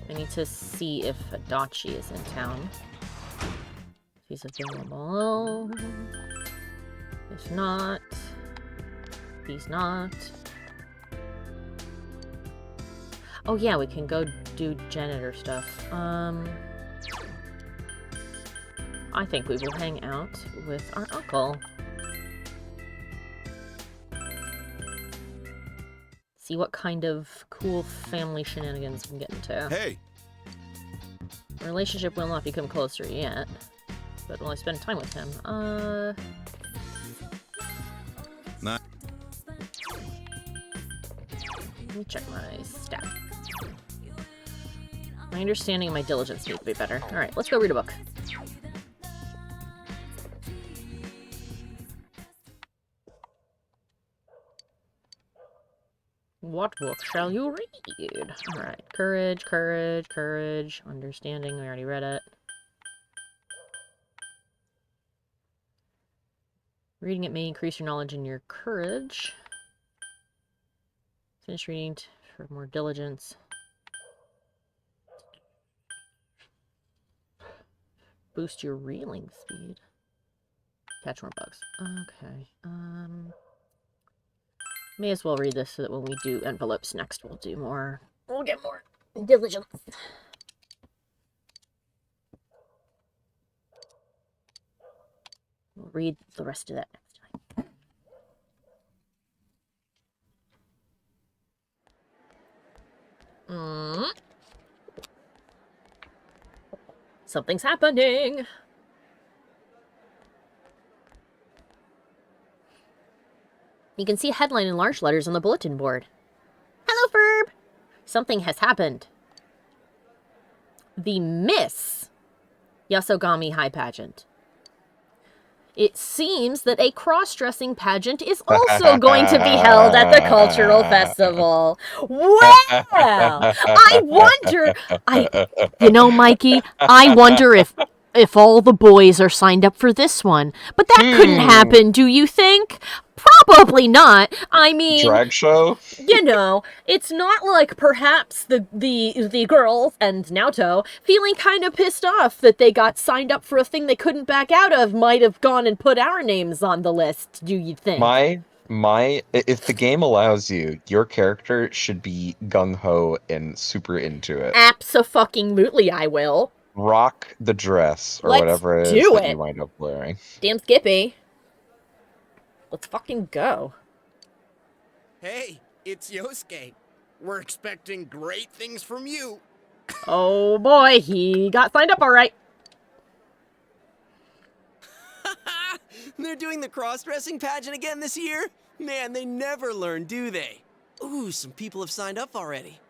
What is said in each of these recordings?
I need to see if Adachi is in town. If he's available. If not, he's not. Oh yeah, we can go do janitor stuff. I think we will hang out with our uncle. See what kind of cool family shenanigans we can get into. Hey! The relationship will not become closer yet, but will I spend time with him? Not. Let me check my stat. My understanding and my diligence need to be better. Alright, let's go read a book. What book shall you read? Alright, courage, courage, courage, understanding, we already read it. Reading it may increase your knowledge and your courage. Finish reading for more diligence. Boost your reeling speed. Catch more bugs. Okay. May as well read this so that when we do envelopes next, we'll do more. We'll get more diligence. We'll read the rest of that next time. Something's happening. You can see a headline in large letters on the bulletin board. Hello, Ferb! Something has happened. The Miss YASOGAMI High Pageant. It seems that a cross-dressing pageant is also going to be held at the cultural festival. Well, I wonder... You know, Mikey, I wonder if all the boys are signed up for this one. But that couldn't happen, do you think? Probably not. I mean... Drag show? You know, it's not like perhaps the girls and Naoto feeling kind of pissed off that they got signed up for a thing they couldn't back out of might have gone and put our names on the list, do you think? If the game allows you, your character should be gung-ho and super into it. Abso-fucking-lutely I will. Rock the dress, or Let's whatever it is do that it. you wind up wearing. Damn Skippy. Let's fucking go. Hey, it's Yosuke. We're expecting great things from you. Oh boy, he got signed up alright. They're doing the cross-dressing pageant again this year? Man, they never learn, do they? Ooh, some people have signed up already.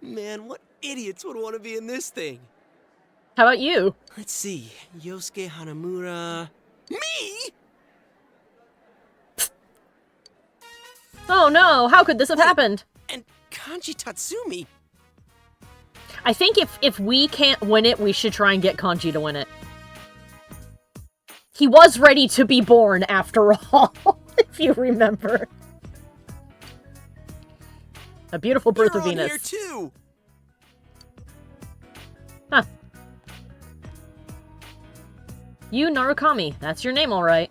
Man, what idiots would want to be in this thing? How about you? Let's see, Yosuke Hanamura... Me?! Oh no, how could this have happened? And Kanji Tatsumi? I think if we can't win it, we should try and get Kanji to win it. He was ready to be born, after all, if you remember. A beautiful birth You're of on Venus. here too! Huh. You, Narukami. That's your name, alright.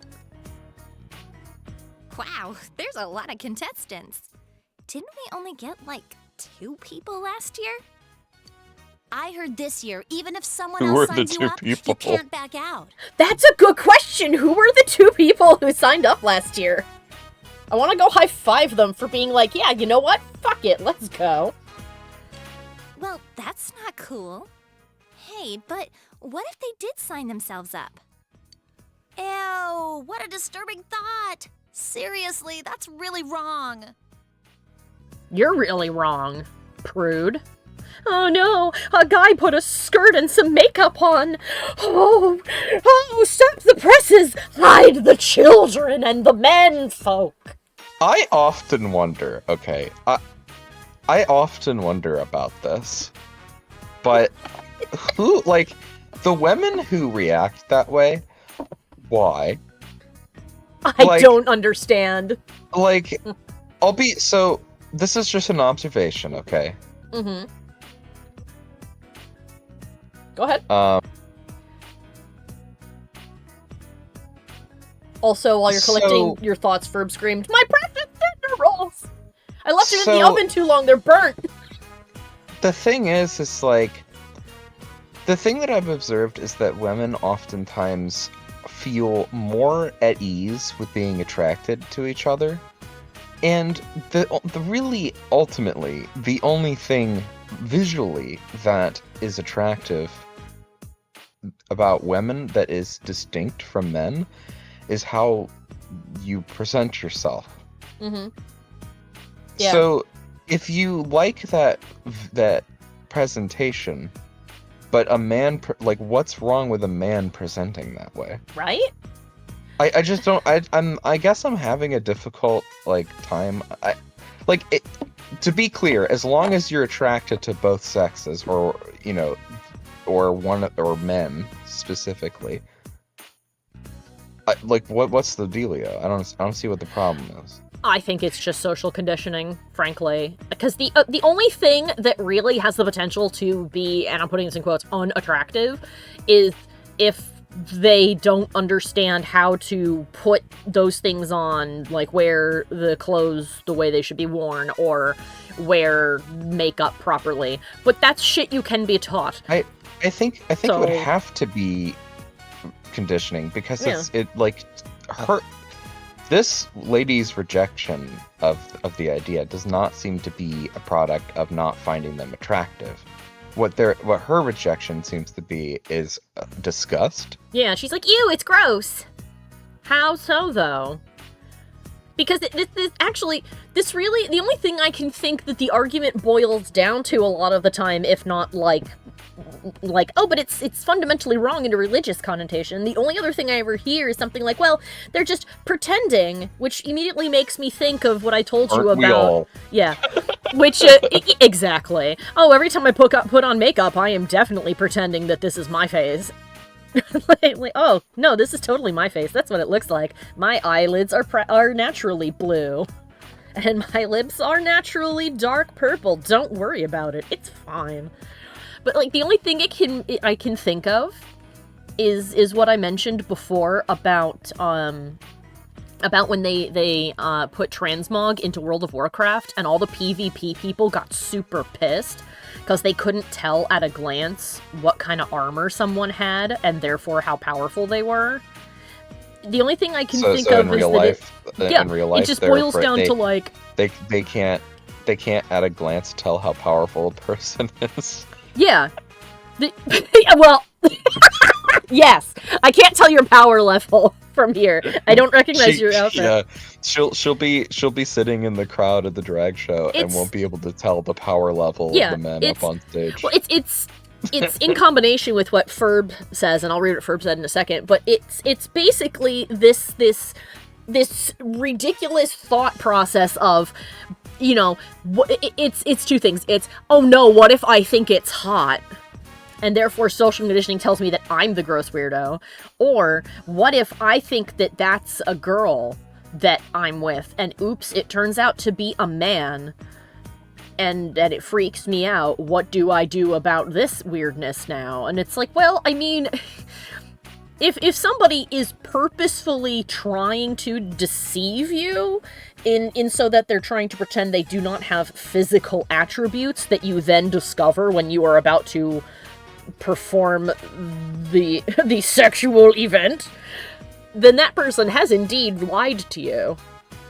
Wow, there's a lot of contestants. Didn't we only get, like, 2 people last year? I heard this year, even if someone Who else were the signs you 2 up, people? you can't back out. That's a good question! Who were the 2 people who signed up last year? I want to go high-five them for being like, yeah, you know what? Fuck it, let's go. Well, that's not cool. Hey, but what if they did sign themselves up? Ew, what a disturbing thought! Seriously, that's really wrong. You're really wrong, prude. Oh no, a guy put a skirt and some makeup on. Oh, stop the presses! Hide the children and the men folk! I often wonder, okay, I often wonder about this, but who, like, the women who react that way, why? I don't understand. Like, so, this is just an observation, okay? Mm-hmm. Go ahead. Um, Also, while you're collecting so- your thoughts, Ferb screamed, "My precious cinder rolls! I left them in the So- oven too long, they're burnt!" The thing is like, the thing that I've observed is that women oftentimes feel more at ease with being attracted to each other. And the really, ultimately, the only thing visually that is attractive about women that is distinct from men is how you present yourself. Mm-hmm. Yeah. So, if you like that presentation, but a man, like, what's wrong with a man presenting that way? Right? I just don't. I guess I'm having a difficult time. To be clear, as long as you're attracted to both sexes, or or one or men specifically, what's the dealio? I don't see what the problem is. I think it's just social conditioning, frankly. Because the only thing that really has the potential to be, and I'm putting this in quotes, unattractive, is if they don't understand how to put those things on, like wear the clothes the way they should be worn, or wear makeup properly. But that's shit you can be taught. I think it would have to be conditioning, because this lady's rejection of the idea does not seem to be a product of not finding them attractive. What her rejection seems to be is disgust. Yeah, she's like, ew, it's gross. How so, though? Because this really, the only thing I can think that the argument boils down to a lot of the time, if not like, oh, but it's fundamentally wrong in a religious connotation. The only other thing I ever hear is something like, well, they're just pretending, which immediately makes me think of what I told you Aren't we about. all? Yeah, which exactly. Oh, every time I put on makeup, I am definitely pretending that this is my face. Oh no, this is totally my face. That's what it looks like. My eyelids are naturally blue, and my lips are naturally dark purple. Don't worry about it. It's fine. But like the only thing I can think of is what I mentioned before about when they put transmog into World of Warcraft, and all the PvP people got super pissed because they couldn't tell at a glance what kind of armor someone had, and therefore how powerful they were. The only thing I can think of is in real life, it just boils down to like they can't at a glance tell how powerful a person is. Yeah. Well, yes, I can't tell your power level from here. I don't recognize your outfit. Yeah, she'll be sitting in the crowd at the drag show and won't be able to tell the power level of the men up on stage. Well, it's in combination with what Ferb says, and I'll read what Ferb said in a second. But it's basically this ridiculous thought process of, it's two things. It's, oh no, what if I think it's hot? And therefore social conditioning tells me that I'm the gross weirdo. Or, what if I think that that's a girl that I'm with, and oops, it turns out to be a man, and it freaks me out. What do I do about this weirdness now? And it's like, well, I mean, if somebody is purposefully trying to deceive you in so that they're trying to pretend they do not have physical attributes that you then discover when you are about to perform the sexual event, then that person has indeed lied to you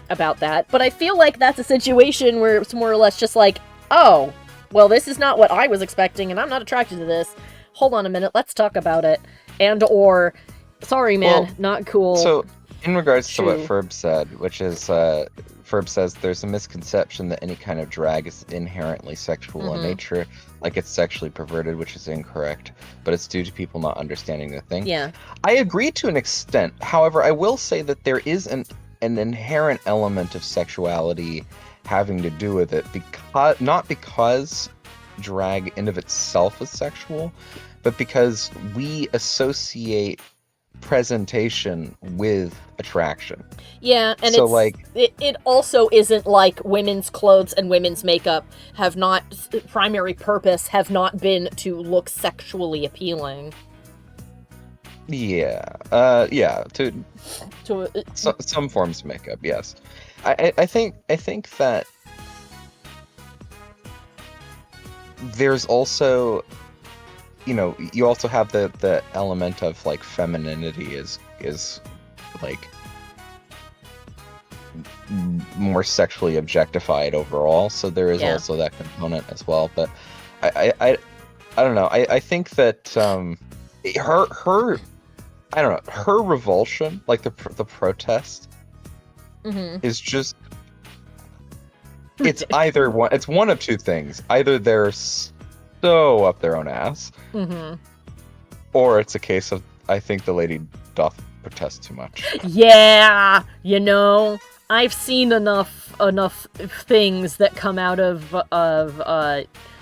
about that. But I feel like that's a situation where it's more or less just like, oh, well, this is not what I was expecting, and I'm not attracted to this. Hold on a minute, let's talk about it. And or, sorry man, not cool. So, in regards to what Ferb said, which is, Ferb says there's a misconception that any kind of drag is inherently sexual in nature, like it's sexually perverted, which is incorrect, but it's due to people not understanding the thing. Yeah. I agree to an extent. However, I will say that there is an inherent element of sexuality having to do with it, not because drag in of itself is sexual, but because we associate presentation with attraction. Yeah, and So, it's like, it also isn't like women's clothes and women's makeup have not primary purpose have not been to look sexually appealing. yeah, to To some forms of makeup, yes. I think that there's also, you also have the element of like femininity is like more sexually objectified overall, so there is Yeah. also that component as well. But I don't know. I think that her I don't know, her revulsion, like the protest, Mhm. is just, it's either one, it's one of two things. Either they're so up their own ass, Mhm. or it's a case of, I think the lady doth protest too much. Yeah, I've seen enough things that come out of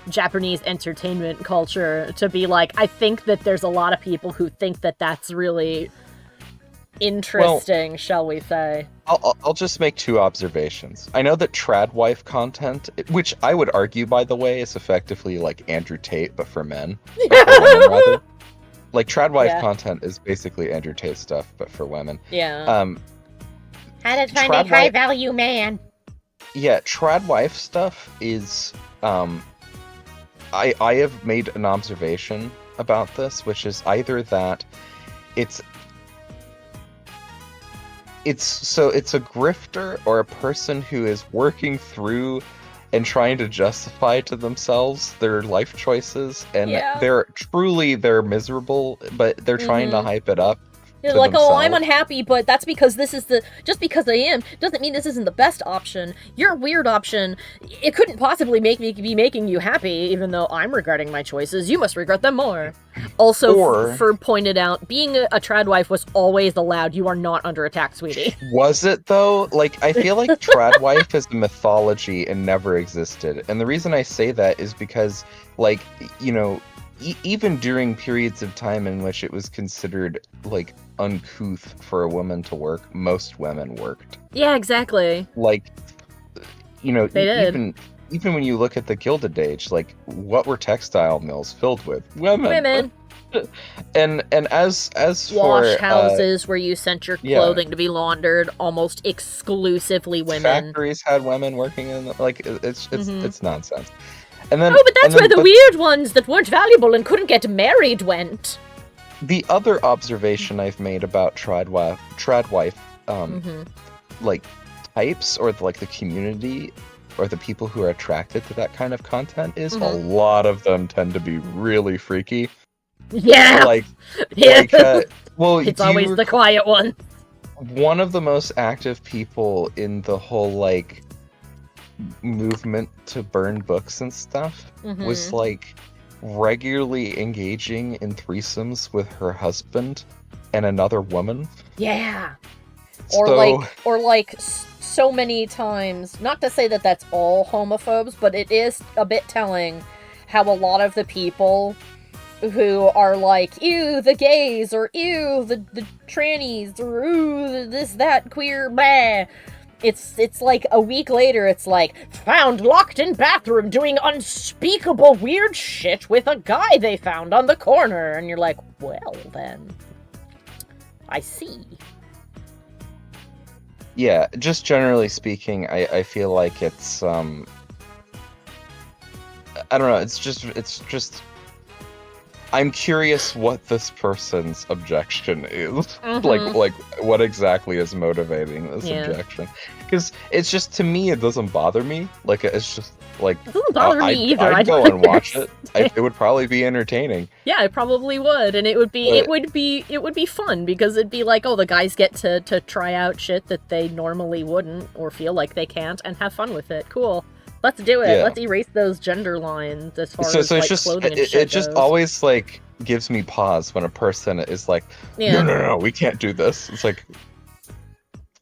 Japanese entertainment culture to be like, I think that there's a lot of people who think that that's really interesting, shall we say. I'll just make two observations. I know that trad wife content, which I would argue, by the way, is effectively like Andrew Tate, but for men. Or for women, rather. Like, trad wife Yeah. content is basically Andrew Tate stuff, but for women. Yeah. How to find Trad a high wife- value man. Yeah, trad wife stuff is, I have made an observation about this, which is either that it's a grifter or a person who is working through and trying to justify to themselves their life choices, and Yeah. they're miserable, but they're trying to hype it up. They're to like, oh, I'm themselves. unhappy, but that's because just because I am, doesn't mean this isn't the best option. Your weird option, it couldn't possibly make me be making you happy, even though I'm regretting my choices. You must regret them more. Also, Or- Ferb pointed out, being a trad wife was always allowed. You are not under attack, sweetie. Was it though? Like, I feel like trad wife is a mythology and never existed. And the reason I say that is because, like, even during periods of time in which it was considered, like, uncouth for a woman to work, most women worked. Yeah, exactly. Like, They did. even when you look at the Gilded Age, like, what were textile mills filled with? Women. And as for Wash houses where you sent your yeah. clothing to be laundered, almost exclusively women. factories had women working in like, it's nonsense. And then, Oh, but that's where the but weird ones that weren't valuable and couldn't get married went. the other observation I've made about trad wife, like, types, or like the community, or the people who are attracted to that kind of content, is a lot of them tend to be really freaky. Yeah. Like, Yeah. well, It's do you always the quiet one. one of the most active people in the whole, like, movement to burn books and stuff was, like, regularly engaging in threesomes with her husband and another woman. Yeah. So, Or like so many times, not to say that that's all homophobes, but it is a bit telling how a lot of the people who are like, ew, the gays, or ew, the trannies, or ew, this, that, queer, blah. It's like a week later, it's like, found locked in bathroom doing unspeakable weird shit with a guy they found on the corner. And you're like, well then, I see. yeah, just generally speaking, I feel like it's, I don't know, it's just, I'm curious what this person's objection is. Like, what exactly is motivating this objection? Because it's just, to me, it doesn't bother me. Like, it's just, like, It doesn't bother me either. I'd go and watch it. It would probably be entertaining. Yeah, it probably would, and it would be fun, because it'd be like, oh, the guys get to try out shit that they normally wouldn't, or feel like they can't, and have fun with it. Cool. Let's do it. Yeah. Let's erase those gender lines as far So as it's like just, clothing and it shit just goes. always, like, gives me pause when a person is like, Yeah. no, we can't do this. It's like,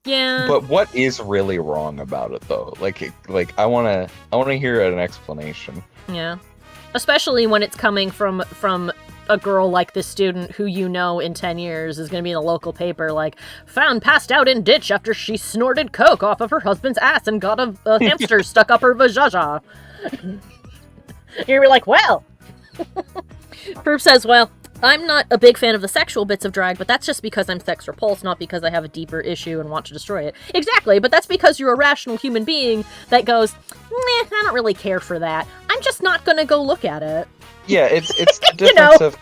Yeah. but what is really wrong about it, though? Like I wanna hear an explanation. Yeah. Especially when it's coming from a girl like this student who you know in 10 years is going to be in the local paper, like, found passed out in ditch after she snorted coke off of her husband's ass and got a hamster stuck up her vajayjay. You're going to be like, well. Ferb says, well, I'm not a big fan of the sexual bits of drag, but that's just because I'm sex repulsed, not because I have a deeper issue and want to destroy it. Exactly, but that's because you're a rational human being that goes, meh, I don't really care for that. I'm just not gonna go look at it. Yeah, it's the difference of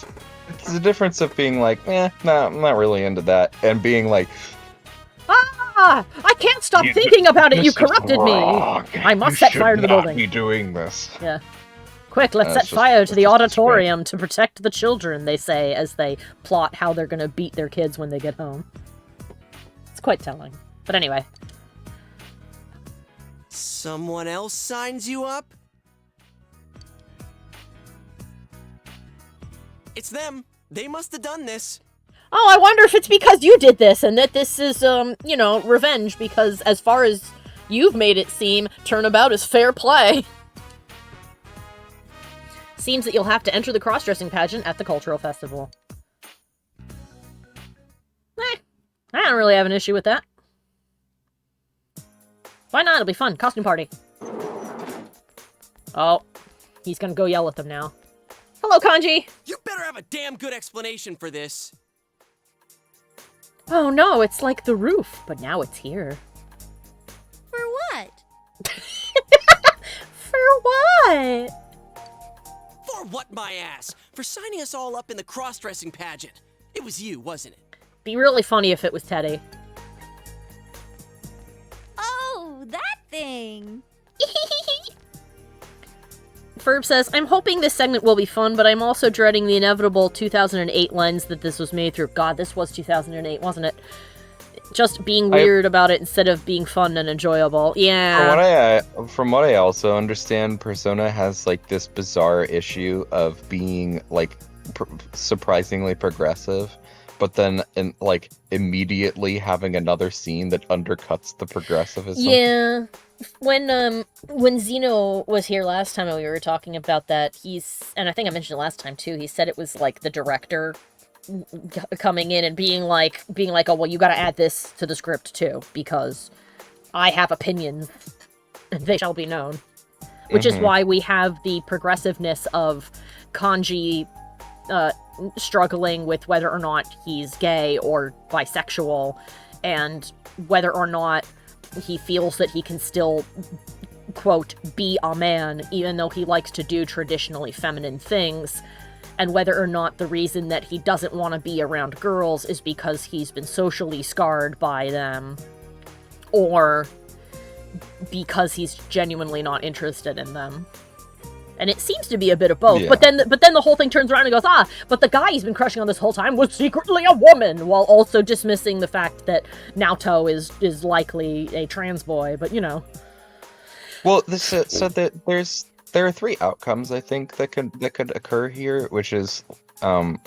it's the difference of being like, no, I'm not really into that, and being like, I can't stop thinking about it. You corrupted me. I must set fire to the building. You should not be doing this. Yeah. Quick, let's set fire to the auditorium to protect the children, they say, as they plot how they're gonna beat their kids when they get home. It's quite telling. But anyway. Someone else signs you up? It's them. They must have done this. Oh, I wonder if it's because you did this, and that this is, you know, revenge, because as far as you've made it seem, turnabout is fair play. Seems that you'll have to enter the cross-dressing pageant at the cultural festival. I don't really have an issue with that. Why not? It'll be fun. Costume party. Oh, he's gonna go yell at them now. Hello, Kanji! You better have a damn good explanation for this. Oh no, it's like the roof, but now it's here. For what? For what? For what, my ass? For signing us all up in the cross-dressing pageant. It was you, wasn't it? Be really funny if it was Teddy. Oh, that thing. Ferb says, I'm hoping this segment will be fun, but I'm also dreading the inevitable 2008 lens that this was made through. God, this was 2008, wasn't it? Just being weird about it instead of being fun and enjoyable. Yeah. From what I also understand, Persona has like this bizarre issue of being like surprisingly progressive, but then immediately having another scene that undercuts the progressivism. Yeah. When Zeno was here last time and we were talking about that, and I think I mentioned it last time too, he said it was like the director coming in and being like, oh, well, you gotta add this to the script too, because I have opinions, and they shall be known. Which is why we have the progressiveness of Kanji struggling with whether or not he's gay or bisexual, and whether or not he feels that he can still, quote, be a man, even though he likes to do traditionally feminine things, and whether or not the reason that he doesn't want to be around girls is because he's been socially scarred by them, or because he's genuinely not interested in them. And it seems to be a bit of both. Yeah. But then the whole thing turns around and goes, but the guy he's been crushing on this whole time was secretly a woman, while also dismissing the fact that Naoto is likely a trans boy. But you know. Well, there are three outcomes I think that could occur here, which is let me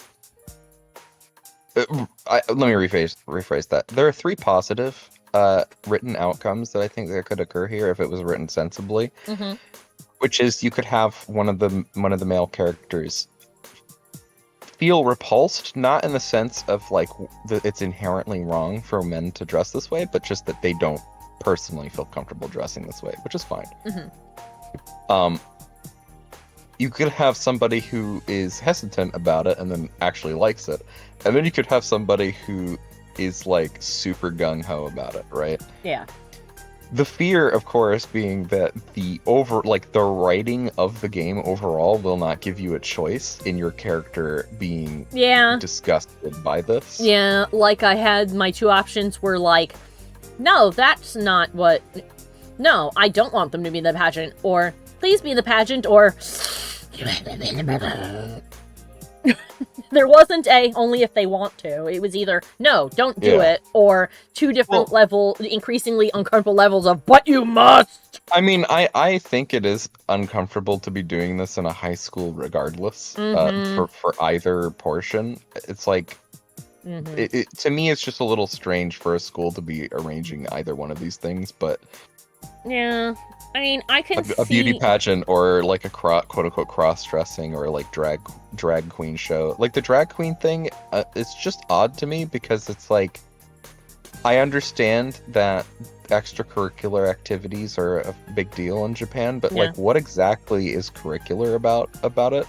rephrase that. There are three positive written outcomes that I think that could occur here if it was written sensibly. Mm-hmm. Which is, you could have one of the male characters feel repulsed, not in the sense of like it's inherently wrong for men to dress this way, but just that they don't personally feel comfortable dressing this way, which is fine. Mm-hmm. You could have somebody who is hesitant about it and then actually likes it, and then you could have somebody who is like super gung-ho about it, right? Yeah. The fear, of course, being that the writing of the game overall will not give you a choice in your character being disgusted by this. Yeah, like I had my two options were like, no, that's not what... No, I don't want them to be in the pageant, or please be in the pageant, or... There wasn't only if they want to. It was either, no, don't do it, or two different increasingly uncomfortable levels of, but you must! I mean, I think it is uncomfortable to be doing this in a high school regardless, for either portion. It's like, to me, it's just a little strange for a school to be arranging either one of these things, but... Yeah. I mean, I can A beauty see... pageant or like a quote-unquote cross-dressing or like drag queen show. Like the drag queen thing, it's just odd to me because it's like I understand that extracurricular activities are a big deal in Japan, but Yeah. like what exactly is curricular about it?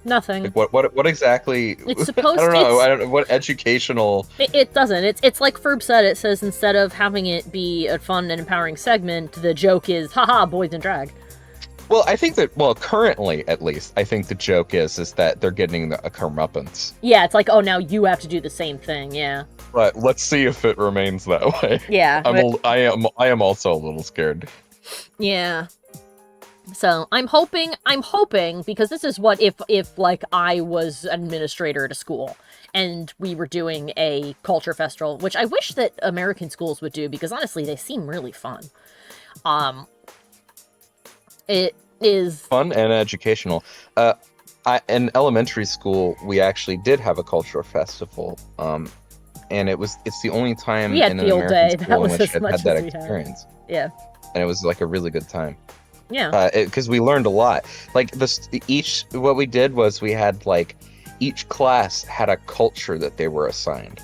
Nothing. Like what exactly? It's supposed- I don't know. it's- I don't know what educational. It doesn't. It's like Ferb said. It says instead of having it be a fun and empowering segment, the joke is, haha, boys in drag. Well, I think that currently at least, I think the joke is that they're getting a comeuppance. Yeah, it's like, oh, now you have to do the same thing. Yeah. But let's see if it remains that way. Yeah. I am also a little scared. Yeah. So I'm hoping, because this is what if like I was an administrator at a school and we were doing a culture festival, which I wish that American schools would do because honestly they seem really fun. It is Fun and educational. In elementary school, we actually did have a cultural festival. And it's the only time We had in an field American day. That school in was which as I've much had that as we had. experience. yeah. And it was like a really good time. Yeah. Because we learned a lot. Like what we did was we had like each class had a culture that they were assigned,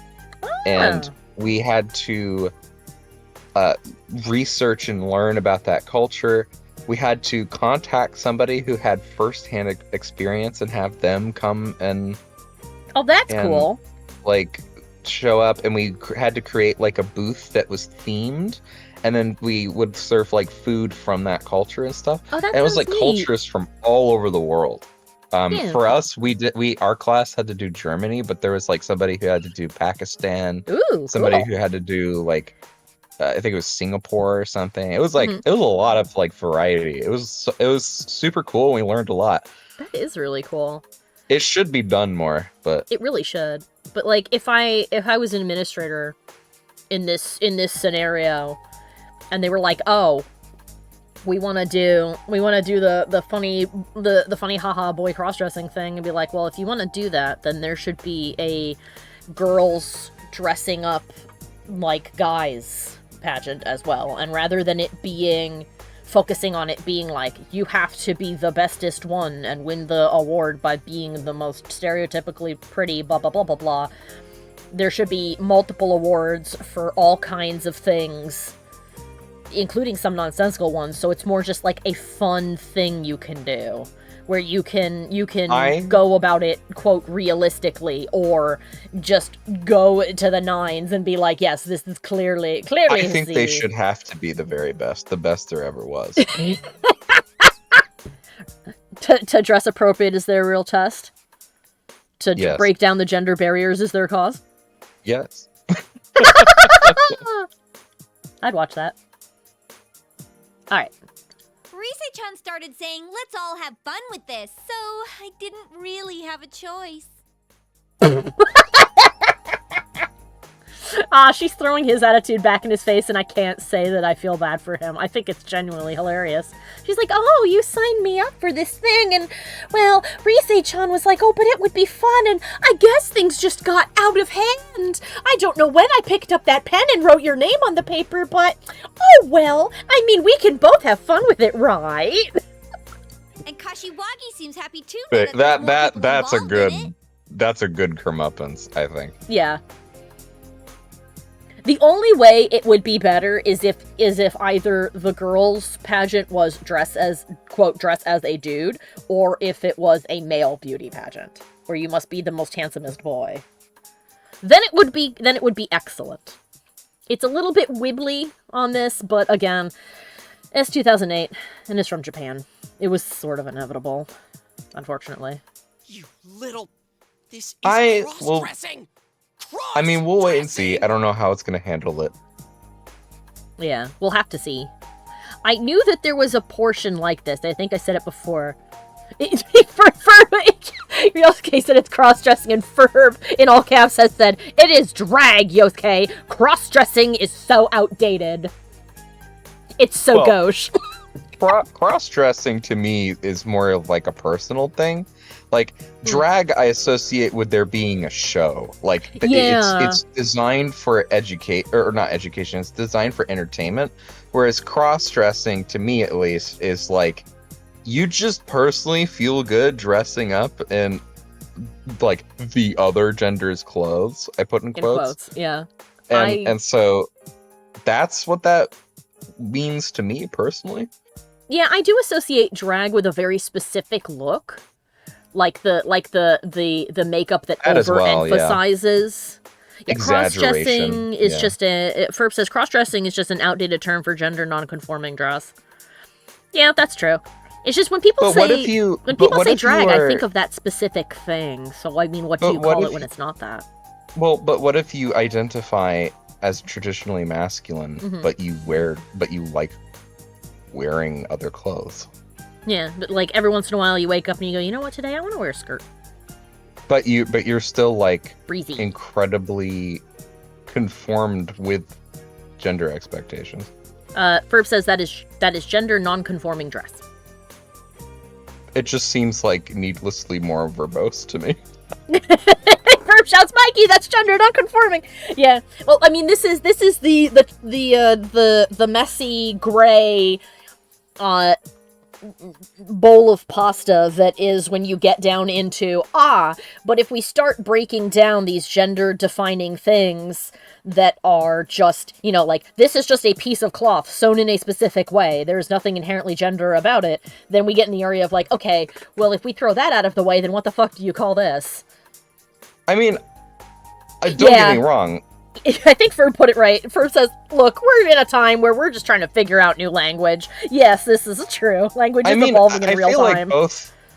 and we had to research and learn about that culture. We had to contact somebody who had firsthand experience and have them come and Oh, that's cool. like show up, and we had to create like a booth that was themed. And then we would serve like food from that culture and stuff. Oh, that and it was sounds like neat. cultures from all over the world. Yeah. For us, our class had to do Germany, but there was like somebody who had to do Pakistan, Ooh, somebody cool. who had to do like I think it was Singapore or something. It was like Mhm. it was a lot of like variety. It was super cool. And we learned a lot. That is really cool. It should be done more, but It really should. But like if I was an administrator in this scenario and they were like, "Oh, we want to do the funny haha boy cross-dressing thing," and be like, "Well, if you want to do that, then there should be a girls dressing up like guys pageant as well." And rather than it being focusing on it being like you have to be the bestest one and win the award by being the most stereotypically pretty blah blah blah blah blah, there should be multiple awards for all kinds of things, including some nonsensical ones, so it's more just like a fun thing you can do where you can go about it quote realistically, or just go to the nines and be like, yes, this is clearly I think they should have to be the very best, the best there ever was. to dress appropriate is their real test. To Yes. break down the gender barriers is their cause. Yes. I'd watch that. All right. Rise-chan started saying, let's all have fun with this, so I didn't really have a choice. She's throwing his attitude back in his face, and I can't say that I feel bad for him. I think it's genuinely hilarious. She's like, "Oh, you signed me up for this thing, and, well, Rise-chan was like, oh, but it would be fun, and I guess things just got out of hand. I don't know when I picked up that pen and wrote your name on the paper, but, oh, well, I mean, we can both have fun with it, right?" And Kashiwagi seems happy too. now that there's more people That's a involved in good it. that's a good comeuppance, I think. Yeah. The only way it would be better is if either the girls' pageant was dress as a dude, or if it was a male beauty pageant, where you must be the most handsomest boy. Then it would be excellent. It's a little bit wibbly on this, but again, it's 2008 and it's from Japan. It was sort of inevitable, unfortunately. You little... This is I will- cross-dressing! I mean, we'll wait and see. I don't know how it's going to handle it. Yeah, we'll have to see. I knew that there was a portion like this. I think I said it before. Yosuke said it's cross-dressing, and Ferb, in all caps, has said, "It is drag, Yosuke. Cross-dressing is so outdated. It's so Well, gauche." Cross-dressing to me is more of like a personal thing. Like drag, I associate with there being a show. Like Yeah. it's designed for or not education. It's designed for entertainment. Whereas cross-dressing, to me at least, is like you just personally feel good dressing up in like the other gender's clothes. I put in quotes. Yeah. And so that's what that means to me personally. Yeah, I do associate drag with a very specific look, like the makeup that overemphasizes. Yeah, cross-dressing is just Ferb says cross-dressing is just an outdated term for gender non-conforming dress. Yeah, that's true. It's just when people say drag, I think of that specific thing. So I mean, what do you call it when it's not that? Well, but what if you identify as traditionally masculine, but you like wearing other clothes? Yeah, but like every once in a while you wake up and you go, you know what, today I want to wear a skirt. But you're still like breezy, incredibly conformed with gender expectations. Ferb says that is gender non-conforming dress. It just seems like needlessly more verbose to me. Ferb shouts, Mikey, that's gender non-conforming. Yeah. Well, I mean, this is the messy gray bowl of pasta that is when you get down into but if we start breaking down these gender defining things that are just, you know, like this is just a piece of cloth sewn in a specific way, there's nothing inherently gender about it, then we get in the area of like, okay, well, if we throw that out of the way, then what the fuck do you call this? I mean, don't get me wrong. I think Ferb put it right. Ferb says, look, we're in a time where we're just trying to figure out new language. Yes, this is true. Language is evolving in real time. I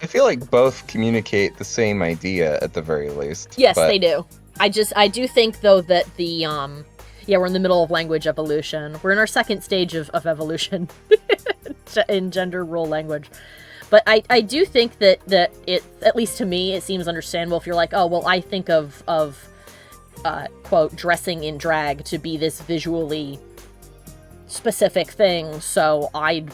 feel like both communicate the same idea at the very least. Yes, they do. I do think, though, that the, we're in the middle of language evolution. We're in our second stage of evolution in gender role language. But I do think that it, at least to me, it seems understandable if you're like, oh, well, I think of quote, dressing in drag to be this visually specific thing, so I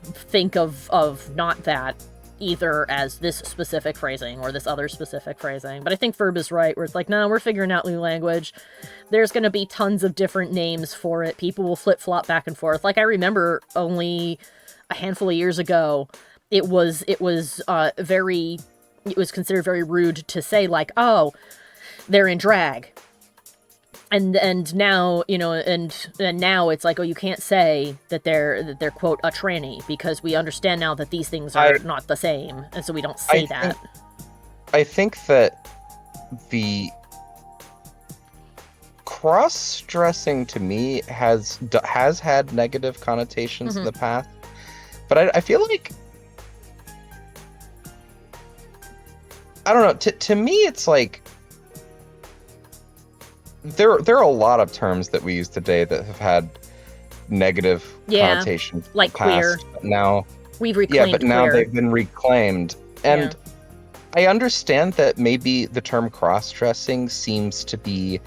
think of not that either as this specific phrasing or this other specific phrasing. But I think Ferb is right, where it's like, no, we're figuring out new language. There's going to be tons of different names for it. People will flip-flop back and forth. Like, I remember only a handful of years ago, it was considered very rude to say, like, oh, they're in drag. And now, you know, and now it's like, oh, you can't say that they're quote a tranny, because we understand now that these things are not the same, and so we don't say that. I think that the cross-dressing to me has had negative connotations in the past, but I feel like, I don't know, to me it's like there are a lot of terms that we use today that have had negative connotations, like in the past, queer. but now we've reclaimed but now queer. They've been reclaimed, and I understand that maybe the term cross-dressing seems to be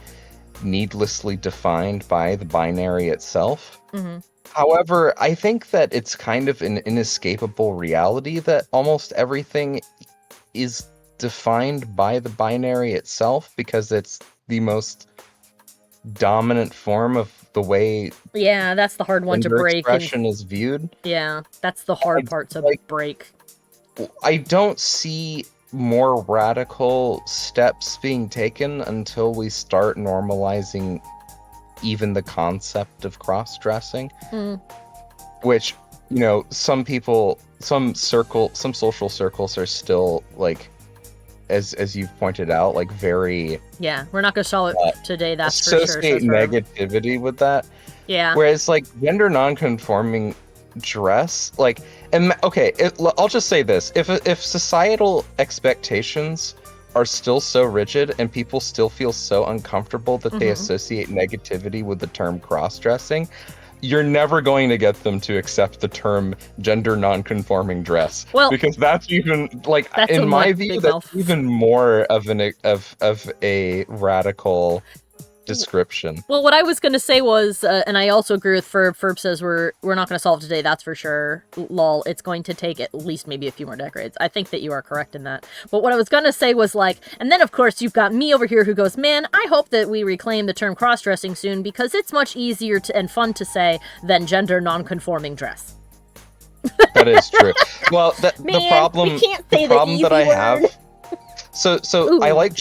needlessly defined by the binary itself. However, I think that it's kind of an inescapable reality that almost everything is defined by the binary itself, because it's the most dominant form of the way that's the hard one to break. Expression is viewed. Yeah, that's the hard part to break. I don't see more radical steps being taken until we start normalizing even the concept of cross-dressing, which, you know, some social circles are still like, as you've pointed out, like very... Yeah, we're not going to solve it today, that's for sure. Associate negativity with that. Yeah. Whereas, like, gender non-conforming dress, like... I'll just say this. If societal expectations are still so rigid and people still feel so uncomfortable that they associate negativity with the term cross-dressing, you're never going to get them to accept the term gender non-conforming dress, because that's even like, in my view, that's even more of a radical description. Well, what I was gonna say was, and I also agree with Ferb. Ferb says we're not gonna solve today, that's for sure. Lol, it's going to take at least maybe a few more decades. I think that you are correct in that. But what I was gonna say was like, and then of course you've got me over here who goes, man, I hope that we reclaim the term cross-dressing soon because it's much easier and fun to say than gender non-conforming dress. That is true. Well, Man, the problem, we can't say the problem the that I easy have. word. So Ooh. I like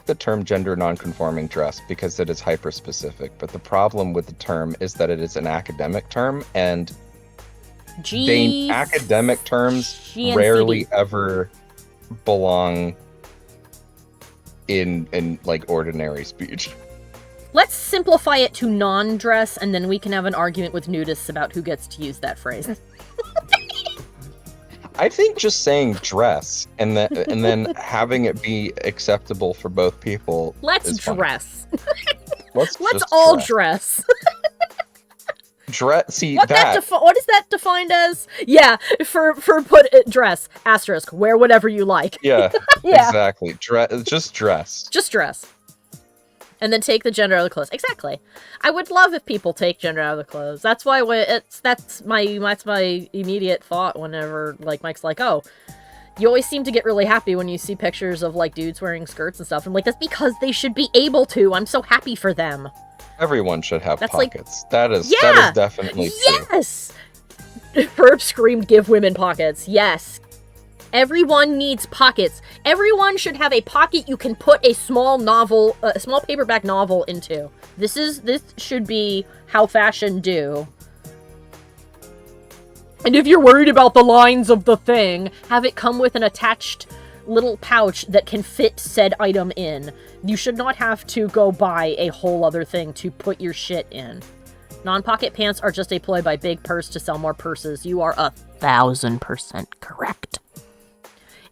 the term gender non-conforming dress because it is hyper-specific, but the problem with the term is that it is an academic term, and academic terms GNCD. rarely ever belong in like ordinary speech. Let's simplify it to non-dress, and then we can have an argument with nudists about who gets to use that phrase. I think just saying dress and then having it be acceptable for both people. Let's is fine. dress. Let's just all dress. See what is that defined as? Yeah, for dress asterisk. Wear whatever you like. Yeah, Yeah. Exactly. Just dress. Just dress. And then take the gender out of the clothes. Exactly. I would love if people take gender out of the clothes. That's why that's my immediate thought whenever like Mike's like, oh, you always seem to get really happy when you see pictures of like dudes wearing skirts and stuff. I'm like, that's because they should be able to. I'm so happy for them. Everyone should have That's pockets. That is definitely true. Yes. Ferb screamed, "Give women pockets." Yes. Everyone needs pockets. Everyone should have a pocket you can put a small paperback novel into. This should be how fashion do. And if you're worried about the lines of the thing, have it come with an attached little pouch that can fit said item in. You should not have to go buy a whole other thing to put your shit in. Non-pocket pants are just a ploy by Big Purse to sell more purses. You are 1,000% correct.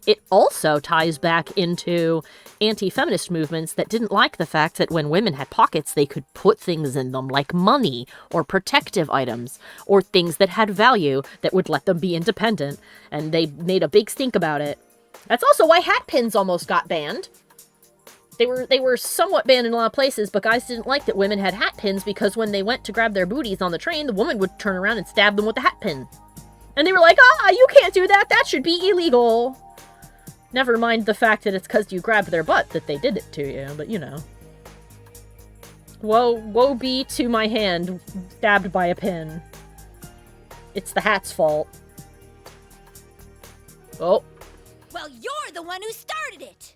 It also ties back into anti-feminist movements that didn't like the fact that when women had pockets, they could put things in them like money or protective items or things that had value that would let them be independent, and they made a big stink about it. That's also why hat pins almost got banned. They were somewhat banned in a lot of places, but guys didn't like that women had hat pins because when they went to grab their booties on the train, the woman would turn around and stab them with the hat pin. And they were like, you can't do that, that should be illegal. Never mind the fact that it's because you grabbed their butt that they did it to you, but you know. Woe be to my hand stabbed by a pin. It's the hat's fault. Oh. Well, you're the one who started it!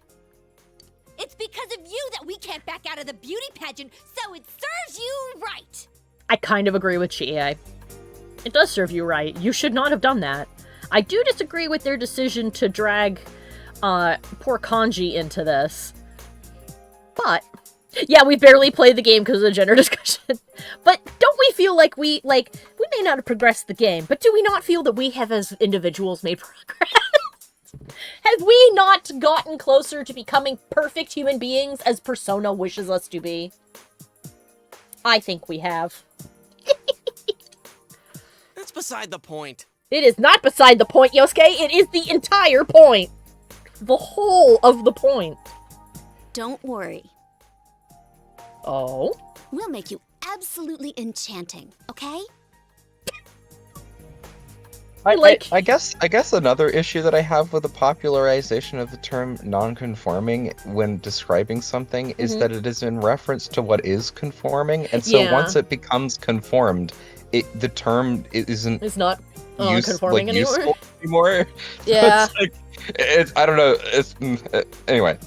It's because of you that we can't back out of the beauty pageant, so it serves you right! I kind of agree with Chie. It does serve you right. You should not have done that. I do disagree with their decision to drag poor Kanji into this. But, yeah, we barely played the game because of the gender discussion. But don't we feel like we may not have progressed the game, but do we not feel that we have as individuals made progress? Have we not gotten closer to becoming perfect human beings as Persona wishes us to be? I think we have. That's beside the point. It is not beside the point, Yosuke. It is the entire point. The whole of the point. Don't worry. Oh? We'll make you absolutely enchanting, okay? I guess another issue that I have with the popularization of the term non-conforming when describing something is that it is in reference to what is conforming, and so once it becomes conformed, the term is not conforming useful anymore. Yeah. I don't know. Anyway.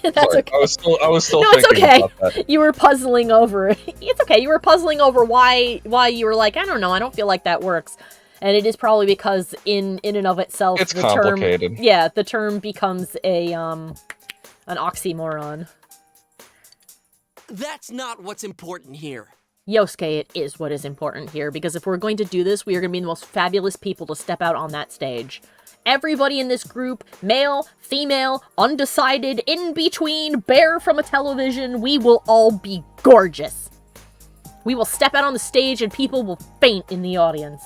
That's okay. I was still no, thinking it's okay. about that. You were puzzling over it. It's okay. You were puzzling over why you were like, I don't know, I don't feel like that works. And it is probably because in and of itself, it's the complicated. term, yeah, the term becomes an oxymoron. That's not what's important here. Yosuke, it is what is important here, because if we're going to do this, we are going to be the most fabulous people to step out on that stage. Everybody in this group, male, female, undecided, in between, bear from a television, we will all be gorgeous. We will step out on the stage and people will faint in the audience.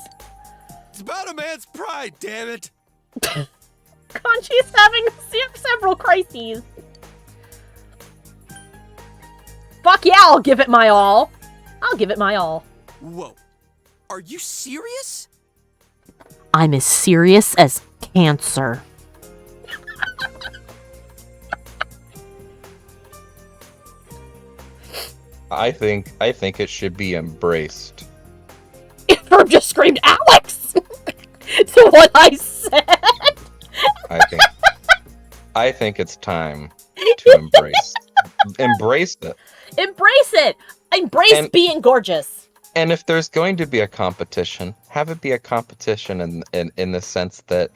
It's about a man's pride, damn it! Kanji is having several crises. fuck yeah, I'll give it my all. I'll give it my all. Whoa. Are you serious? I'm as serious as cancer. I think it should be embraced. Herb just screamed, Alex! To what I said. I think it's time to embrace it. Embrace it! Embrace being gorgeous. And if there's going to be a competition, have it be a competition in the sense that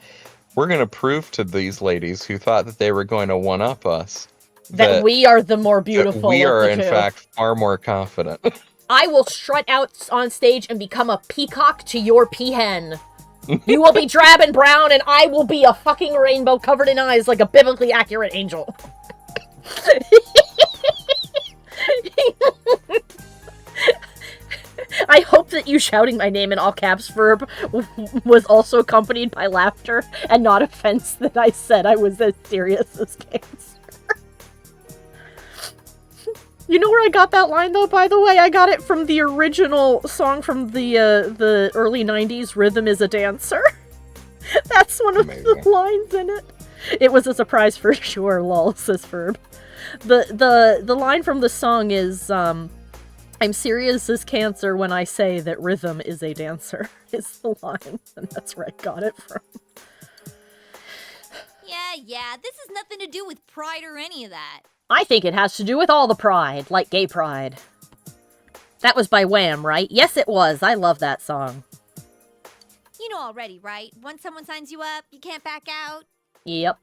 we're going to prove to these ladies who thought that they were going to one-up us that we are the more beautiful. We are, of the in two. fact, far more confident. I will strut out on stage and become a peacock to your peahen. You will be drab and brown, and I will be a fucking rainbow covered in eyes like a biblically accurate angel. I hope that you shouting my name in all caps, Verb, was also accompanied by laughter and not offense that I said I was as serious as cancer. You know where I got that line, though, by the way? I got it from the original song from the early 90s, Rhythm is a Dancer. That's one of the lines in it. It was a surprise for sure, lol, says Verb. The line from the song is, I'm serious as cancer when I say that rhythm is a dancer, is the line. And that's where I got it from. Yeah, this has nothing to do with pride or any of that. I think it has to do with all the pride, like gay pride. That was by Wham, right? Yes, it was. I love that song. You know already, right? Once someone signs you up, you can't back out. Yep.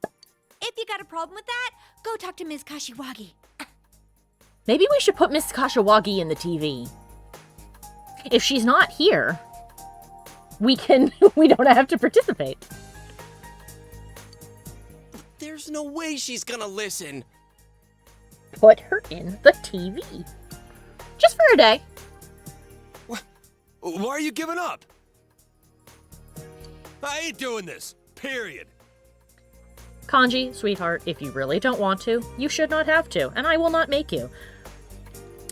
If you got a problem with that, go talk to Ms. Kashiwagi. Maybe we should put Miss Kashiwagi in the TV. If she's not here, we don't have to participate. There's no way she's gonna listen. Put her in the TV. Just for a day. Why are you giving up? I ain't doing this. Period. Kanji, sweetheart, if you really don't want to, you should not have to, and I will not make you.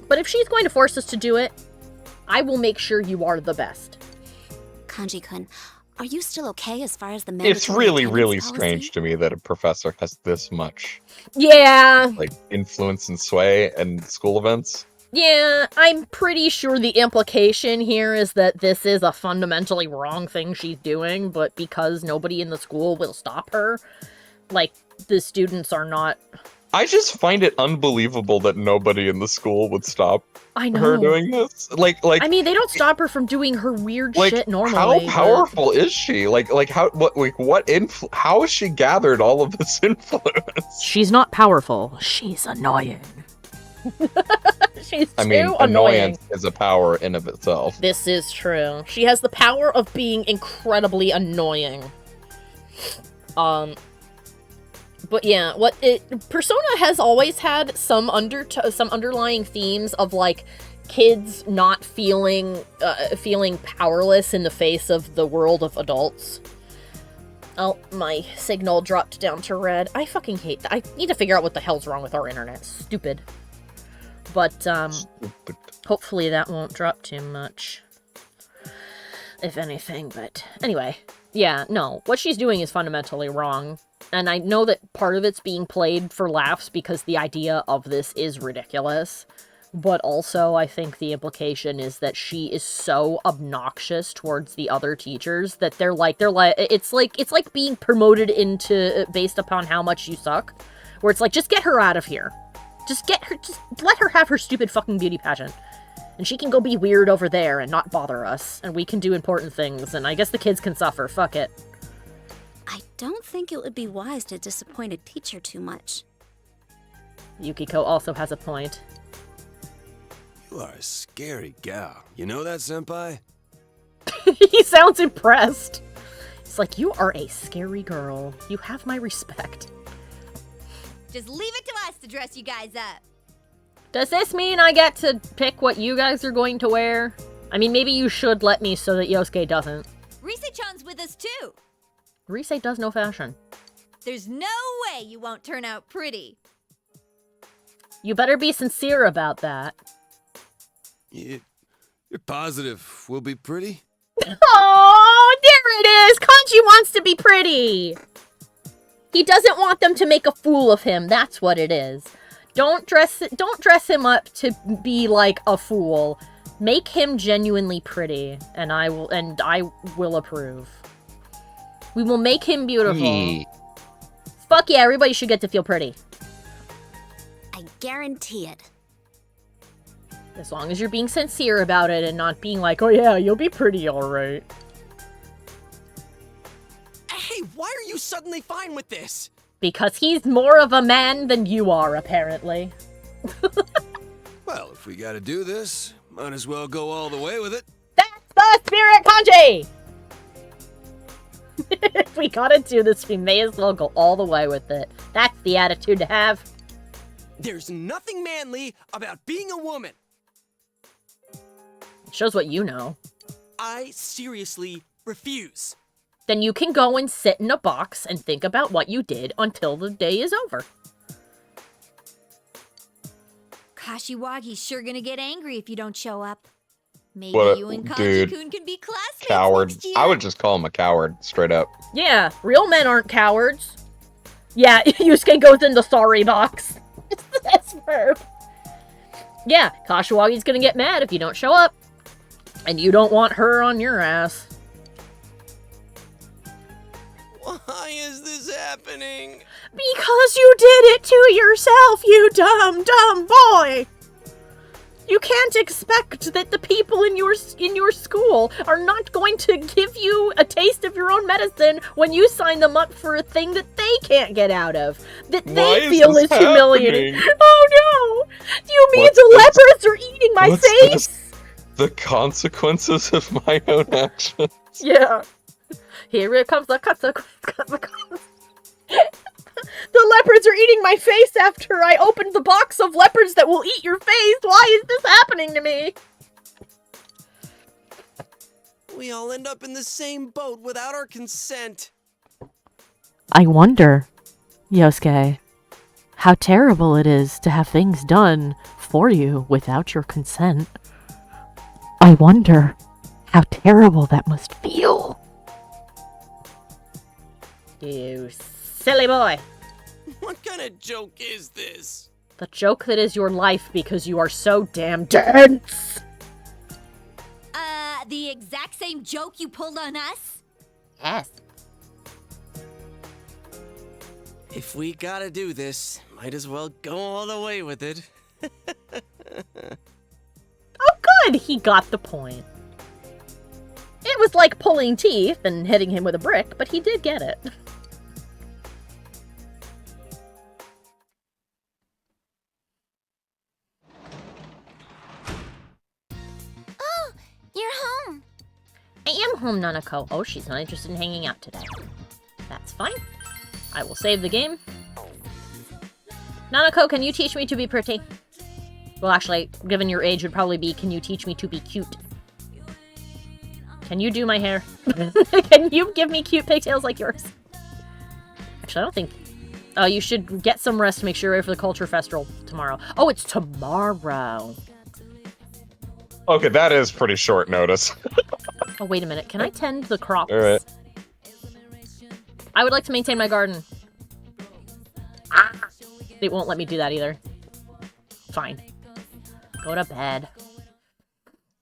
But if she's going to force us to do it, I will make sure you are the best. Kanji-kun, are you still okay as far as the It's really, attendance really policy? strange to me that a professor has this much, Yeah. like, influence and sway in school events. Yeah, I'm pretty sure the implication here is that this is a fundamentally wrong thing she's doing, but because nobody in the school will stop her, like, the students are not... I just find it unbelievable that nobody in the school would stop I know. her doing this. Like, I mean, they don't stop her from doing her weird like, shit normally. how powerful is she? Like, how how has she gathered all of this influence? She's not powerful. She's annoying. She's too annoying. Annoyance is a power in of itself. This is true. She has the power of being incredibly annoying. But yeah, Persona has always had some underlying themes of like kids not feeling powerless in the face of the world of adults. Oh, my signal dropped down to red. I fucking hate that. I need to figure out what the hell's wrong with our internet. Stupid. But hopefully that won't drop too much. If anything, but anyway. Yeah, no. What she's doing is fundamentally wrong. And I know that part of it's being played for laughs because the idea of this is ridiculous. But also, I think the implication is that she is so obnoxious towards the other teachers that they're like, it's like being promoted into based upon how much you suck. Where it's like, just get her out of here. Just let her have her stupid fucking beauty pageant. And she can go be weird over there and not bother us. And we can do important things. And I guess the kids can suffer. Fuck it. I don't think it would be wise to disappoint a teacher too much. Yukiko also has a point. You are a scary gal. You know that, senpai? He sounds impressed. It's like, you are a scary girl. You have my respect. Just leave it to us to dress you guys up. Does this mean I get to pick what you guys are going to wear? I mean, maybe you should let me so that Yosuke doesn't. Rise-chan's with us too. Rise does no fashion. There's no way you won't turn out pretty. You better be sincere about that. You're positive we'll be pretty? Oh, there it is! Kanji wants to be pretty! He doesn't want them to make a fool of him, that's what it is. Don't dress him up to be like a fool. Make him genuinely pretty, and I will approve. We will make him beautiful. Fuck yeah, everybody should get to feel pretty. I guarantee it. As long as you're being sincere about it and not being like, oh yeah, you'll be pretty, alright. Hey, why are you suddenly fine with this? Because he's more of a man than you are, apparently. Well, if we gotta do this, might as well go all the way with it. That's the spirit, Kanji! If we gotta do this, we may as well go all the way with it. That's the attitude to have. There's nothing manly about being a woman. It shows what you know. I seriously refuse. Then you can go and sit in a box and think about what you did until the day is over. Kashiwagi's sure gonna get angry if you don't show up. Maybe What you and dude. Kanji-kun can be classmates Coward. next year. I would just call him a coward, straight up. Yeah, real men aren't cowards. Yeah, Yusuke goes in the sorry box. That's verb. Yeah, Kashiwagi's gonna get mad if you don't show up. And you don't want her on your ass. Why is this happening? Because you did it to yourself, you dumb, dumb boy! You can't expect that the people in your school are not going to give you a taste of your own medicine when you sign them up for a thing that they can't get out of. That they feel is humiliating. Oh no! You mean the leopards are eating my face? This? The consequences of my own actions. Yeah. Here it comes the consequence. The leopards are eating my face after I opened the box of leopards that will eat your face. Why is this happening to me? We all end up in the same boat without our consent. I wonder, Yosuke, how terrible it is to have things done for you without your consent. I wonder how terrible that must feel. You silly boy. What kind of joke is this? The joke that is your life because you are so damn dense. The exact same joke you pulled on us? Yes. If we gotta do this, might as well go all the way with it. Oh good, he got the point. It was like pulling teeth and hitting him with a brick, but he did get it. Oh, you're home. I am home, Nanako. Oh, she's not interested in hanging out today. That's fine. I will save the game. Nanako, can you teach me to be pretty? Well, actually, given your age, would probably be, can you teach me to be cute? Can you do my hair? Can you give me cute pigtails like yours? Actually, I don't think... Oh, you should get some rest to make sure you're ready for the Culture Festival tomorrow. Oh, it's tomorrow. Okay, that is pretty short notice. Oh, wait a minute. Can I tend the crops? Alright. I would like to maintain my garden. Ah! They won't let me do that either. Fine. Go to bed.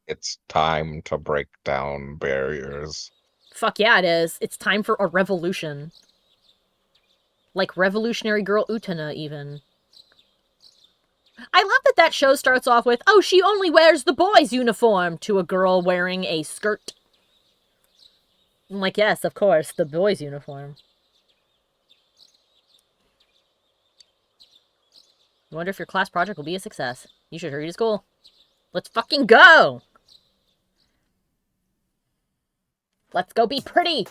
It's time to break down barriers. Fuck yeah, it is. It's time for a revolution. Like Revolutionary Girl Utena, even. I love that that show starts off with, oh, she only wears the boys' uniform, to a girl wearing a skirt. I'm like, yes, of course, the boys' uniform. I wonder if your class project will be a success. You should hurry to school. Let's fucking go! Let's go be pretty!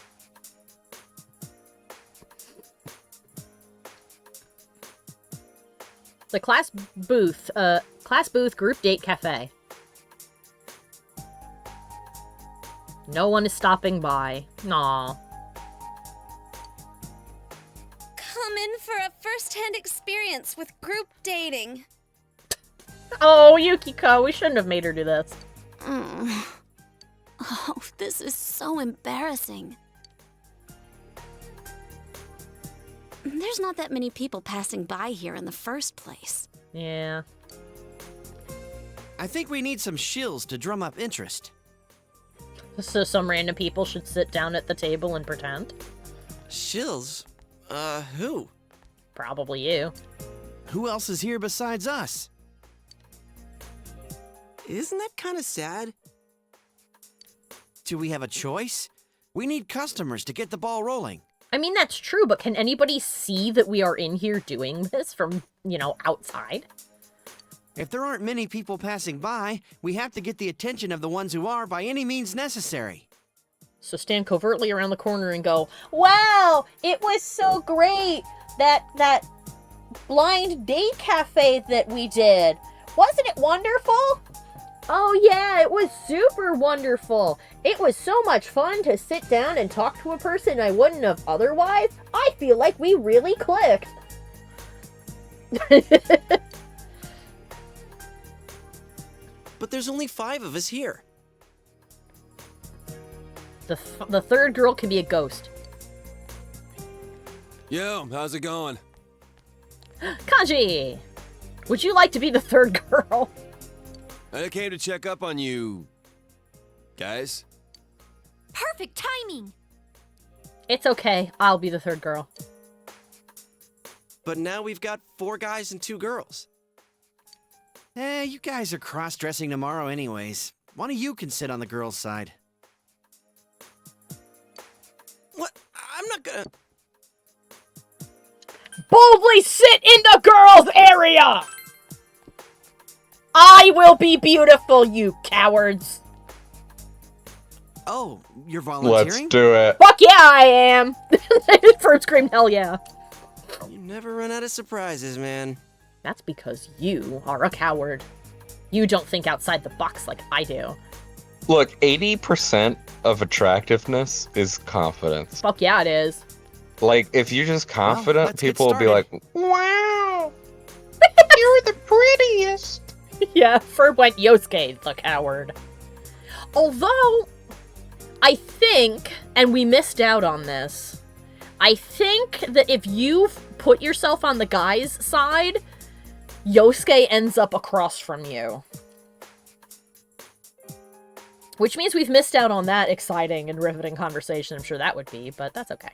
The class booth group date cafe. No one is stopping by. Aw. Come in for a first-hand experience with group dating. Oh, Yukiko, we shouldn't have made her do this. Oh, this is so embarrassing. There's not that many people passing by here in the first place. Yeah. I think we need some shills to drum up interest. So some random people should sit down at the table and pretend? Shills? Who? Probably you. Who else is here besides us? Isn't that kind of sad? Do we have a choice? We need customers to get the ball rolling. I mean, that's true, but can anybody see that we are in here doing this from, outside? If there aren't many people passing by, we have to get the attention of the ones who are by any means necessary. So stand covertly around the corner and go, "Wow, it was so great! That blind date cafe that we did. Wasn't it wonderful? Oh yeah, it was super wonderful. It was so much fun to sit down and talk to a person I wouldn't have otherwise. I feel like we really clicked." But there's only 5 of us here. The third girl can be a ghost. Yo, how's it going? Kanji! Would you like to be the third girl? I came to check up on you... guys? Perfect timing! It's okay. I'll be the third girl. But now we've got 4 guys and 2 girls. You guys are cross-dressing tomorrow anyways. One of you can sit on the girls' side. What? I'm not gonna... Boldly sit in the girls' area! I will be beautiful, you cowards! Oh, you're volunteering? Let's do it. Fuck yeah, I am! First screamed, hell yeah. You never run out of surprises, man. That's because you are a coward. You don't think outside the box like I do. Look, 80% of attractiveness is confidence. Fuck yeah, it is. Like, if you're just confident, let's get people will be like, started. "Wow, you're the prettiest." Yeah, Ferb went Yosuke, the coward. Although, I think, and we missed out on this, I think that if you put yourself on the guy's side, Yosuke ends up across from you. Which means we've missed out on that exciting and riveting conversation. I'm sure that would be, but that's okay.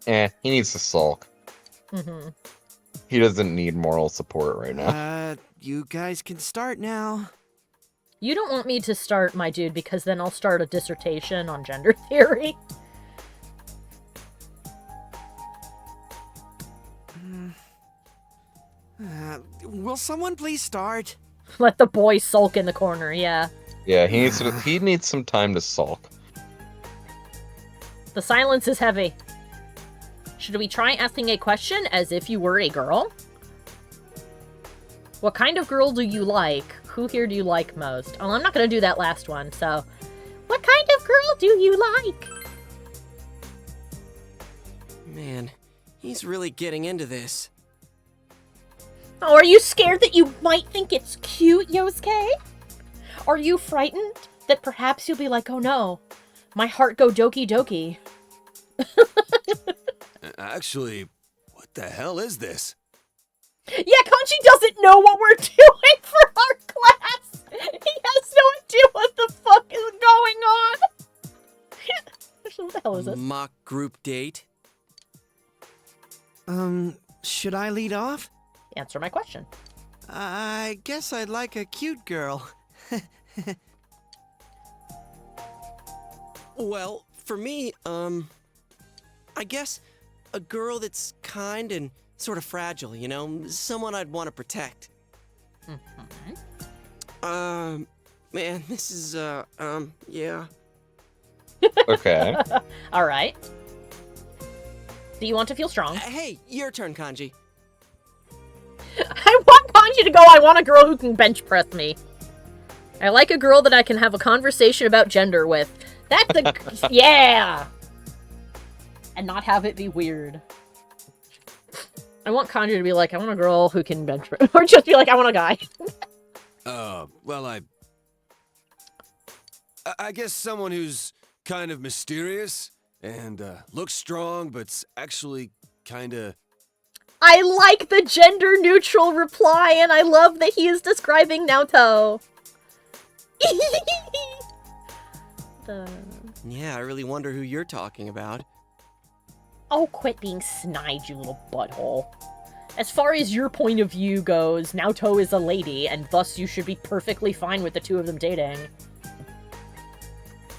He needs to sulk. Mm-hmm. He doesn't need moral support right now. You guys can start now. You don't want me to start, my dude, because then I'll start a dissertation on gender theory. Will someone please start? Let the boy sulk in the corner, yeah. Yeah, he needs some time to sulk. The silence is heavy. Should we try asking a question as if you were a girl? What kind of girl do you like? Who here do you like most? Oh, I'm not going to do that last one, so... What kind of girl do you like? Man, he's really getting into this. Oh, are you scared that you might think it's cute, Yosuke? Are you frightened that perhaps you'll be like, "Oh no, my heart go doki doki"? Actually, what the hell is this? Yeah, Kanji doesn't know what we're doing for our class! He has no idea what the fuck is going on! What the hell is this? Mock group date. Should I lead off? Answer my question. I guess I'd like a cute girl. Well, for me, I guess a girl that's kind and sort of fragile, you know? Someone I'd want to protect. Mm-hmm. Man, this is, yeah. Okay. Alright. Do you want to feel strong? Hey, your turn, Kanji. I want Kanji to go, "I want a girl who can bench press me." I like a girl that I can have a conversation about gender with. That's a... yeah! And not have it be weird. I want Kanji to be like, I want a girl who can bench press. Or just be like, I want a guy. Well, I guess someone who's kind of mysterious and looks strong, but's actually kind of. I like the gender-neutral reply, and I love that he is describing Naoto. Yeah, I really wonder who you're talking about. Oh, quit being snide, you little butthole. As far as your point of view goes, Naoto is a lady, and thus you should be perfectly fine with the two of them dating.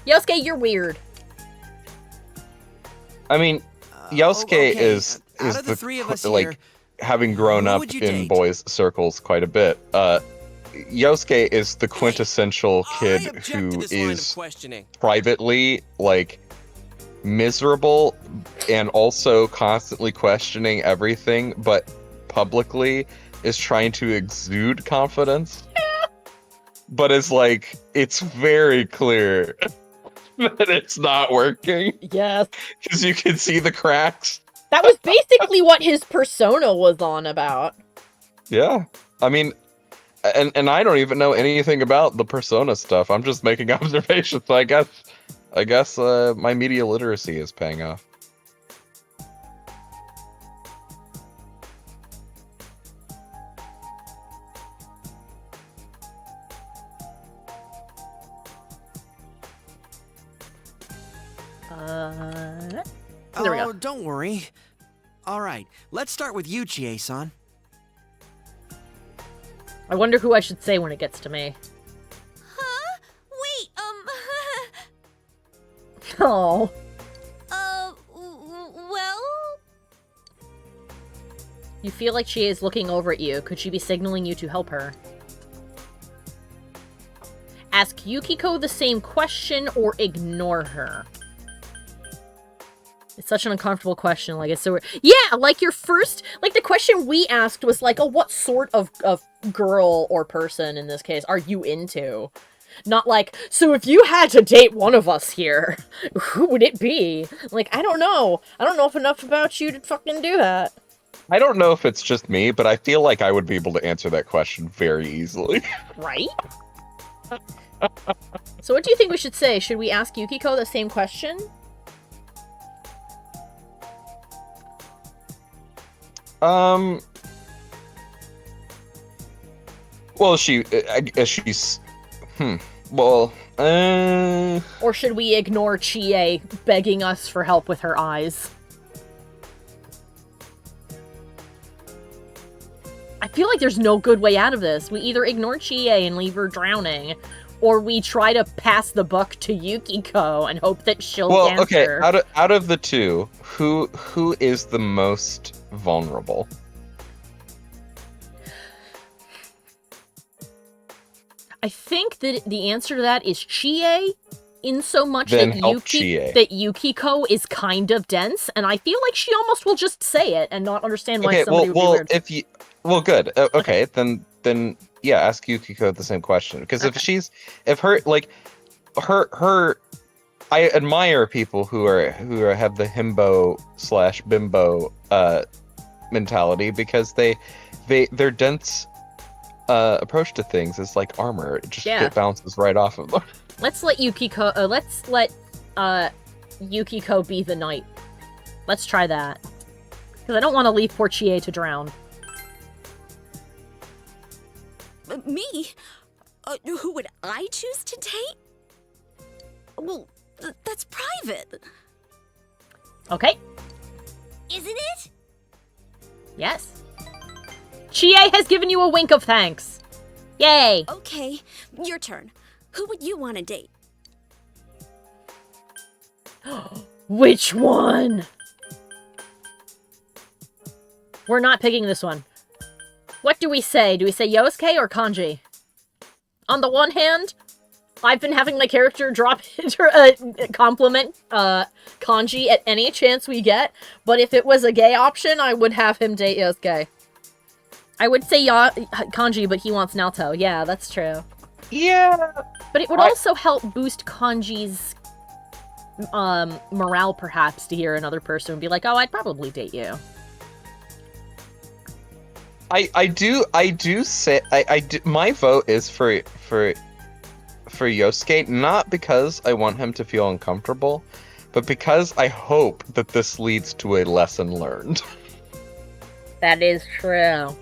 Yosuke, you're weird. I mean, Yosuke okay. is Out of the three of us here, having grown who up would you in date? boys' circles quite a bit. Yosuke is the quintessential kid I object to who this line of is questioning. privately, like, miserable and also constantly questioning everything, but publicly is trying to exude confidence. But it's like, it's very clear that it's not working. Yes. Because you can see the cracks. That was basically what his persona was on about. Yeah. I mean, and I don't even know anything about the persona stuff. I'm just making observations. So I guess my media literacy is paying off. There we go. Oh, don't worry. All right, let's start with you, Chie-san. I wonder who I should say when it gets to me. Huh? Wait, Oh. well... You feel like she is looking over at you. Could she be signaling you to help her? Ask Yukiko the same question or ignore her. It's such an uncomfortable question. Like, it's so... Yeah, like your first... Like, the question we asked was like, oh, what sort of girl or person, in this case, are you into? Not like, so if you had to date one of us here, who would it be? Like, I don't know. I don't know enough about you to fucking do that. I don't know if it's just me, but I feel like I would be able to answer that question very easily. Right? So what do you think we should say? Should we ask Yukiko the same question? Well, I guess she's... Well, Or should we ignore Chie begging us for help with her eyes? I feel like there's no good way out of this. We either ignore Chie and leave her drowning, or we try to pass the buck to Yukiko and hope that she'll answer. Okay, out of the two, who is the most vulnerable? I think that the answer to that is Chie, in so much Then that help Chie. Yukiko is kind of dense, and I feel like she almost will just say it and not understand why somebody would be weird. Good. Okay, then yeah, ask Yukiko the same question. Because if I admire people who have the himbo/bimbo mentality, because their dense approach to things is like armor. It bounces right off of them. Let's let Yukiko Yukiko be the knight. Let's try that. Because I don't want to leave poor Chie to drown. Me? Who would I choose to date? Well, that's private. Okay. Isn't it? Yes. Chie has given you a wink of thanks. Yay. Okay, your turn. Who would you want to date? Which one? We're not picking this one. What do we say? Do we say Yosuke or Kanji? On the one hand, I've been having my character drop compliment Kanji at any chance we get, but if it was a gay option, I would have him date Yosuke. I would say Kanji, but he wants Naoto. Yeah, that's true. Yeah. But it would also help boost Kanji's morale, perhaps, to hear another person be like, oh, I'd probably date you. I do say I do, my vote is for Yosuke, not because I want him to feel uncomfortable, but because I hope that this leads to a lesson learned. That is true.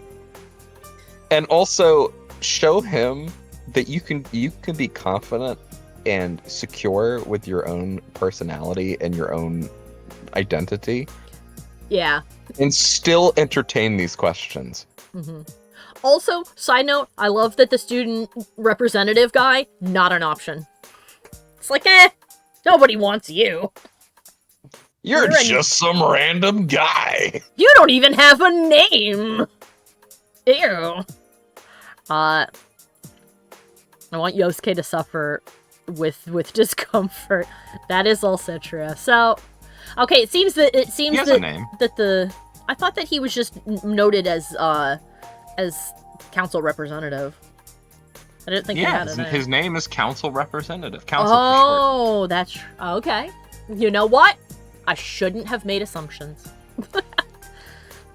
And also show him that you can be confident and secure with your own personality and your own identity. Yeah. And still entertain these questions. Mm-hmm. Also, side note, I love that the student representative guy, not an option. It's like, nobody wants you. You're just some random guy. You don't even have a name. Ew. I want Yosuke to suffer with discomfort. That is also true. So, okay, it seems that He has a name. I thought that he was just noted as council representative. I didn't think he had a name. His name is council representative. Council Oh, that's okay. You know what? I shouldn't have made assumptions.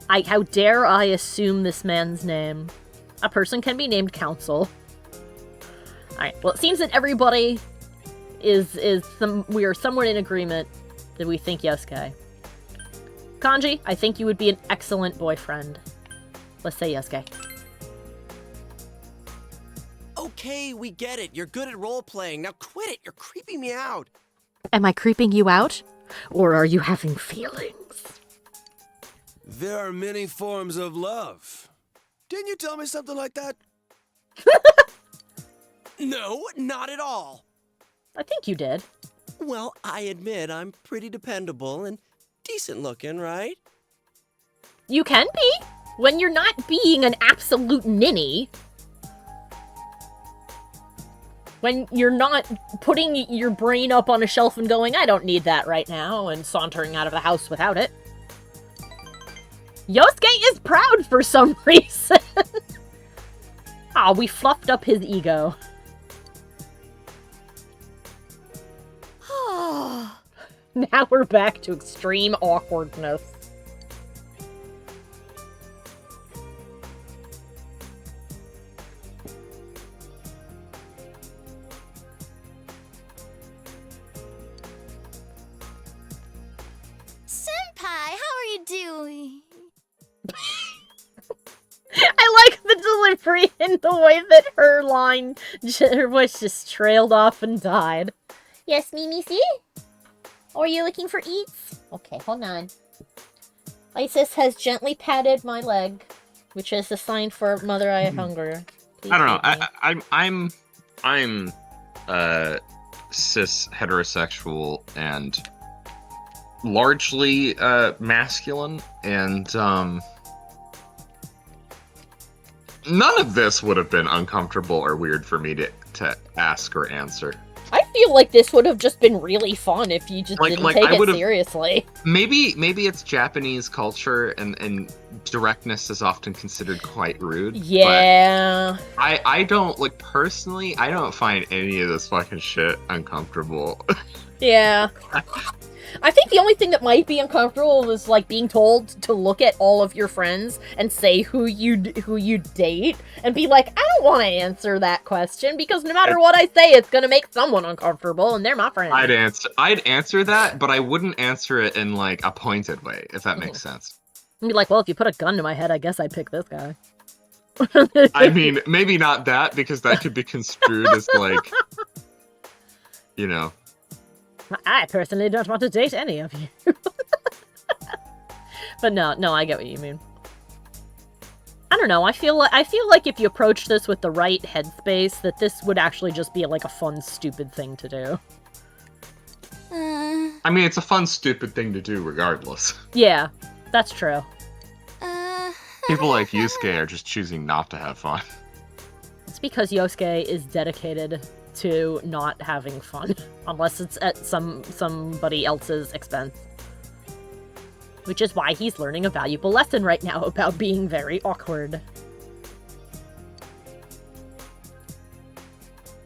How dare I assume this man's name? A person can be named council. Alright, well, it seems that everybody we are somewhat in agreement that we think Yosuke. Kanji, I think you would be an excellent boyfriend. Let's say Yosuke. Okay, we get it. You're good at role-playing. Now quit it. You're creeping me out. Am I creeping you out? Or are you having feelings? There are many forms of love. Didn't you tell me something like that? No, not at all. I think you did. Well, I admit I'm pretty dependable and decent looking, right? You can be, when you're not being an absolute ninny. When you're not putting your brain up on a shelf and going, I don't need that right now, and sauntering out of the house without it. Yosuke is proud for some reason. Ah, we fluffed up his ego. Now we're back to extreme awkwardness. Senpai, how are you doing? I like the delivery and the way that her line, her voice just trailed off and died. Yes, Mimi-see? Or are you looking for eats? Okay, hold on. Isis has gently patted my leg, which is a sign for Mother I have hunger. Please I don't know. feed me. I'm cis heterosexual and largely masculine, and none of this would have been uncomfortable or weird for me to ask or answer. I feel like this would have just been really fun if you just didn't take it seriously. Maybe it's Japanese culture and directness is often considered quite rude. Yeah. But I don't, like, personally, I don't find any of this fucking shit uncomfortable. Yeah. I think the only thing that might be uncomfortable is, like, being told to look at all of your friends and say who you date, and be like, I don't want to answer that question, because no matter what I say, it's gonna make someone uncomfortable, and they're my friend. I'd answer that, but I wouldn't answer it in, like, a pointed way, if that makes sense. I'd be like, well, if you put a gun to my head, I guess I'd pick this guy. I mean, maybe not that, because that could be construed as, like, you know. I personally don't want to date any of you. But no, I get what you mean. I don't know, I feel like if you approach this with the right headspace, that this would actually just be like a fun, stupid thing to do. I mean, it's a fun, stupid thing to do regardless. Yeah, that's true. People like Yusuke are just choosing not to have fun. It's because Yosuke is dedicated to not having fun, unless it's at somebody else's expense. Which is why he's learning a valuable lesson right now about being very awkward.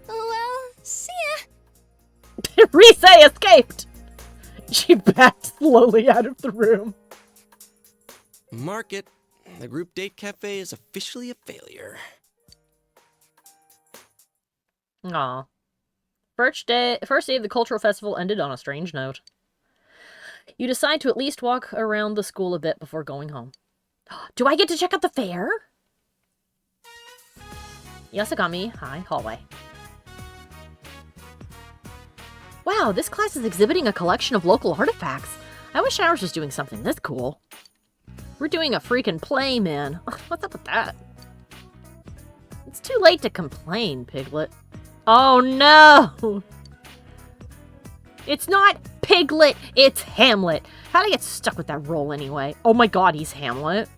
Well, see ya. Rise escaped! She backed slowly out of the room. Mark it. The group date cafe is officially a failure. Aw. First day of the cultural festival ended on a strange note. You decide to at least walk around the school a bit before going home. Do I get to check out the fair? Yasogami High Hallway. Wow, this class is exhibiting a collection of local artifacts. I wish ours was doing something this cool. We're doing a freaking play, man. What's up with that? It's too late to complain, Piglet. Oh no! It's not Piglet, it's Hamlet. How'd I get stuck with that role anyway? Oh my god, he's Hamlet.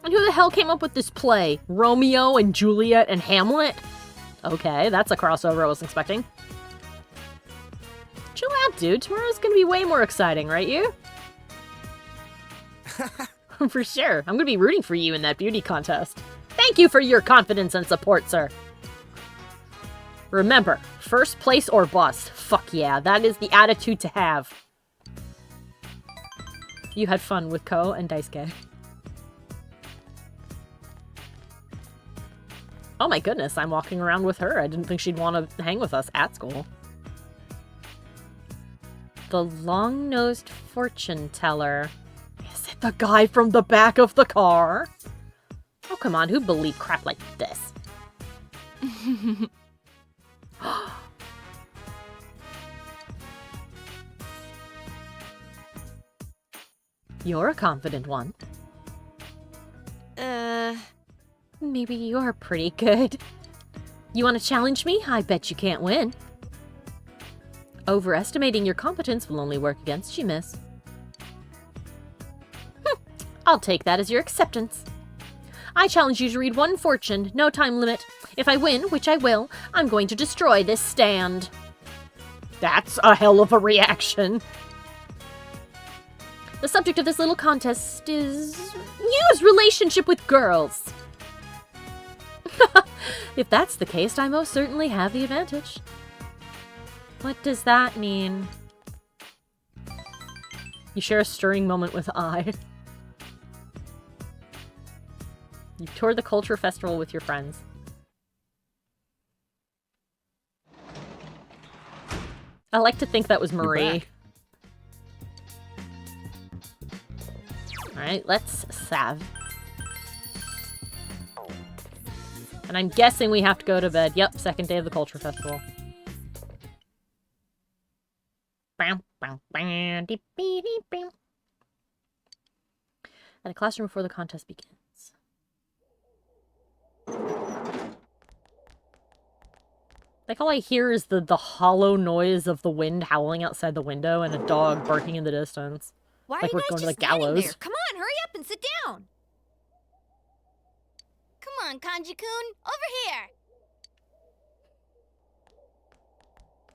And who the hell came up with this play? Romeo and Juliet and Hamlet? Okay, that's a crossover I wasn't expecting. Chill out, dude. Tomorrow's gonna be way more exciting, right, you? For sure. I'm gonna be rooting for you in that beauty contest. Thank you for your confidence and support, sir. Remember, first place or bust. Fuck yeah, that is the attitude to have. You had fun with Ko and Daisuke. Oh my goodness, I'm walking around with her. I didn't think she'd want to hang with us at school. The long-nosed fortune teller. Is it the guy from the back of the car? Oh, come on, who'd believe crap like this? You're a confident one. Maybe you're pretty good. You want to challenge me? I bet you can't win. Overestimating your competence will only work against you, miss. I'll take that as your acceptance. I challenge you to read one fortune, no time limit. If I win, which I will, I'm going to destroy this stand. That's a hell of a reaction. The subject of this little contest is Yu's relationship with girls. If that's the case, I most certainly have the advantage. What does that mean? You share a stirring moment with I. You tour the culture festival with your friends. I like to think that was Marie. Alright, let's salve. And I'm guessing we have to go to bed. Yep, second day of the culture festival. At a classroom before the contest begins. Like, all I hear is the hollow noise of the wind howling outside the window and a dog barking in the distance. Why Like are we're you guys going to just the standing gallows. there? Come on, hurry up and sit down. Come on, Kanji-kun, over here.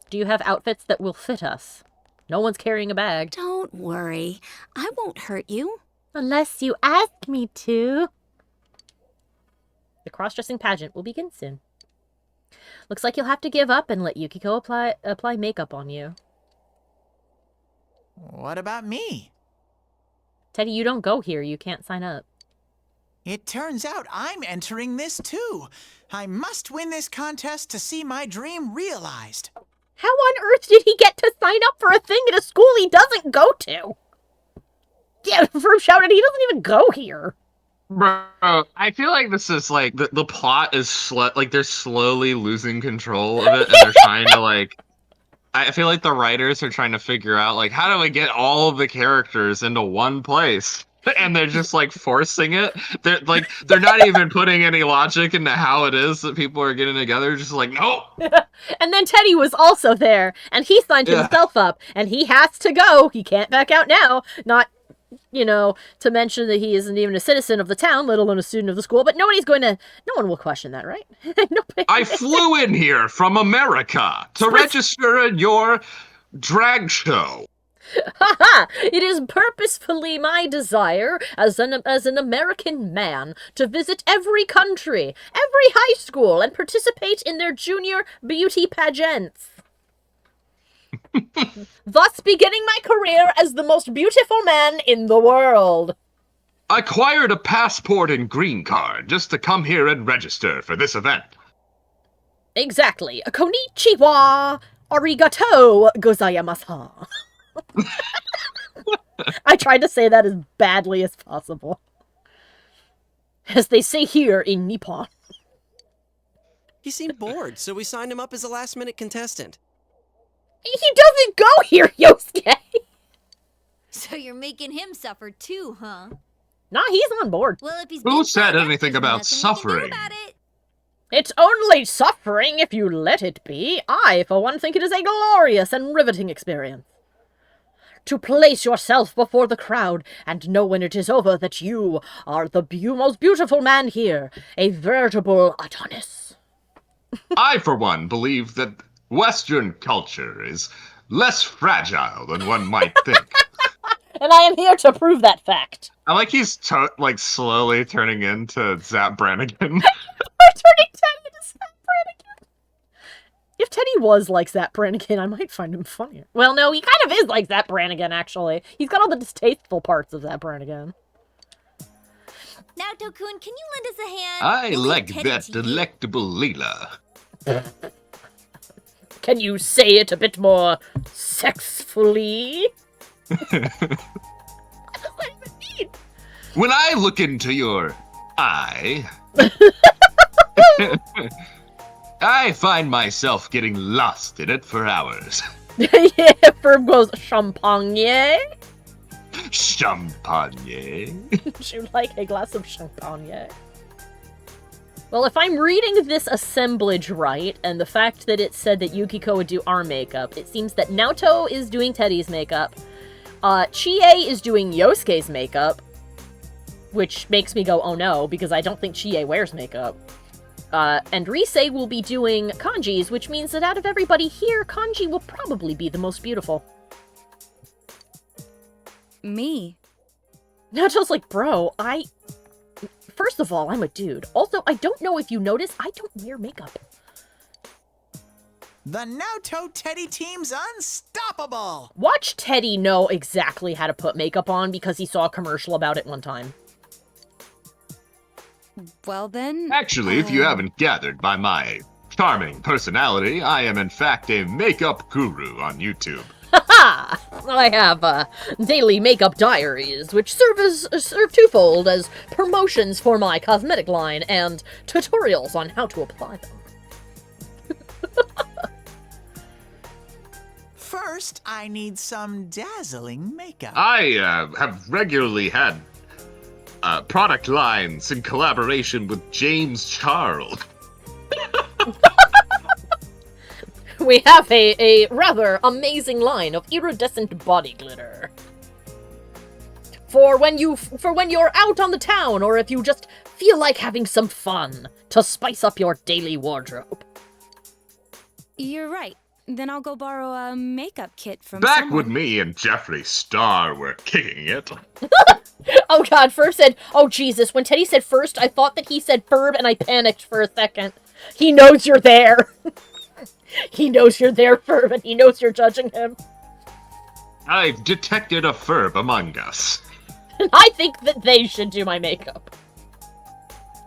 Do you have outfits that will fit us? No one's carrying a bag. Don't worry. I won't hurt you. Unless you ask me to. The cross-dressing pageant will begin soon. Looks like you'll have to give up and let Yukiko apply makeup on you. What about me? Teddy, you don't go here. You can't sign up. It turns out I'm entering this too. I must win this contest to see my dream realized. How on earth did he get to sign up for a thing at a school he doesn't go to? Yeah, Fruit shouted he doesn't even go here. Bro, I feel like this is like the plot is like they're slowly losing control of it, and they're trying to like. I feel like the writers are trying to figure out like how do we get all of the characters into one place, and they're just like forcing it. They're not even putting any logic into how it is that people are getting together. Just like nope. And then Teddy was also there, and he signed himself up, and he has to go. He can't back out now. Not. You know, to mention that he isn't even a citizen of the town, let alone a student of the school, but no one will question that, right? Nobody. I flew in here from America to register at your drag show. Haha! It is purposefully my desire, as an American man, to visit every country, every high school, and participate in their junior beauty pageants. Thus beginning my career as the most beautiful man in the world. acquired a passport and green card just to come here and register for this event. Exactly. Konnichiwa! Arigato gozaimasu. I tried to say that as badly as possible. As they say here in Nippon. He seemed bored, so we signed him up as a last-minute contestant. He doesn't go here, Yosuke! So you're making him suffer too, huh? Nah, he's on board. Well, if he's Who being said fun, anything there's about nothing we can do suffering? about it. It's only suffering if you let it be. I, for one, think it is a glorious and riveting experience. To place yourself before the crowd and know when it is over that you are the most beautiful man here, a veritable Adonis. I, for one, believe that Western culture is less fragile than one might think. And I am here to prove that fact. I like he's slowly turning into Zap Brannigan. We're turning Teddy into Zap Brannigan. If Teddy was like Zap Brannigan, I might find him funnier. Well, no, he kind of is like Zap Brannigan, actually. He's got all the distasteful parts of Zap Brannigan. Now, Tokun, can you lend us a hand? I We'll like leave Teddy that to you. delectable Leela. Can you say it a bit more sexfully? What does that even mean? When I look into your eye, I find myself getting lost in it for hours. Yeah, Ferb goes, champagne? Champagne. Would you like a glass of champagne? Well, if I'm reading this assemblage right, and the fact that it said that Yukiko would do our makeup, it seems that Naoto is doing Teddy's makeup, Chie is doing Yosuke's makeup, which makes me go, oh no, because I don't think Chie wears makeup. And Rise will be doing Kanji's, which means that out of everybody here, Kanji will probably be the most beautiful. Me. Naoto's like, bro, First of all, I'm a dude. Also, I don't know if you notice, I don't wear makeup. The Naoto Teddy team's unstoppable! Watch Teddy know exactly how to put makeup on because he saw a commercial about it one time. Well then... Actually, if you haven't gathered by my charming personality, I am in fact a makeup guru on YouTube. Haha! I have daily makeup diaries, which serve twofold as promotions for my cosmetic line and tutorials on how to apply them. First, I need some dazzling makeup. I have regularly had product lines in collaboration with James Charles. We have a rather amazing line of iridescent body glitter. For when you're out on the town, or if you just feel like having some fun to spice up your daily wardrobe. You're right. Then I'll go borrow a makeup kit from Back someone. when me and Jeffree Star were kicking it. Oh god, Ferb said, oh Jesus, when Teddy said first, I thought that he said Ferb and I panicked for a second. He knows you're there. He knows you're there, Ferb, and he knows you're judging him. I've detected a Ferb among us. And I think that they should do my makeup.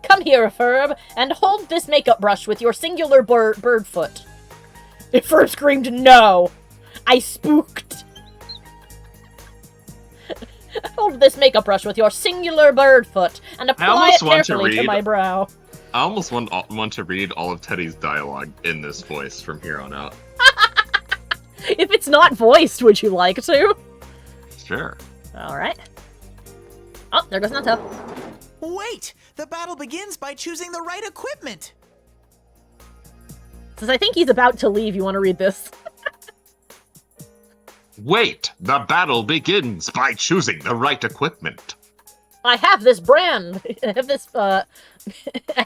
Come here, Ferb, and hold this makeup brush with your singular bird foot. Ferb screamed, no! I spooked. Hold this makeup brush with your singular bird foot and apply it carefully to my brow. I almost want to read all of Teddy's dialogue in this voice from here on out. If it's not voiced, would you like to? Sure. Alright. Oh, there goes Nato. Wait! The battle begins by choosing the right equipment! Since I think he's about to leave, you want to read this? Wait, the battle begins by choosing the right equipment. I have this brand. I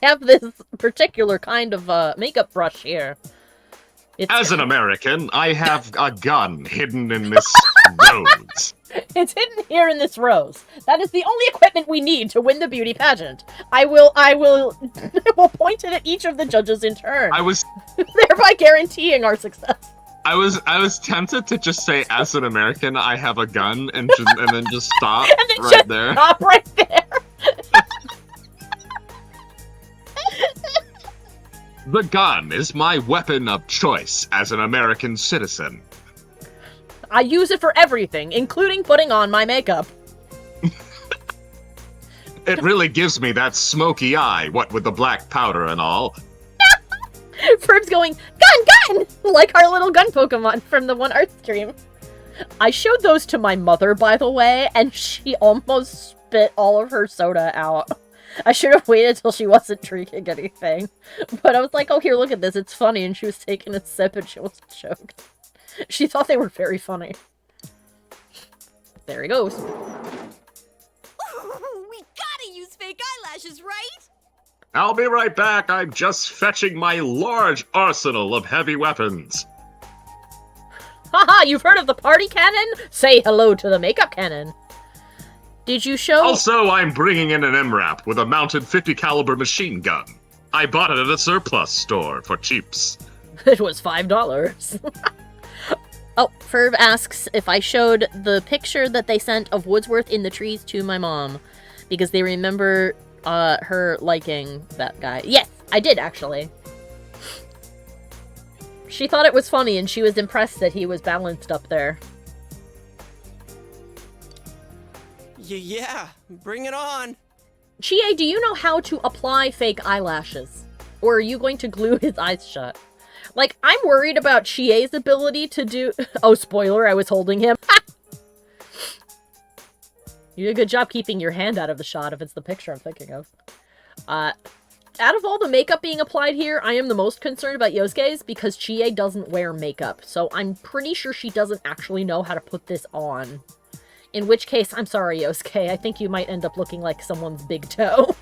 have this particular kind of makeup brush here. As an American, I have a gun hidden in this rose. It's hidden here in this rose. That is the only equipment we need to win the beauty pageant. I will point it at each of the judges in turn. Thereby guaranteeing our success. I was tempted to just say, as an American, I have a gun, and then just stop and then right just there. Stop right there. The gun is my weapon of choice as an American citizen. I use it for everything, including putting on my makeup. It really gives me that smoky eye, what with the black powder and all. Ferb's going, gun! Like our little gun Pokemon from the one art stream. I showed those to my mother, by the way, and she almost spit all of her soda out. I should have waited till she wasn't drinking anything. But I was like, oh, here, look at this. It's funny. And she was taking a sip and she was choked. She thought they were very funny. There he goes. We gotta use fake eyelashes, right? I'll be right back. I'm just fetching my large arsenal of heavy weapons. Haha, you've heard of the party cannon? Say hello to the makeup cannon. Did you show... Also, I'm bringing in an MRAP with a mounted 50 caliber machine gun. I bought it at a surplus store for cheaps. It was $5. Oh, Ferb asks if I showed the picture that they sent of Woodsworth in the trees to my mom. Because they remember her liking that guy. Yes, I did, actually. She thought it was funny, and she was impressed that he was balanced up there. Yeah, bring it on. Chie, do you know how to apply fake eyelashes? Or are you going to glue his eyes shut? Like, I'm worried about Chie's ability to do... Oh, spoiler, I was holding him. You did a good job keeping your hand out of the shot if it's the picture I'm thinking of. Out of all the makeup being applied here, I am the most concerned about Yosuke's because Chie doesn't wear makeup. So I'm pretty sure she doesn't actually know how to put this on. In which case, I'm sorry, Yosuke. I think you might end up looking like someone's big toe.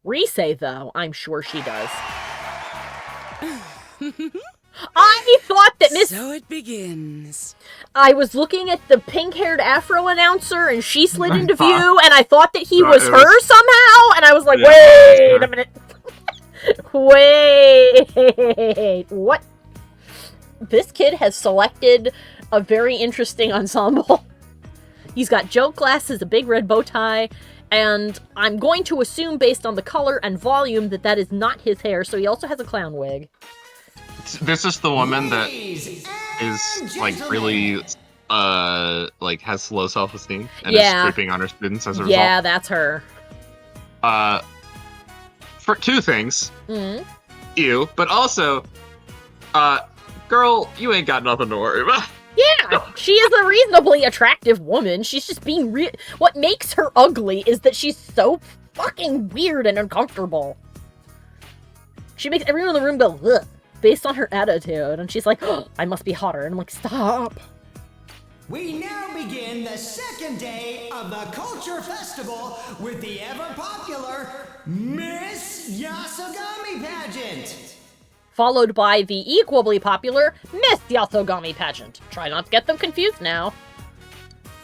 Rise, though, I'm sure she does. I thought that Miss... So it begins. I was looking at the pink-haired Afro announcer, and she slid into view, and I thought that he was her somehow, and I was like, wait a minute. Wait, what? This kid has selected a very interesting ensemble. He's got joke glasses, a big red bow tie, and I'm going to assume based on the color and volume that that is not his hair, so he also has a clown wig. This is the woman that is, like, really, like, has low self-esteem and is creeping on her students as a result. Yeah, that's her. For two things. Mm-hmm. Ew, but also, girl, you ain't got nothing to worry about. Yeah, she is a reasonably attractive woman. She's just being what makes her ugly is that she's so fucking weird and uncomfortable. She makes everyone in the room go, ugh, based on her attitude. And she's like, oh, I must be hotter. And I'm like, stop. We now begin the second day of the Culture Festival with the ever-popular Miss Yasogami Pageant. Followed by the equally popular Miss Yasogami Pageant. Try not to get them confused now.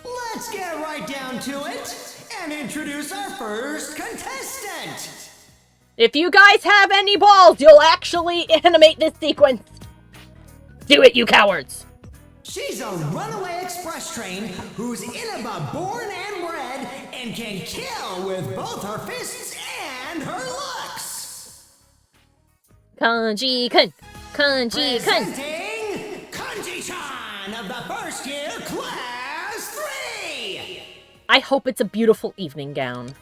Let's get right down to it and introduce our first contestant. If you guys have any balls, you'll actually animate this sequence. Do it, you cowards. She's a runaway express train who's Inaba born and bred and can kill with both her fists and her looks. Kanji-kun! Kanji-kun! Presenting Kanji-chan of the first year class 3! I hope it's a beautiful evening gown.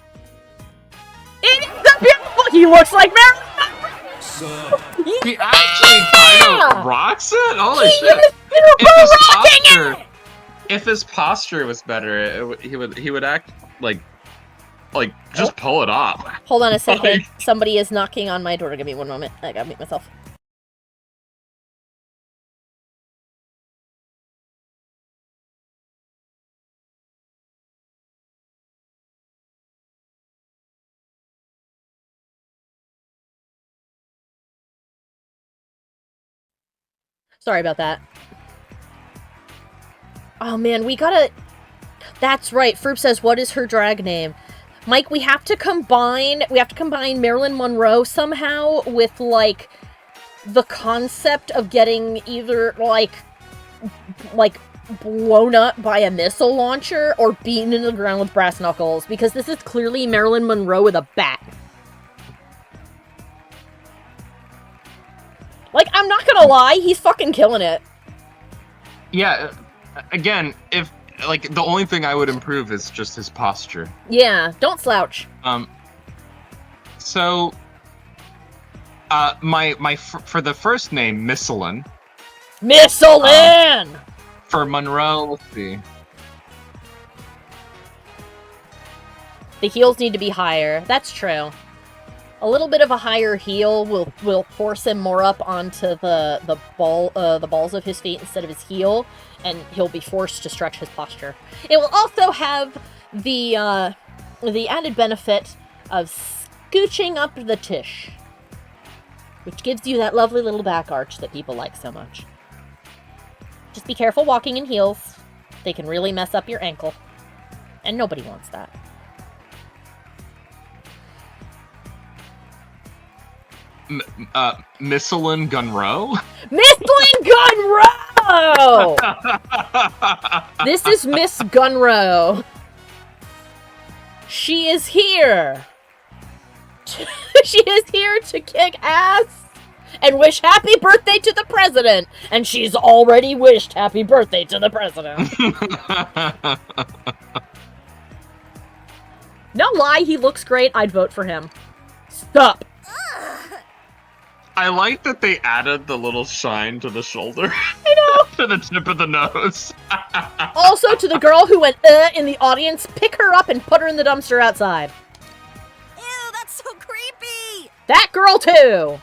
It is a beautiful... He looks like Marilyn Monroe! He actually kind of rocks it? Holy shit! If his posture was better, he would act like just pull it off. Hold on a second. Somebody is knocking on my door. Give me one moment. I gotta mute myself. Sorry about that. Oh man, we gotta... That's right. Ferb says, what is her drag name? Mike, we have to combine Marilyn Monroe somehow with, like, the concept of getting either, like, blown up by a missile launcher or beaten into the ground with brass knuckles, because this is clearly Marilyn Monroe with a bat. I'm not gonna lie, he's fucking killing it. Yeah, again, if like the only thing I would improve is just his posture. Yeah, don't slouch. So for the first name, Missalin. Missalin! For Monroe, let's see. The heels need to be higher. That's true. A little bit of a higher heel will force him more up onto the balls of his feet instead of his heel, and he'll be forced to stretch his posture. It will also have the added benefit of scooching up the tish, which gives you that lovely little back arch that people like so much. Just be careful walking in heels. They can really mess up your ankle, and nobody wants that. Missalin Gunrow? Missalin Gunrow! This is Miss Gunrow. She is here. She is here to kick ass and wish happy birthday to the president. And she's already wished happy birthday to the president. No lie, he looks great. I'd vote for him. Stop. I like that they added the little shine to the shoulder. I know. To the tip of the nose. Also, to the girl who went in the audience, pick her up and put her in the dumpster outside. Ew, that's so creepy! That girl too!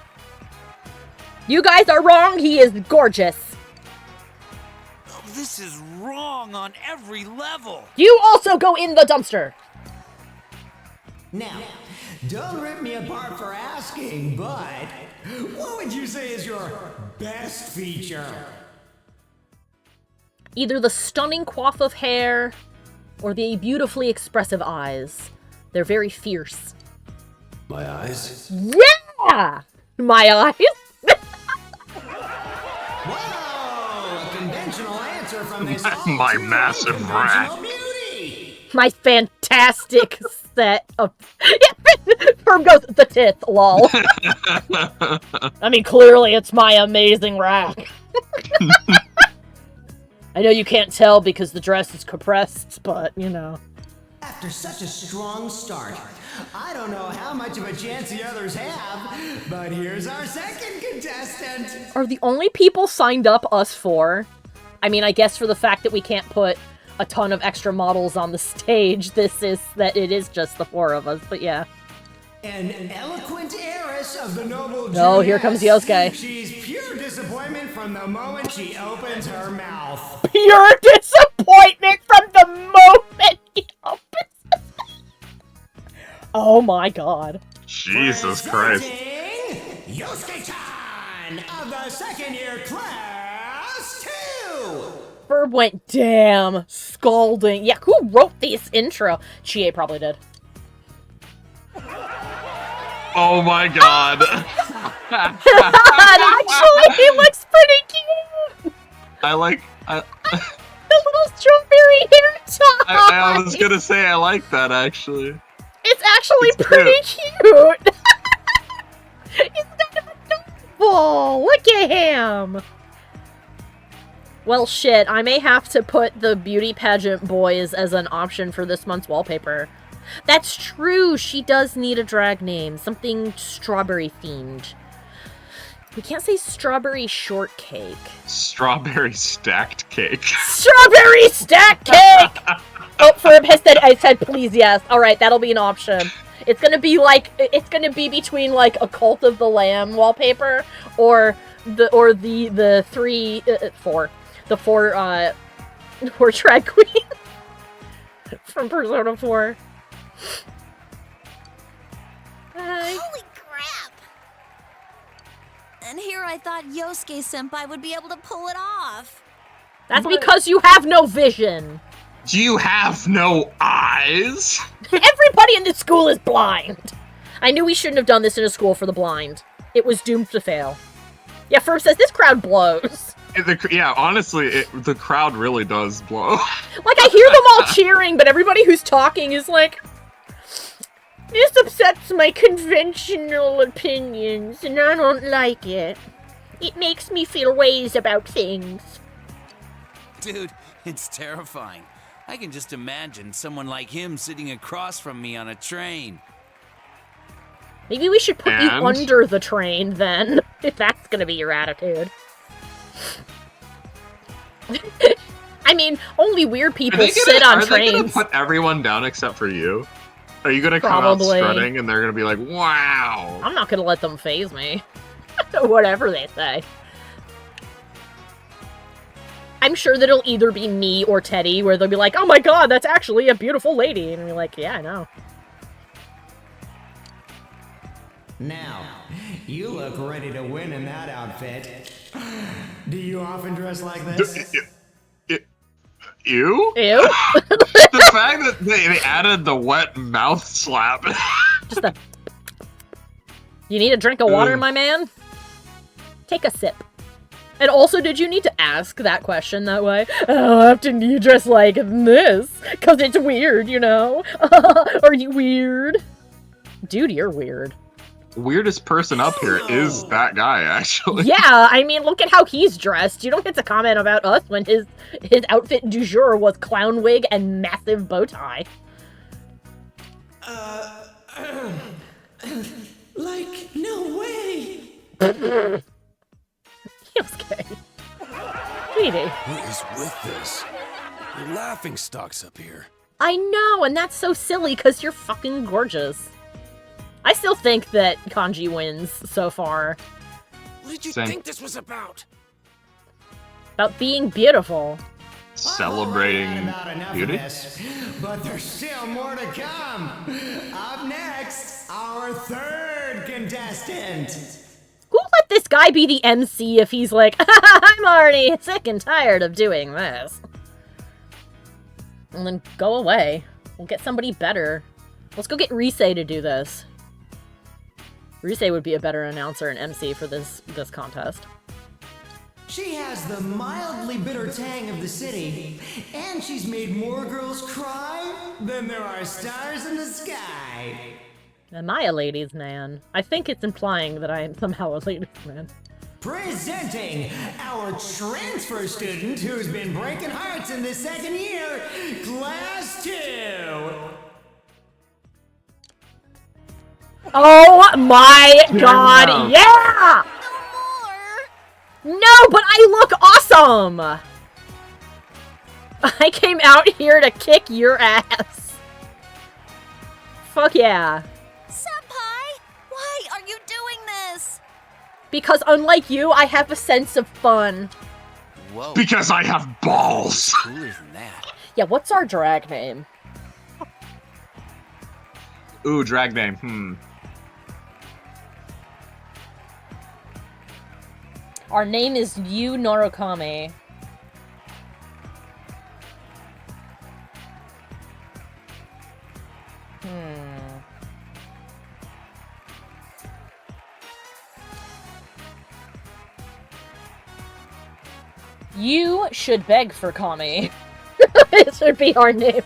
You guys are wrong, he is gorgeous. Oh, this is wrong on every level. You also go in the dumpster. Now, don't rip me apart for asking, but what would you say is your best feature? Either the stunning coif of hair or the beautifully expressive eyes. They're very fierce. My eyes? Yeah! My eyes. Whoa! A conventional answer from this My massive rack. beauty! My fantastic set of... Firm goes, the tits, lol. I mean, clearly it's my amazing rack. I know you can't tell because the dress is compressed, but, you know. After such a strong start, I don't know how much of a chance the others have, but here's our second contestant. Are the only people signed up us four? I mean, I guess for the fact that we can't put a ton of extra models on the stage, it is just the four of us, but yeah. An eloquent heiress of the noble No, here comes Yosuke. She's pure disappointment from the moment she opens her mouth. Pure disappointment from the moment he opens his mouth. Oh my god. Jesus Christ. Yosuke-chan of the second year class 2! Ferb went, damn, scalding. Yeah, who wrote this intro? Chie probably did. Oh my god. Actually, he looks pretty cute. I like... The little strawberry hair tie. I was gonna say I like that, actually. It's actually It's pretty cute. He's kind of adorable. Look at him. Well, shit, I may have to put the beauty pageant boys as an option for this month's wallpaper. That's true, she does need a drag name. Something strawberry themed. We can't say strawberry shortcake. Strawberry stacked cake. Strawberry stacked cake! Oh, Ferb has said, I said please yes. Alright, that'll be an option. It's gonna be between like a Cult of the Lamb wallpaper or the four drag queens from Persona 4. Holy crap! And here I thought Yosuke-senpai would be able to pull it off. That's because you have no vision. Do you have no eyes? Everybody in this school is blind. I knew we shouldn't have done this in a school for the blind. It was doomed to fail. Yeah, Ferb says this crowd blows. Yeah, honestly, the crowd really does blow. Like, I hear them all cheering, but everybody who's talking is like, this upsets my conventional opinions, and I don't like it. It makes me feel ways about things. Dude, it's terrifying. I can just imagine someone like him sitting across from me on a train. Maybe we should put you under the train, then, if that's gonna be your attitude. I mean, only weird people sit on trains. Are they gonna put everyone down except for you? Are you gonna come out strutting and they're gonna be like, wow? I'm not gonna let them faze me. Whatever they say. I'm sure that it'll either be me or Teddy, where they'll be like, oh my god, that's actually a beautiful lady. And we're like, yeah, I know. Now, you look ready to win in that outfit. Do you often dress like this? Ew? Ew? The fact that they added the wet mouth slap. Just a... You need a drink of water, my man? Take a sip. And also, did you need to ask that question that way? How often do you dress like this? Because it's weird, you know? Are you weird? Dude, you're weird. Weirdest person up here is that guy, actually. Yeah, I mean, look at how he's dressed. You don't get to comment about us when his outfit du jour was clown wig and massive bow tie. Like, no way! Yosuke. Sweetie. What is with this? You're laughing stocks up here. I know, and that's so silly because you're fucking gorgeous. I still think that Kanji wins so far. What did you think this was about? About being beautiful. Celebrating beauty? But there's still more to come. Up next, our third contestant. Who let this guy be the MC if he's like, I'm already sick and tired of doing this? And then go away. We'll get somebody better. Let's go get Rise to do this. Rise would be a better announcer and MC for this contest. She has the mildly bitter tang of the city, and she's made more girls cry than there are stars in the sky. Am I a ladies' man? I think it's implying that I am somehow a ladies' man. Presenting our transfer student who's been breaking hearts in the second year, Class 2. Oh my god, yeah! No, but I look awesome! I came out here to kick your ass. Fuck yeah. Senpai, why are you doing this? Because unlike you, I have a sense of fun. Whoa. Because I have balls! Cooler than that. Yeah, what's our drag name? Ooh, drag name, Our name is Yu Norokami. You should beg for Kami. It should be our name.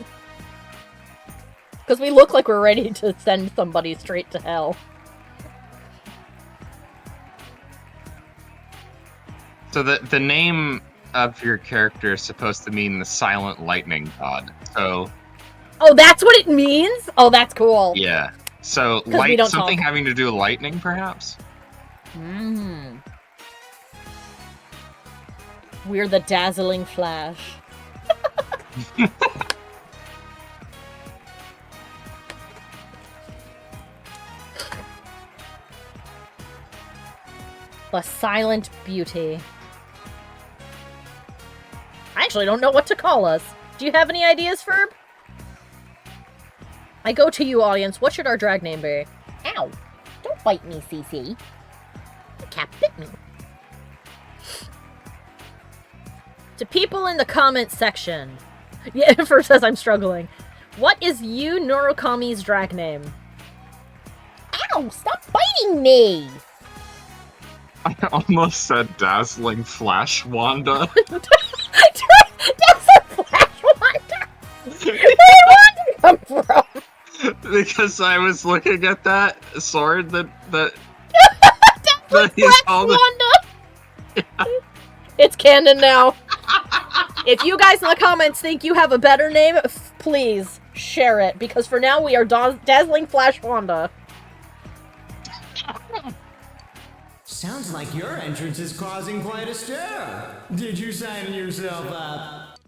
Because we look like we're ready to send somebody straight to hell. So the name of your character is supposed to mean the silent lightning god. So. Oh, that's what it means? Oh, that's cool. Yeah. So something having to do with lightning, perhaps? We're the dazzling flash. The silent beauty. I actually don't know what to call us. Do you have any ideas, Ferb? I go to you, audience. What should our drag name be? Ow! Don't bite me, Cece. The cat bit me. To people in the comments section. Yeah, Ferb says I'm struggling. What is Yu Norokami's drag name? Ow! Stop biting me! I almost said dazzling flash Wanda. Dazzling flash Wanda? Where did Wanda come from? Because I was looking at that sword that Flash he's holding. Wanda. It's canon now. If you guys in the comments think you have a better name, please share it, because for now we are Dazzling Flash Wanda. Sounds like your entrance is causing quite a stir. Did you sign yourself up?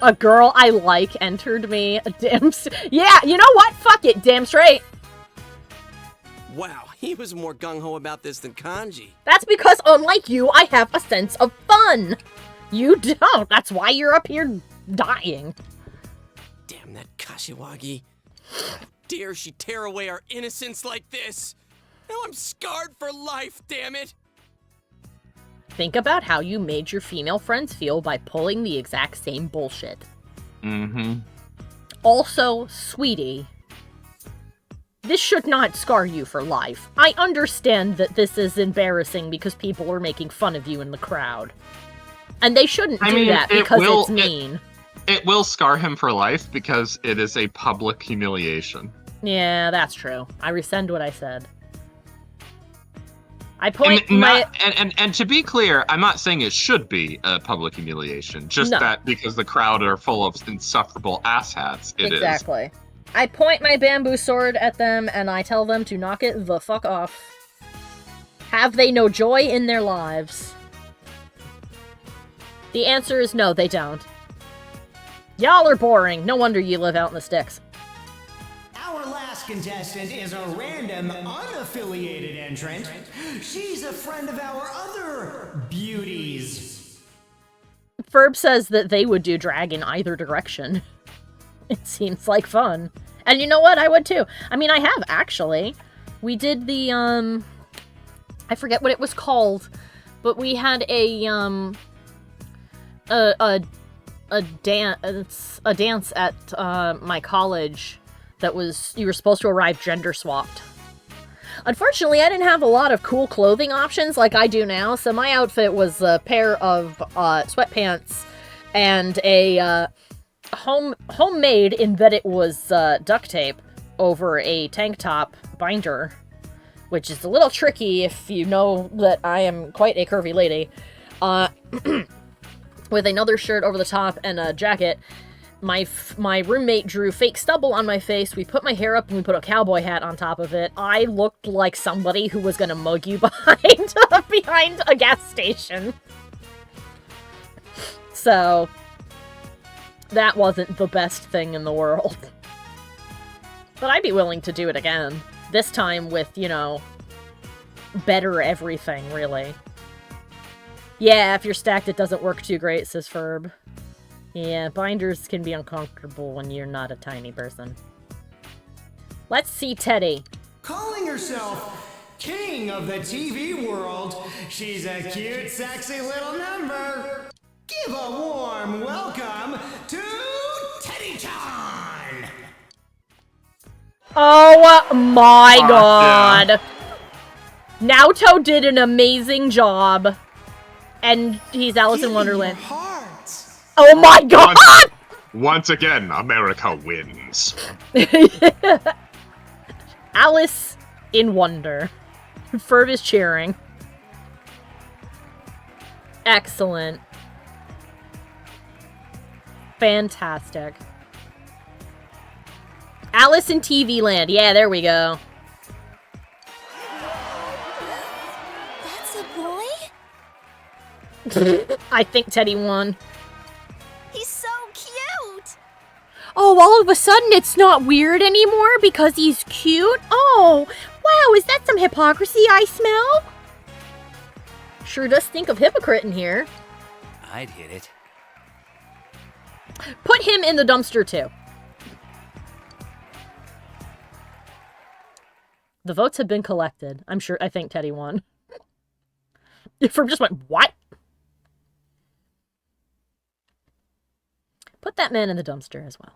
A girl I like entered me. Yeah, you know what? Fuck it. Damn straight. Wow, he was more gung-ho about this than Kanji. That's because, unlike you, I have a sense of fun. You don't. That's why you're up here dying. Damn that Kashiwagi. How dare she tear away our innocence like this? Now I'm scarred for life, damn it! Think about how you made your female friends feel by pulling the exact same bullshit. Mm-hmm. Also, sweetie, this should not scar you for life. I understand that this is embarrassing because people are making fun of you in the crowd. And they shouldn't do that because it's mean. It will scar him for life because it is a public humiliation. Yeah, that's true. I rescind what I said. I point my... And to be clear, I'm not saying it should be a public humiliation. Just that because the crowd are full of insufferable asshats, it is. Exactly. I point my bamboo sword at them and I tell them to knock it the fuck off. Have they no joy in their lives? The answer is no, they don't. Y'all are boring. No wonder you live out in the sticks. Our last contestant is a random, unaffiliated entrant. She's a friend of our other beauties. Ferb says that they would do drag in either direction. It seems like fun. And you know what? I would too. I mean, I have, actually. We did the, I forget what it was called, but we had a dance at, my college that was, you were supposed to arrive gender swapped. Unfortunately, I didn't have a lot of cool clothing options like I do now, so my outfit was a pair of, sweatpants and a, homemade in that it was duct tape over a tank top binder, which is a little tricky if you know that I am quite a curvy lady. With another shirt over the top and a jacket. My roommate drew fake stubble on my face. We put my hair up and we put a cowboy hat on top of it. I looked like somebody who was gonna mug you behind a gas station. So that wasn't the best thing in the world. But I'd be willing to do it again. This time with, you know, better everything, really. Yeah, if you're stacked, it doesn't work too great, says Ferb. Yeah, binders can be uncomfortable when you're not a tiny person. Let's see Teddy. Calling herself king of the TV world, she's a cute, sexy little number. Give a warm welcome to Teddy-chan! Oh my god! Yeah. Naoto did an amazing job. And he's Alice in Wonderland. Oh my god! Once again, America wins. Alice in Wonder. Ferb is cheering. Excellent. Fantastic. Alice in TV Land. Yeah, there we go. That's a boy? I think Teddy won. He's so cute! Oh, all of a sudden it's not weird anymore because he's cute? Oh, wow, is that some hypocrisy I smell? Sure does stink of hypocrite in here. I'd hit it. Put him in the dumpster, too. The votes have been collected. I think Teddy won. Ferb just went, what? Put that man in the dumpster as well.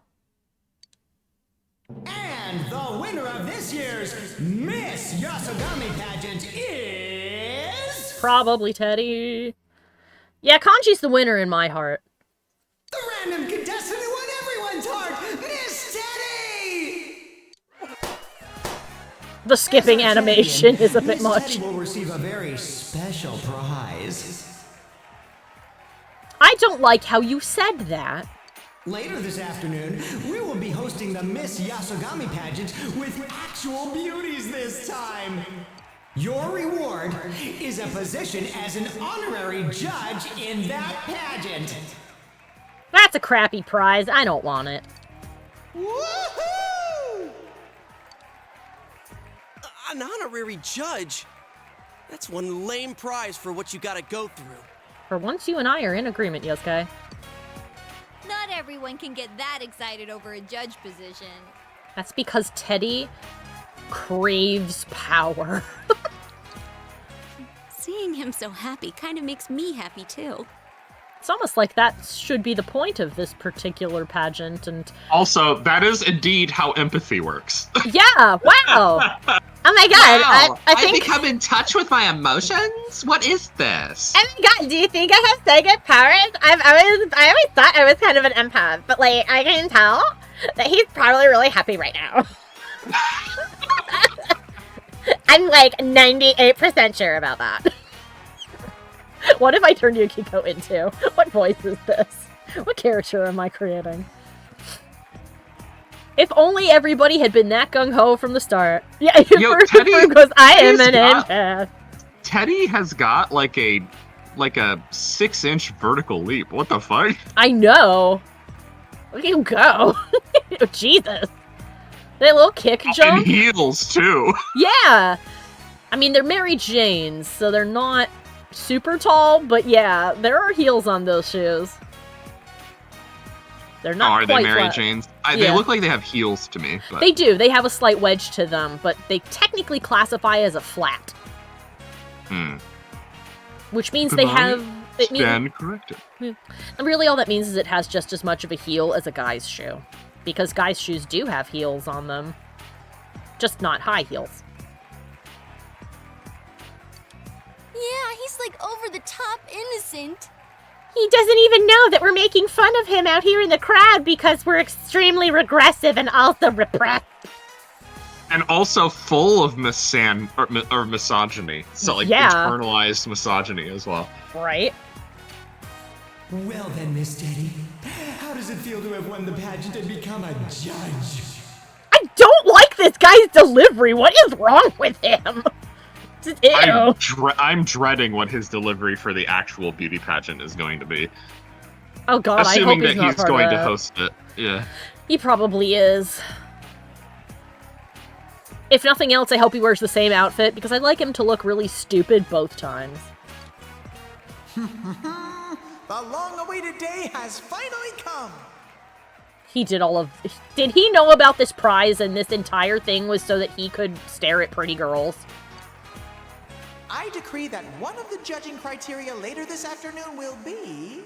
And the winner of this year's Miss Yasogami pageant is... Probably Teddy. Yeah, Kanji's the winner in my heart. The random contestant who won everyone's heart, Miss Teddy! The skipping As our animation champion, is a bit Miss much. Teddy will receive a very special prize. I don't like how you said that. Later this afternoon, we will be hosting the Miss Yasogami pageant with actual beauties this time. Your reward is a position as an honorary judge in that pageant. That's a crappy prize. I don't want it. Woohoo! An honorary judge? That's one lame prize for what you gotta go through. For once, you and I are in agreement, Yosuke. Not everyone can get that excited over a judge position. That's because Teddy craves power. Seeing him so happy kind of makes me happy too. It's almost like that should be the point of this particular pageant, and... Also, that is indeed how empathy works. Yeah, wow! Oh my god, Wow, I think... I've become in touch with my emotions? What is this? Oh my god, do you think I have so good powers? I always thought I was kind of an empath, but like, I can tell that he's probably really happy right now. I'm like 98% sure about that. What have I turned Yukiko into? What voice is this? What character am I creating? If only everybody had been that gung-ho from the start. Yeah, Yo, Teddy, because I am an empath. Teddy has got like a 6-inch vertical leap. What the fuck? I know. Look at him go. Oh, Jesus. That little kick jump. And heels too. Yeah. I mean, they're Mary Janes, so they're not super tall, but yeah, there are heels on those shoes. They're not are they quite Mary flat. Janes? Yeah. They look like they have heels to me. But... They do. They have a slight wedge to them, but they technically classify as a flat. Which means they have... Stand corrected. And really all that means is it has just as much of a heel as a guy's shoe. Because guys' shoes do have heels on them. Just not high heels. Yeah, he's like over the top innocent. He doesn't even know that we're making fun of him out here in the crowd because we're extremely regressive and also repressed. And also full of misogyny. So like internalized misogyny as well. Right. Well then, Miss Teddy, how does it feel to have won the pageant and become a judge? I don't like this guy's delivery. What is wrong with him? Ew. I'm dreading what his delivery for the actual beauty pageant is going to be. Oh god, Assuming I hope that he's going to host it. Yeah. He probably is. If nothing else, I hope he wears the same outfit, because I'd like him to look really stupid both times. The long-awaited day has finally come! He did all of... Did he know about this prize and this entire thing was so that he could stare at pretty girls? I decree that one of the judging criteria later this afternoon will be...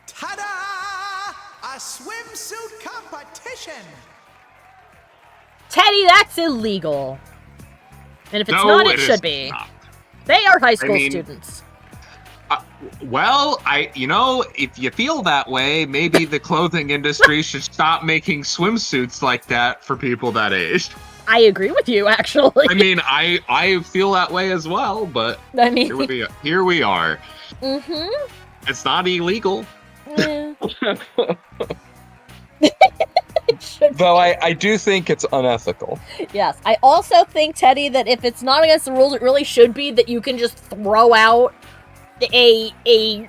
Ta-da! A swimsuit competition! Teddy, that's illegal. And if it's No, not, it is should be. not. They are high school students. Well, if you feel that way, maybe the clothing industry should stop making swimsuits like that for people that age. I agree with you, actually. I mean, I feel that way as well, but I mean, here we are. Mm-hmm. It's not illegal. Yeah. Though I do think it's unethical. Yes, I also think, Teddy, that if it's not against the rules, it really should be that you can just throw out a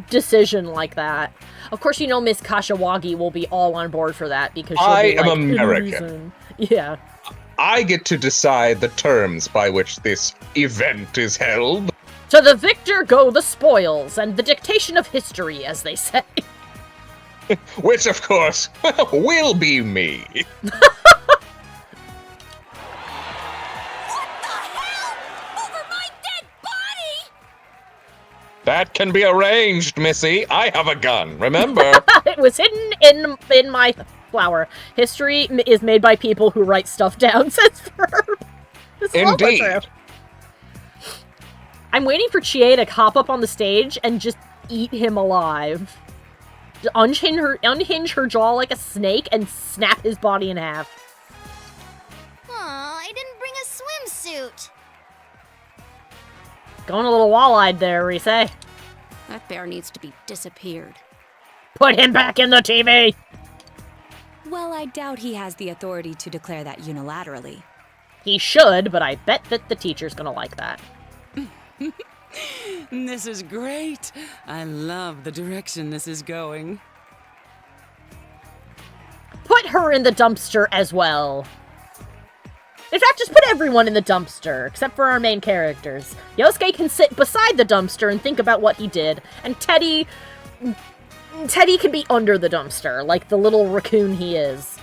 decision like that. Of course, you know Miss Kashiwagi will be all on board for that because she'll I be am like, American. Yeah. I get to decide the terms by which this event is held. To the victor go the spoils and the dictation of history, as they say. Which, of course, will be me. That can be arranged, Missy. I have a gun, remember? It was hidden in my flower. History is made by people who write stuff down, says Verb. Indeed. I'm waiting for Chie to hop up on the stage and just eat him alive. Unhinge her jaw like a snake and snap his body in half. Aw, I didn't bring Going a little wall-eyed there, Rise. That bear needs to be disappeared. Put him back in the TV! Well, I doubt he has the authority to declare that unilaterally. He should, but I bet that the teacher's gonna like that. This is great. I love the direction this is going. Put her in the dumpster as well. In fact, just put everyone in the dumpster, except for our main characters. Yosuke can sit beside the dumpster and think about what he did, and Teddy can be under the dumpster, like the little raccoon he is.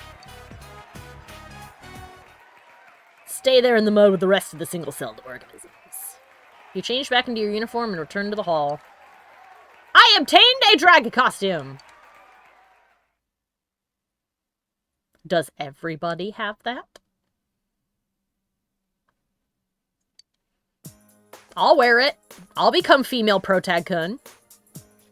Stay there in the mud with the rest of the single-celled organisms. You change back into your uniform and return to the hall. I obtained a drag costume! Does everybody have that? I'll wear it. I'll become female protag-kun.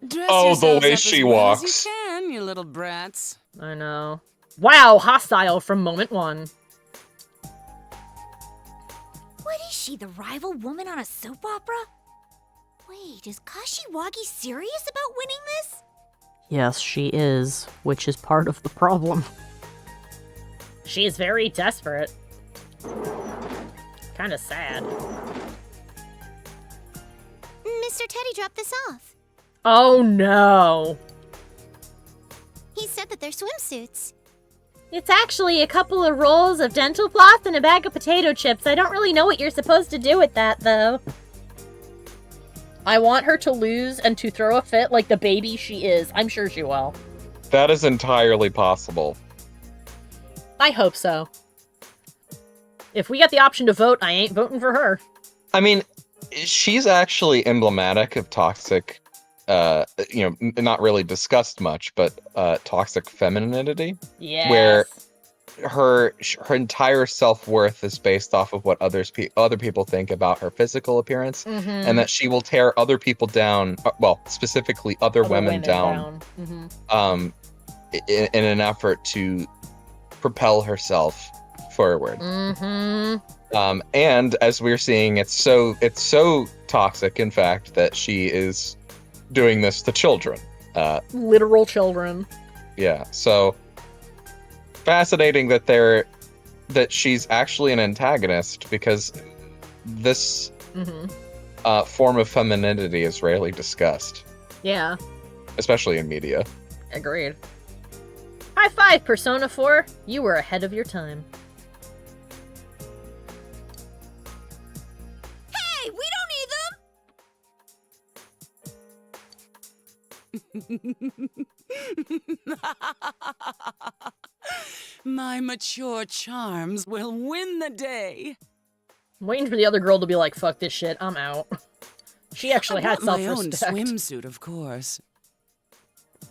Dress Oh, the yourselves way up she as well walks. as you can, you little brats. I know. Wow, hostile from moment one. What is she, the rival woman on a soap opera? Wait, is Kashiwagi serious about winning this? Yes, she is, which is part of the problem. She is very desperate. Kinda sad. Mr. Teddy dropped this off. Oh no! He said that they're swimsuits. It's actually a couple of rolls of dental floss and a bag of potato chips. I don't really know what you're supposed to do with that, though. I want her to lose and to throw a fit like the baby she is. I'm sure she will. That is entirely possible. I hope so. If we get the option to vote, I ain't voting for her. I mean, she's actually emblematic of toxic, not really discussed much, but toxic femininity. Yes. Where her entire self-worth is based off of what other people think about her physical appearance, and that she will tear other people down, well, specifically other women down. In an effort to propel herself forward. And as we're seeing, it's so toxic, in fact, that she is doing this to children. Literal children. Yeah, so fascinating that she's actually an antagonist, because this form of femininity is rarely discussed. Yeah. Especially in media. Agreed. High five, Persona 4. You were ahead of your time. Hey, we don't need them! My mature charms will win the day. I'm waiting for the other girl to be like, fuck this shit, I'm out. She actually had my own self-respect. swimsuit, of course.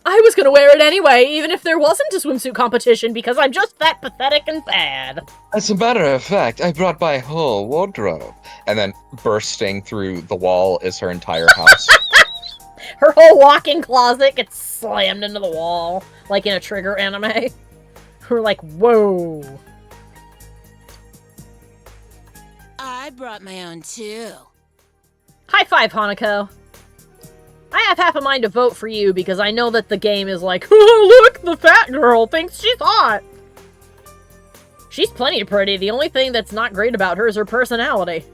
I was gonna wear it anyway, even if there wasn't a swimsuit competition, because I'm just that pathetic and bad. As a matter of fact, I brought my whole wardrobe. And then bursting through the wall is her entire house. Her whole walk-in closet gets slammed into the wall, like in a Trigger anime. We're like, whoa. I brought my own too. High five, Hanako. I have half a mind to vote for you because I know that the game is like, oh, look, the fat girl thinks she's hot. She's plenty pretty. The only thing that's not great about her is her personality.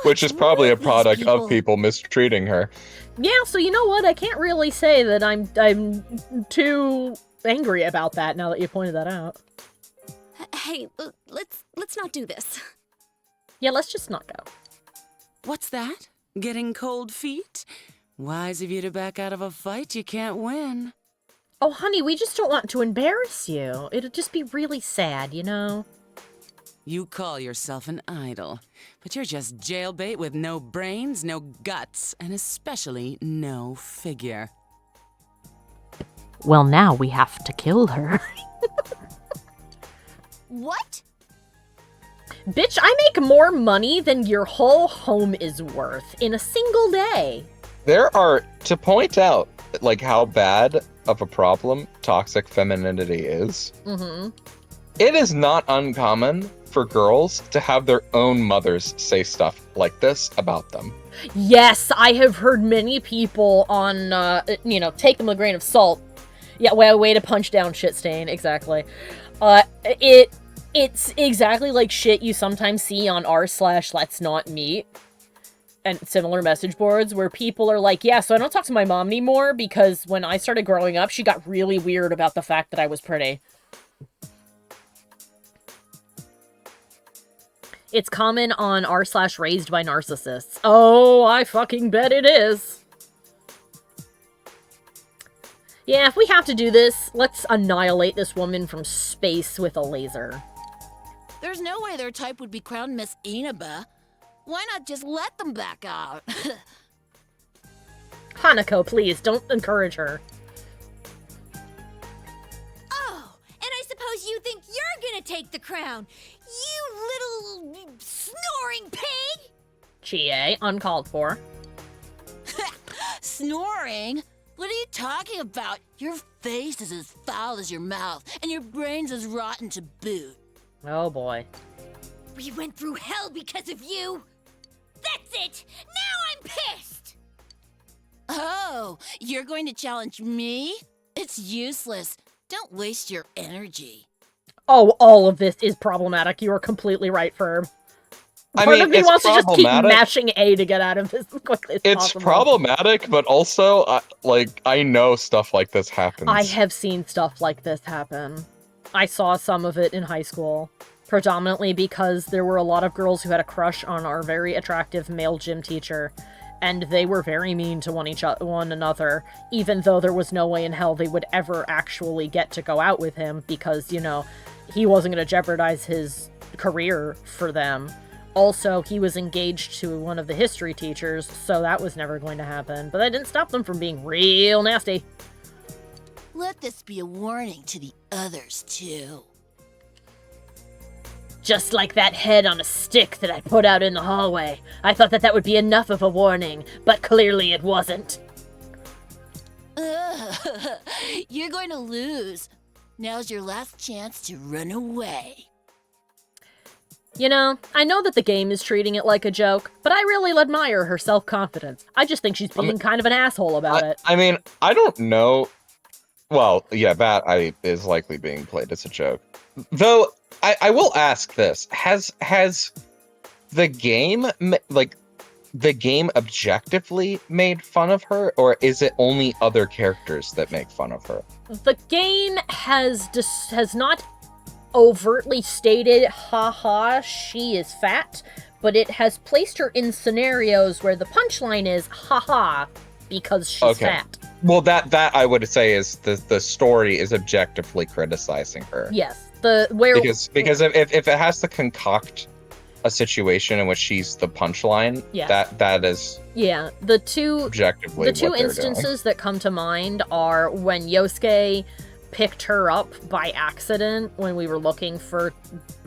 Which is probably a product of people mistreating her. Yeah, so you know what? I can't really say that I'm too angry about that now that you pointed that out. Hey, let's not do this. Yeah, let's just not go. What's that? Getting cold feet? Wise of you to back out of a fight you can't win. Oh, honey, we just don't want to embarrass you. It'd just be really sad, you know? You call yourself an idol, but you're just jailbait with no brains, no guts, and especially no figure. Well, now we have to kill her. What? Bitch, I make more money than your whole home is worth in a single day. There are, to point out, like, how bad of a problem toxic femininity is, it is not uncommon for girls to have their own mothers say stuff like this about them. Yes, I have heard many people on, take them with a grain of salt. Yeah, way to punch down shit stain, exactly. It's exactly like shit you sometimes see on r/let's not meet and similar message boards where people are like, yeah, so I don't talk to my mom anymore because when I started growing up, she got really weird about the fact that I was pretty. It's common on r/raised by narcissists. Oh, I fucking bet it is. Yeah, if we have to do this, let's annihilate this woman from space with a laser. There's no way their type would be crowned Miss Inaba. Why not just let them back out? Hanako, please, don't encourage her. Oh, and I suppose you think you're gonna take the crown, you little snoring pig! Chie, uncalled for. Snoring? What are you talking about? Your face is as foul as your mouth, and your brain's as rotten to boot. Oh boy. We went through hell because of you! That's it! Now I'm pissed! Oh, you're going to challenge me? It's useless. Don't waste your energy. Oh, all of this is problematic. You are completely right, Ferb. Part of me wants to just keep mashing A to get out of this as quickly as possible. It's problematic, but also, I know stuff like this happens. I have seen stuff like this happen. I saw some of it in high school. Predominantly because there were a lot of girls who had a crush on our very attractive male gym teacher, and they were very mean to one another, even though there was no way in hell they would ever actually get to go out with him because, he wasn't going to jeopardize his career for them. Also, he was engaged to one of the history teachers, so that was never going to happen. But that didn't stop them from being real nasty. Let this be a warning to the others, too. Just like that head on a stick that I put out in the hallway. I thought that would be enough of a warning, but clearly it wasn't. You're going to lose. Now's your last chance to run away. I know that the game is treating it like a joke, but I really admire her self-confidence. I just think she's being kind of an asshole about it. I mean, I don't know. Well, yeah, that is likely being played as a joke. Though, I will ask this. Has the game, the game objectively made fun of her, or is it only other characters that make fun of her? The game has not overtly stated, haha, she is fat, but it has placed her in scenarios where the punchline is, haha, because she's fat. Well, that I would say is the story is objectively criticizing her. Yes. Because if it has to concoct a situation in which she's the punchline, that is the two objectively the two instances that come to mind are when Yosuke picked her up by accident when we were looking for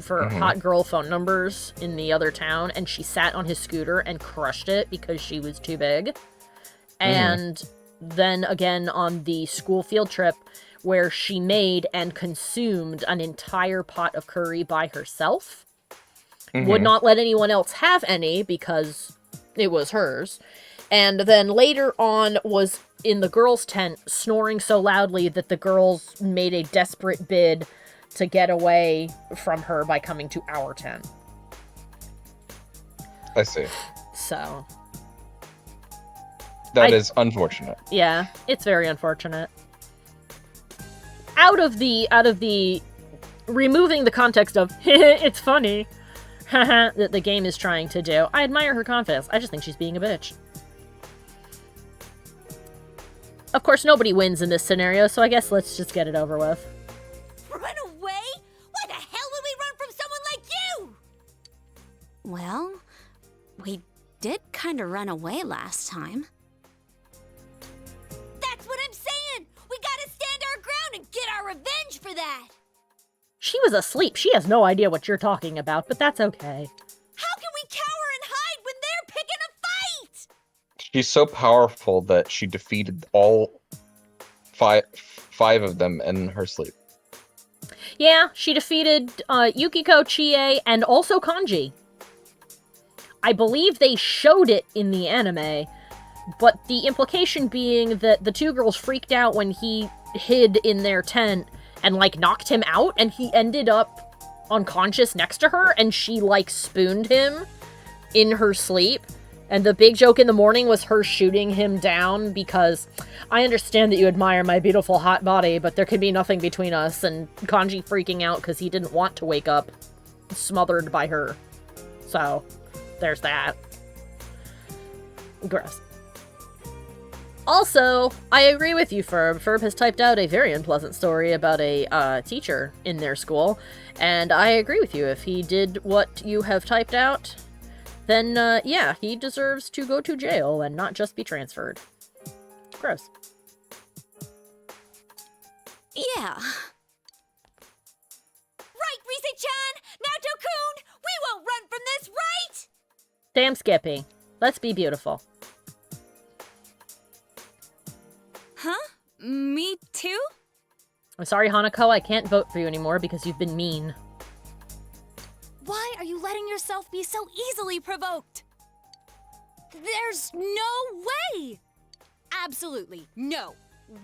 hot girl phone numbers in the other town, and she sat on his scooter and crushed it because she was too big. And then again on the school field trip where she made and consumed an entire pot of curry by herself. Would not let anyone else have any because it was hers. And then later on was in the girls' tent snoring so loudly that the girls made a desperate bid to get away from her by coming to our tent. I see. So that is unfortunate. Yeah, it's very unfortunate. Out of the removing the context of it's funny that the game is trying to do, I admire her confidence. I just think she's being a bitch. Of course, nobody wins in this scenario, so I guess let's just get it over with. Run away? Why the hell would we run from someone like you? Well, we did kind of run away last time. That's what I'm saying! We gotta stand our ground and get our revenge for that! She was asleep. She has no idea what you're talking about, but that's okay. How can we cower and hide when they're picking a fight? She's so powerful that she defeated all five of them in her sleep. Yeah, she defeated Yukiko, Chie, and also Kanji. I believe they showed it in the anime, but the implication being that the two girls freaked out when he hid in their tent and, like, knocked him out, and he ended up unconscious next to her, and she, like, spooned him in her sleep. And the big joke in the morning was her shooting him down because I understand that you admire my beautiful hot body, but there could be nothing between us, and Kanji freaking out because he didn't want to wake up smothered by her. So, there's that. Gross. Also, I agree with you, Ferb. Ferb has typed out a very unpleasant story about a teacher in their school, and I agree with you. If he did what you have typed out, then, yeah, he deserves to go to jail and not just be transferred. Gross. Yeah. Right, Rise-chan! Naoto-kun! We won't run from this, right? Damn Skippy. Let's be beautiful. Huh? Me too? I'm sorry, Hanako, I can't vote for you anymore because you've been mean. Why are you letting yourself be so easily provoked? There's no way! Absolutely no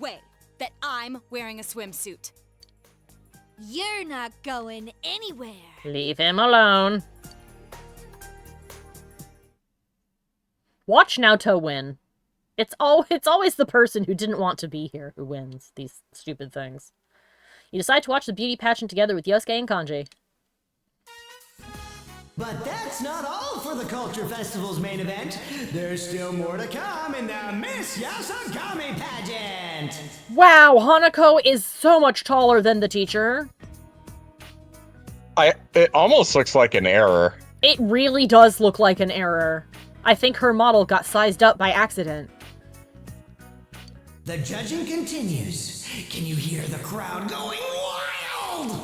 way that I'm wearing a swimsuit. You're not going anywhere. Leave him alone. Watch Naoto win. It's always the person who didn't want to be here who wins these stupid things. You decide to watch the beauty pageant together with Yosuke and Kanji. But that's not all for the Culture Festival's main event. There's still more to come in the Miss YASOGAMI pageant. Wow, Hanako is so much taller than the teacher. It almost looks like an error. It really does look like an error. I think her model got sized up by accident. The judging continues. Can you hear the crowd going wild?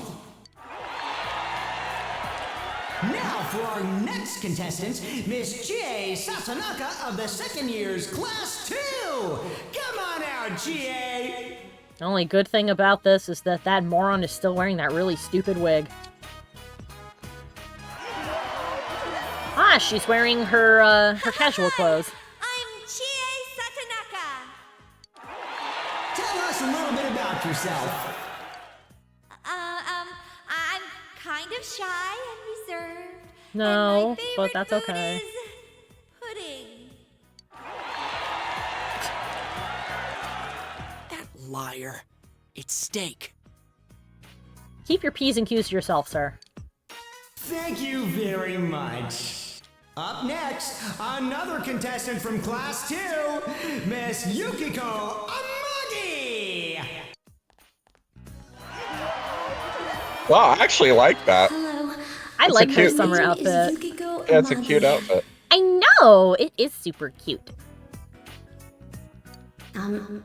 Now for our next contestant, Miss Chie Satonaka of the second year's Class 2! Come on out, Chie! The only good thing about this is that that moron is still wearing that really stupid wig. Ah, she's wearing her casual clothes. I'm Chie Satonaka. Tell us a little bit about yourself. I'm kind of shy and reserved. No, and my but that's favorite okay. food is pudding. That liar. It's steak. Keep your P's and Q's to yourself, sir. Thank you very much. Up next, another contestant from Class 2, Miss Yukiko Amagi! Wow, I actually like that. Hello. I It's like a her cute- summer My name outfit. is Yukiko Yeah, it's a Amagi. cute outfit. I know! It is super cute.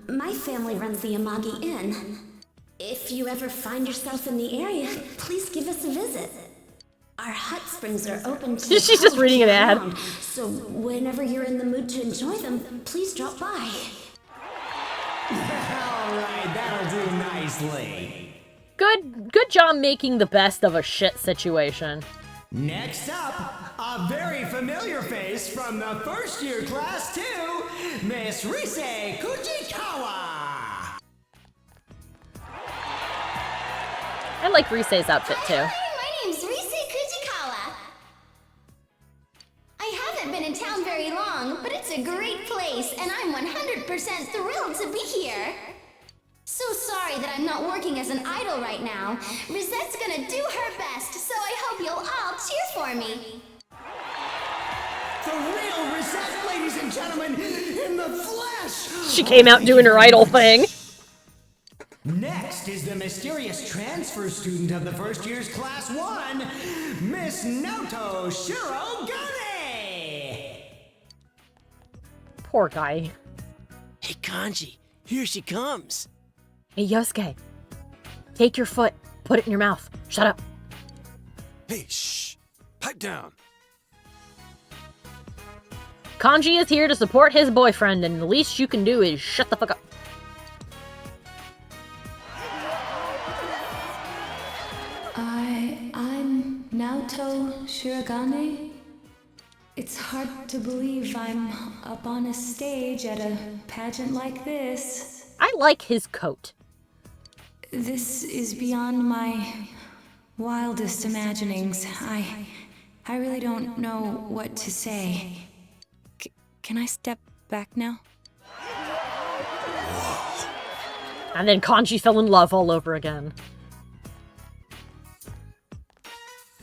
My family runs the Amagi Inn. If you ever find yourself in the area, please give us a visit. Our hot springs are open to the She's just public reading an ad. year-round, so whenever you're in the mood to enjoy them, please drop by. Alright, that'll do nicely. Good job making the best of a shit situation. Next up, a very familiar face from the first year Class 2, Miss Rise Kujikawa! I like Rise's outfit too. My name's Rise Kujikawa. I haven't been in town very long, but it's a great place, and I'm 100% thrilled to be here. So sorry that I'm not working as an idol right now. Risette's gonna do her best, so I hope you'll all cheer for me. The real Risette, ladies and gentlemen, in the flesh! She came out doing her idol thing. Next is the mysterious transfer student of the first year's Class 1, Miss Naoto Shirogane! Poor guy. Hey, Kanji, here she comes. Hey, Yosuke. Take your foot. Put it in your mouth. Shut up. Hey, shh. Pipe down. Kanji is here to support his boyfriend, and the least you can do is shut the fuck up. Minato Shirogane? It's hard to believe I'm up on a stage at a pageant like this. I like his coat. This is beyond my wildest imaginings. I really don't know what to say. Can I step back now? And then Kanji fell in love all over again.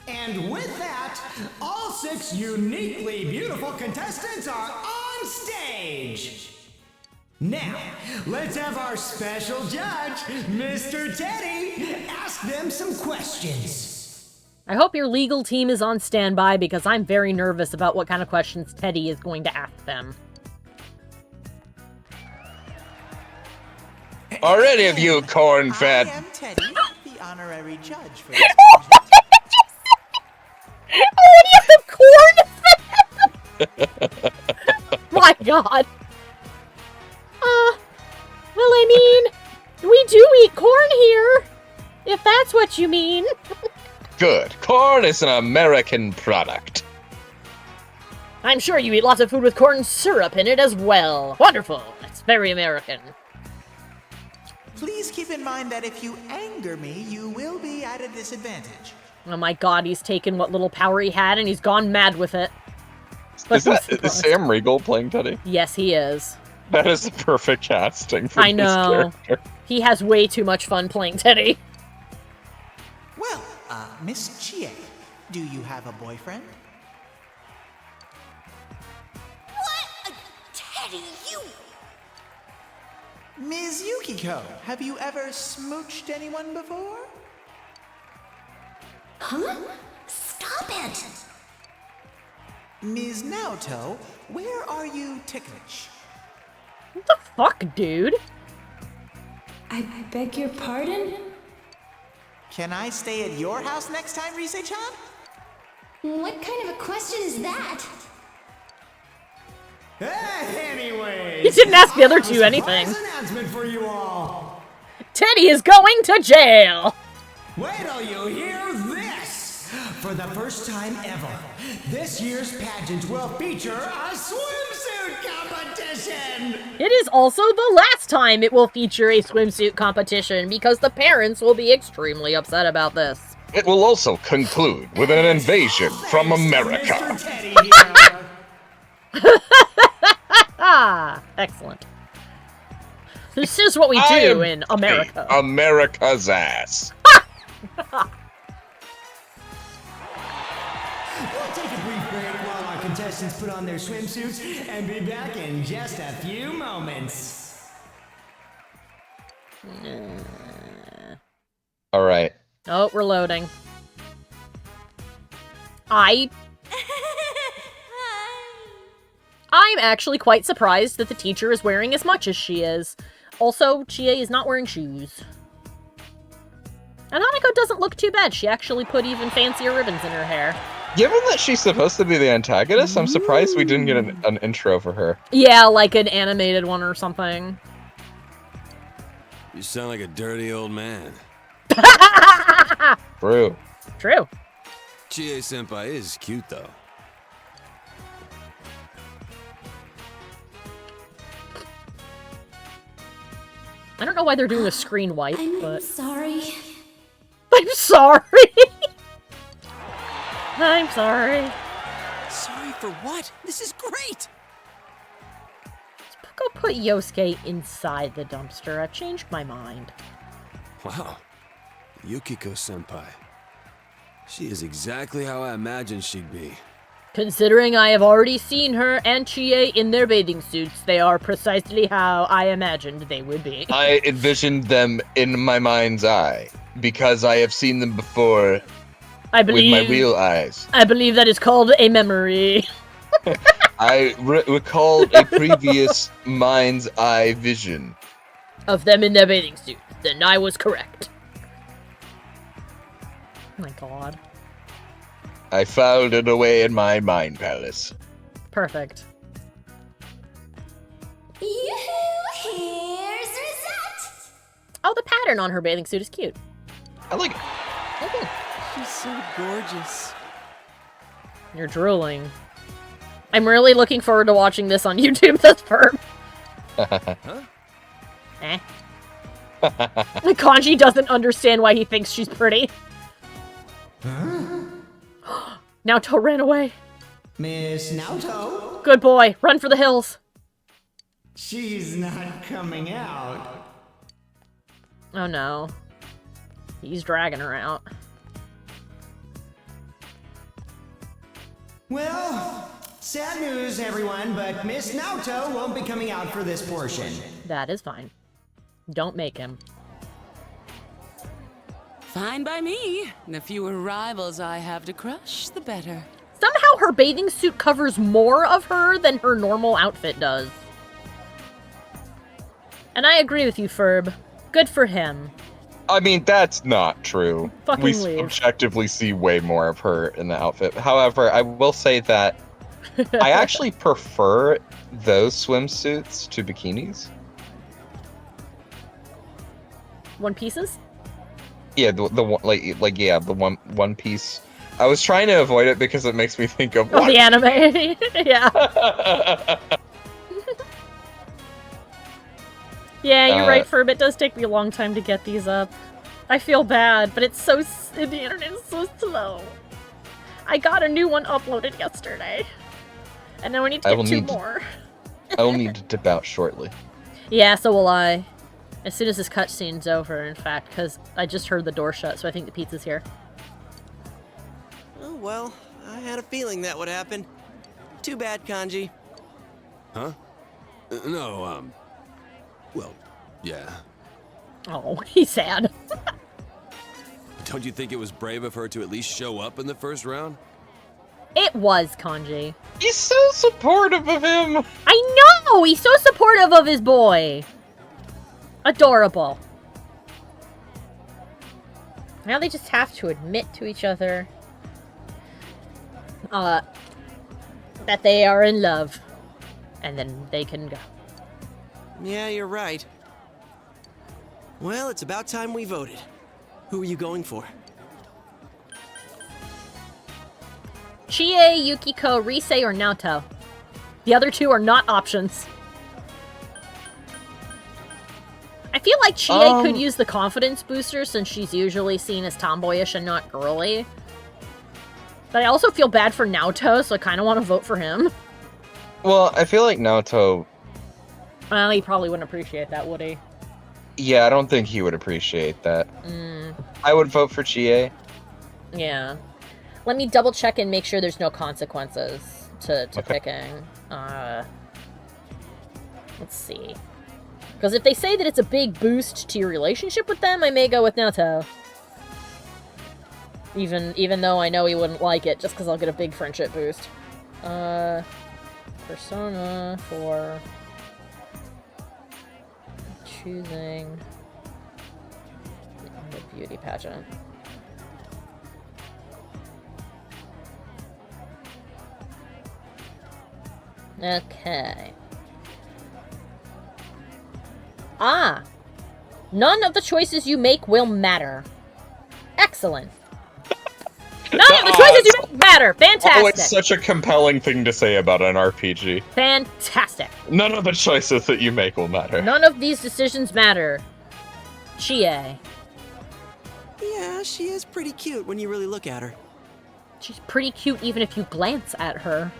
And with that, all 6 uniquely beautiful contestants are on stage. Now, let's have our special judge, Mr. Teddy, ask them some questions. I hope your legal team is on standby because I'm very nervous about what kind of questions Teddy is going to ask them. Are any of you corn-fed? I am Teddy, the honorary judge for this corn? My God. Well, I mean, we do eat corn here, if that's what you mean. Good. Corn is an American product. I'm sure you eat lots of food with corn syrup in it as well. Wonderful. That's very American. Please keep in mind that if you anger me, you will be at a disadvantage. Oh my God, he's taken what little power he had and he's gone mad with it. Is Sam Riegel playing Teddy? Yes, he is. That is the perfect casting for I know. this character. He has way too much fun playing Teddy. Well, Miss Chie, do you have a boyfriend? What? Teddy, you... Ms. Yukiko, have you ever smooched anyone before? Huh? Stop it! Ms. Naoto, where are you ticklish? What the fuck, dude? I beg your pardon? Can I stay at your house next time, Rise-chan? What kind of a question is that? Anyway, He didn't ask the other two anything. Announcement for you all. Teddy is going to jail! Wait till you hear this! For the first time ever, this year's pageant will feature a swimsuit competition! It is also the last time it will feature a swimsuit competition because the parents will be extremely upset about this. It will also conclude with an invasion from America. Mr. Teddy here. Ah, excellent. This is what we do in America. America's ass. We'll take a brief break while our contestants put on their swimsuits and be back in just a few moments. All right. Oh, we're loading. I'm actually quite surprised that the teacher is wearing as much as she is. Also, Chie is not wearing shoes. And Hanako doesn't look too bad. She actually put even fancier ribbons in her hair. Given that she's supposed to be the antagonist, I'm surprised we didn't get an intro for her. Yeah, like an animated one or something. You sound like a dirty old man. True. True. Chie-senpai is cute, though. I don't know why they're doing a screen wipe, but... Sorry. I'm sorry! I'm sorry. Sorry for what? This is great! Go put Yosuke inside the dumpster. I've changed my mind. Wow. Yukiko-senpai. She is exactly how I imagined she'd be. Considering I have already seen her and Chie in their bathing suits, they are precisely how I imagined they would be. I envisioned them in my mind's eye, because I have seen them before with my real eyes. I believe that is called a memory. I recalled a previous mind's eye vision. Of them in their bathing suits. Then I was correct. Oh my god. I filed it away in my mind palace. Perfect. Yoo-hoo! Here's Rosette! Oh, the pattern on her bathing suit is cute. I like it. She's so gorgeous. You're drooling. I'm really looking forward to watching this on YouTube, this verb. Eh. Kanji doesn't understand why he thinks she's pretty. Naoto ran away. Miss Naoto? Good boy. Run for the hills. She's not coming out. Oh no. He's dragging her out. Well, sad news, everyone, but Miss Naoto won't be coming out for this portion. That is fine. Don't make him. Fine by me. The fewer rivals I have to crush, the better. Somehow her bathing suit covers more of her than her normal outfit does. And I agree with you, Ferb. Good for him. I mean, that's not true. Fucking we leave. objectively see way more of her in the outfit. However, I will say that I actually prefer those swimsuits to bikinis. One pieces? Yeah, the one the one piece. I was trying to avoid it because it makes me think of the anime. Yeah. Yeah, you're right, Ferb. It does take me a long time to get these up. I feel bad, but it's so... the internet is so slow. I got a new one uploaded yesterday. And now I need to get two more. I will need to dip out shortly. Yeah, so will I. As soon as this cutscene's over, in fact, because I just heard the door shut, so I think the pizza's here. Oh, well, I had a feeling that would happen. Too bad, Kanji. Huh? No, well, yeah. Oh, he's sad. Don't you think it was brave of her to at least show up in the first round? It was, Kanji. He's so supportive of him. I know! He's so supportive of his boy. Adorable. Now they just have to admit to each other that they are in love. And then they can go. Yeah, you're right. Well, it's about time we voted. Who are you going for? Chie, Yukiko, Rise, or Naoto. The other two are not options. I feel like Chie could use the confidence booster since she's usually seen as tomboyish and not girly. But I also feel bad for Naoto, so I kind of want to vote for him. Well, I feel like Naoto... Well, he probably wouldn't appreciate that, would he? Yeah, I don't think he would appreciate that. I would vote for Chie. Yeah. Let me double check and make sure there's no consequences to picking. Let's see. Because if they say that it's a big boost to your relationship with them, I may go with Naoto. Even though I know he wouldn't like it, just because I'll get a big friendship boost. Persona for... choosing... the beauty pageant. Okay. Ah! None of the choices you make will matter. Excellent. None of the choices you make matter! Fantastic! Oh, it's such a compelling thing to say about an RPG. Fantastic. None of the choices that you make will matter. None of these decisions matter. Chie. Yeah, she is pretty cute when you really look at her. She's pretty cute even if you glance at her.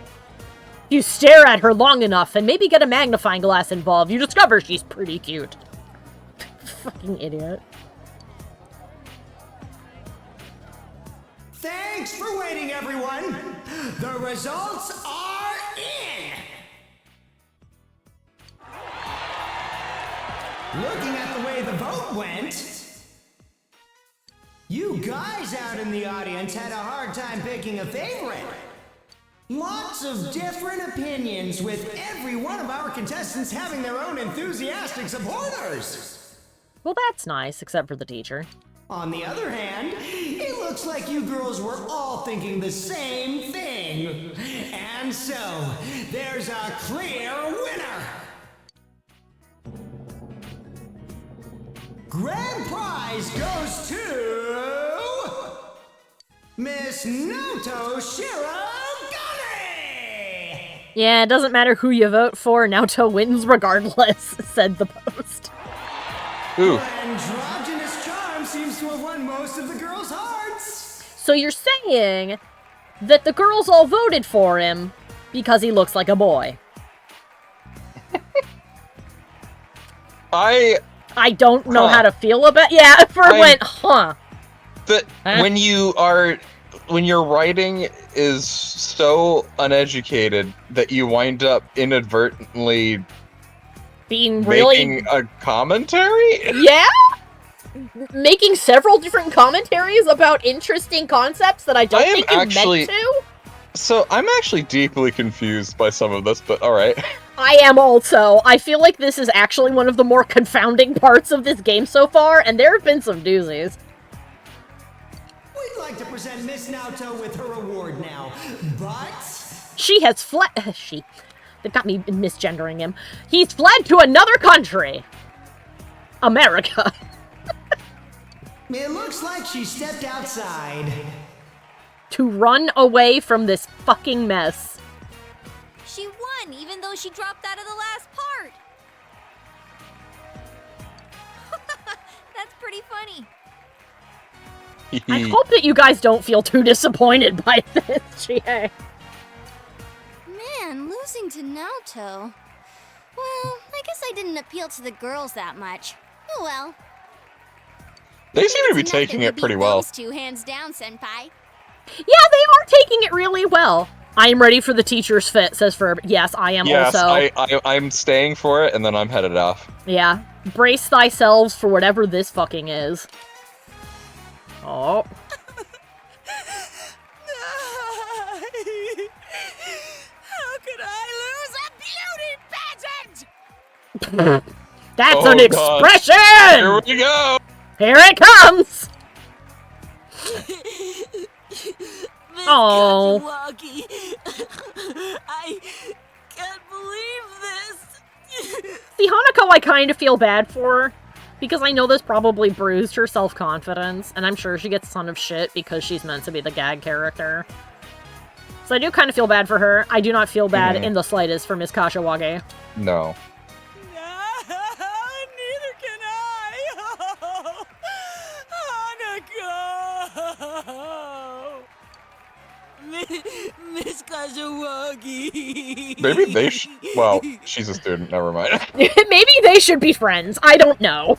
If you stare at her long enough and maybe get a magnifying glass involved, you discover she's pretty cute. Fucking idiot. Thanks for waiting, everyone. The results are in. Looking at the way the vote went, you guys out in the audience had a hard time picking a favorite. Lots of different opinions, with every one of our contestants having their own enthusiastic supporters. Well, that's nice, except for the teacher. On the other hand, it looks like you girls were all thinking the same thing. And so, there's a clear winner. Grand prize goes to Miss Naoto Shirogami. Yeah, it doesn't matter who you vote for, Naoto wins regardless, said the post. Ooh. Androgynous charm seems to have won most of the girls' hearts. So you're saying that the girls all voted for him because he looks like a boy? I don't know how to feel about. Yeah, Fern went, huh? When your writing is so uneducated that you wind up inadvertently being really making a commentary? Yeah? Making several different commentaries about interesting concepts that I don't think you meant to? So I'm actually deeply confused by some of this, but alright. I am also. I feel like this is actually one of the more confounding parts of this game so far, and there have been some doozies. We'd like to present Miss Naoto with her award now, but... She has fled... They've got me misgendering him. He's fled to another country. America. It looks like she stepped outside. To run away from this fucking mess. She won, even though she dropped out of the last part. That's pretty funny. I hope that you guys don't feel too disappointed by this, GA. Man, losing to Naoto. Well, I guess I didn't appeal to the girls that much. Oh well. They seem to be taking it pretty well. Those two hands down, senpai. Yeah, they are taking it really well. I am ready for the teacher's fit, says Ferb. Yes, I am also. Yes, I'm staying for it, and then I'm headed off. Yeah. Brace thyselves for whatever this fucking is. Oh. How could I lose a beauty pageant? That's an expression! God. Here we go! Here it comes! Oh. I can't believe this. See, Hanako I kind of feel bad for, because I know this probably bruised her self-confidence, and I'm sure she gets a ton of shit because she's meant to be the gag character. So I do kind of feel bad for her. I do not feel bad in the slightest for Miss Kashiwagi. No. Neither can I. Hanako. Miss Kashiwagi. Maybe they should... Well, she's a student, never mind. Maybe they should be friends. I don't know.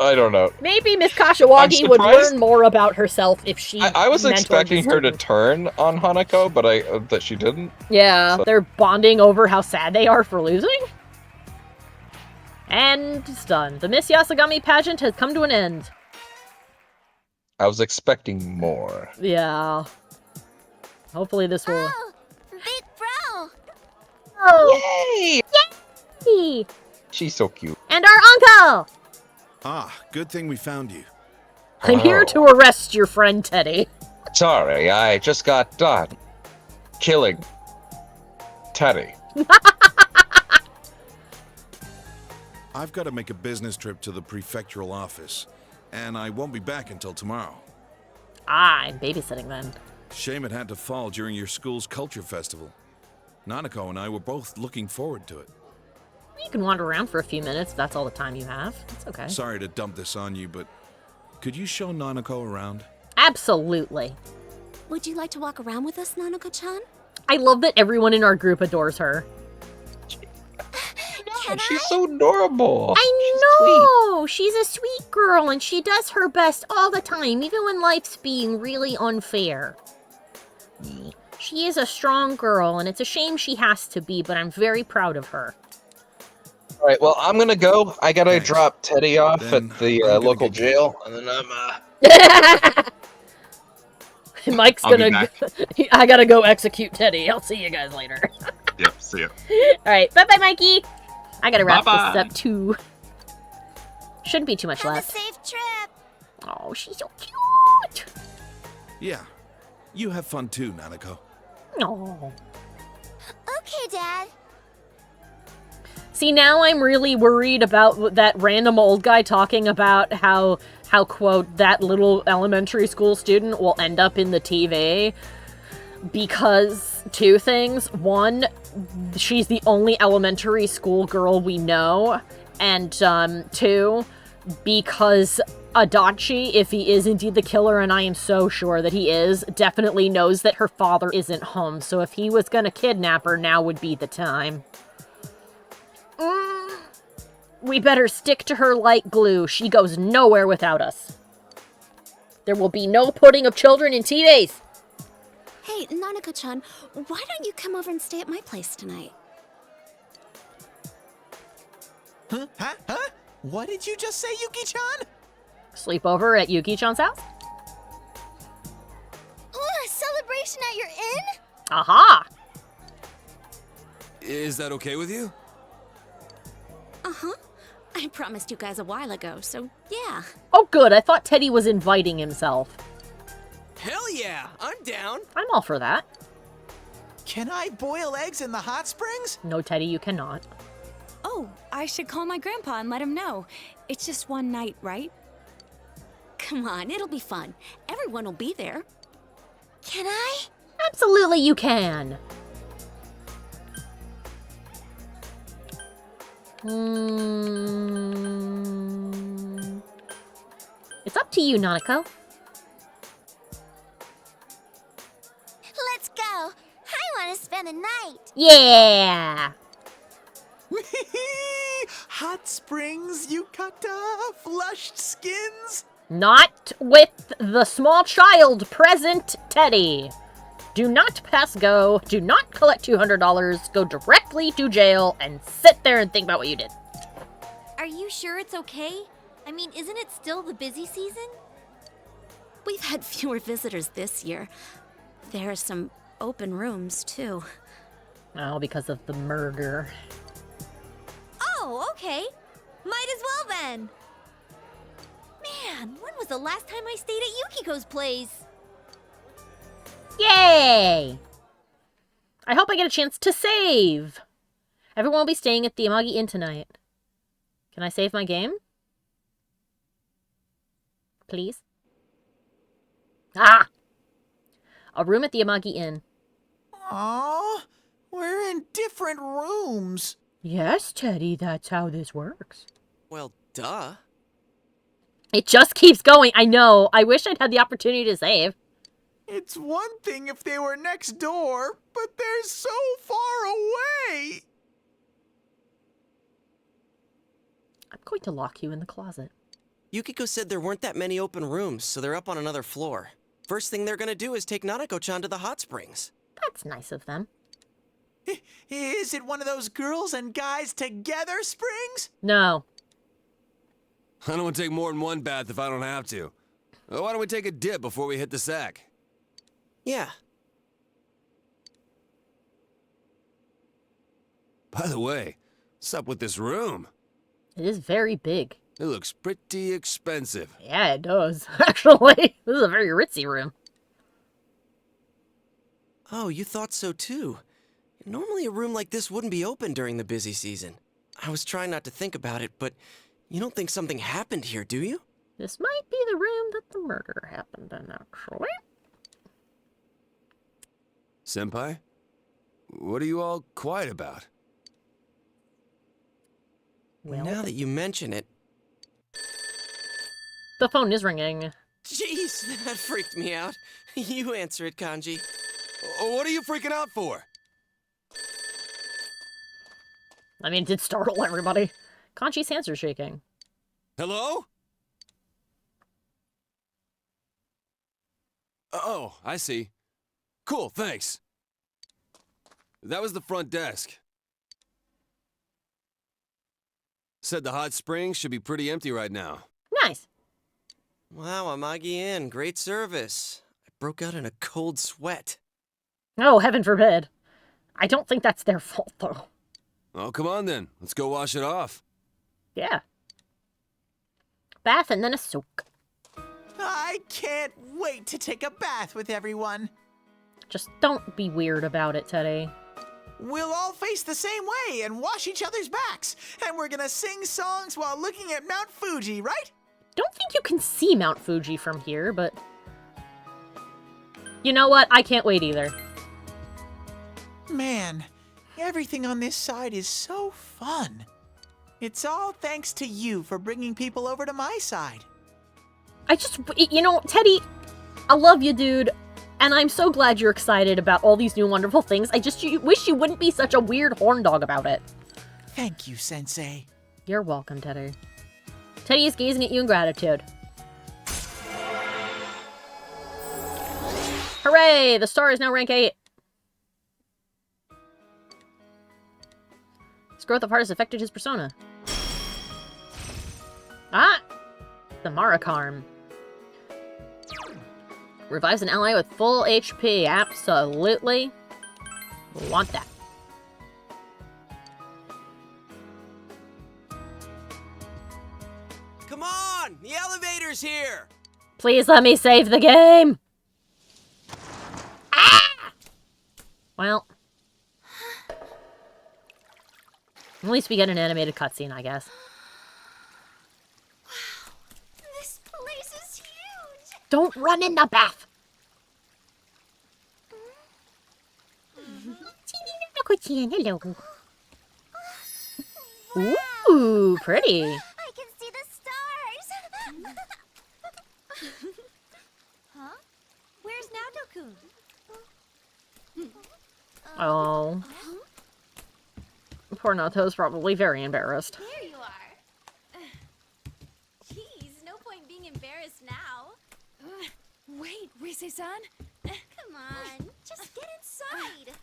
I don't know. Maybe Miss Kashiwagi would learn more about herself if she I was expecting her to turn on Hanako, but that she didn't. Yeah, so. They're bonding over how sad they are for losing. And it's done. The Miss Yasogami pageant has come to an end. I was expecting more. Yeah. Hopefully this will... Oh, big bro! Oh! Yay! Yay! She's so cute. And our uncle! Ah, good thing we found you. I'm here to arrest your friend Teddy. Sorry, I just got done killing Teddy. I've got to make a business trip to the prefectural office, and I won't be back until tomorrow. Ah, I'm babysitting then. Shame it had to fall during your school's culture festival. Nanako and I were both looking forward to it. You can wander around for a few minutes if that's all the time you have. It's okay. Sorry to dump this on you, but could you show Nanako around? Absolutely. Would you like to walk around with us, Nanako-chan? I love that everyone in our group adores her. She's so adorable. I know! She's a sweet girl, and she does her best all the time, even when life's being really unfair. She is a strong girl, and it's a shame she has to be, but I'm very proud of her. Alright, well, I'm gonna go. I gotta drop Teddy off at the local jail, and then I'm, Mike's gonna... I gotta go execute Teddy. I'll see you guys later. Yep, see ya. Alright, bye-bye, Mikey! I gotta wrap Bye-bye. this up, too. Shouldn't be too much Have left. a safe trip. Oh, she's so cute! Yeah. You have fun too, Nanako. Oh. Okay, Dad. See, now I'm really worried about that random old guy talking about how quote, that little elementary school student will end up in the TV. Because two things. One, she's the only elementary school girl we know. And two, because Adachi, if he is indeed the killer, and I am so sure that he is, definitely knows that her father isn't home. So if he was gonna kidnap her, now would be the time. We better stick to her like glue. She goes nowhere without us. There will be no putting of children in TVs. Hey, Nanako-chan, why don't you come over and stay at my place tonight? Huh? What did you just say, Yuki-chan? Sleep over at Yuki-chan's house? Ooh, a celebration at your inn? Aha! Is that okay with you? Uh-huh. I promised you guys a while ago, so yeah. Oh good, I thought Teddy was inviting himself. Hell yeah, I'm down. I'm all for that. Can I boil eggs in the hot springs? No, Teddy, you cannot. Oh, I should call my grandpa and let him know. It's just one night, right? Come on, it'll be fun. Everyone will be there. Can I? Absolutely you can. It's up to you, Nanako. Let's go. I want to spend the night. Yeah! Hot springs, yukata, flushed skins. Not with the small child present, Teddy. Do not pass go. Do not collect $200. Go directly to jail and sit there and think about what you did. Are you sure it's okay? I mean, isn't it still the busy season? We've had fewer visitors this year. There are some open rooms, too. Oh, because of the murder. Oh, okay. Might as well then. Man, when was the last time I stayed at Yukiko's place? Yay! I hope I get a chance to save. Everyone will be staying at the Amagi Inn tonight. Can I save my game? Please? Ah! A room at the Amagi Inn. Aw, we're in different rooms. Yes, Teddy, that's how this works. Well, duh. It just keeps going. I know. I wish I'd had the opportunity to save. It's one thing if they were next door, but they're so far away. I'm going to lock you in the closet. Yukiko said there weren't that many open rooms, so they're up on another floor. First thing they're gonna do is take Nanako-chan to the hot springs. That's nice of them. Is it one of those girls and guys together springs? No. I don't want to take more than one bath if I don't have to. Why don't we take a dip before we hit the sack? Yeah. By the way, what's up with this room? It is very big. It looks pretty expensive. Yeah, it does. Actually, this is a very ritzy room. Oh, you thought so too. Normally a room like this wouldn't be open during the busy season. I was trying not to think about it, but you don't think something happened here, do you? This might be the room that the murder happened in, actually. Senpai? What are you all quiet about? Well, now that you mention it... The phone is ringing. Jeez, that freaked me out. You answer it, Kanji. What are you freaking out for? I mean, it did startle everybody. Kanji's hands are shaking. Hello? Oh, I see. Cool, thanks. That was the front desk. Said the hot springs should be pretty empty right now. Nice. Wow, Amagi Inn, great service. I broke out in a cold sweat. Oh, heaven forbid. I don't think that's their fault, though. Oh, come on then. Let's go wash it off. Yeah. Bath and then a soak. I can't wait to take a bath with everyone. Just don't be weird about it, Teddy. We'll all face the same way and wash each other's backs. And we're gonna sing songs while looking at Mount Fuji, right? Don't think you can see Mount Fuji from here, but... You know what? I can't wait either. Man, everything on this side is so fun. It's all thanks to you for bringing people over to my side. You know, Teddy, I love you, dude. And I'm so glad you're excited about all these new wonderful things. I just wish you wouldn't be such a weird horn dog about it. Thank you, Sensei. You're welcome, Teddy. Teddy is gazing at you in gratitude. Hooray! The star is now rank 8. His growth of heart has affected his persona. Ah! The Marakarm. Revives an ally with full HP. Absolutely. Want that. Come on! The elevator's here! Please let me save the game! Ah! Well. At least we get an animated cutscene, I guess. Wow, this place is huge! Don't run in the bath! Hello. Ooh, pretty. I can see the stars! Huh? Where's Naoto-kun? Oh. Poor Nato's probably very embarrassed. There you are. Jeez, no point being embarrassed now. Wait, Rise-san. Come on, just get inside.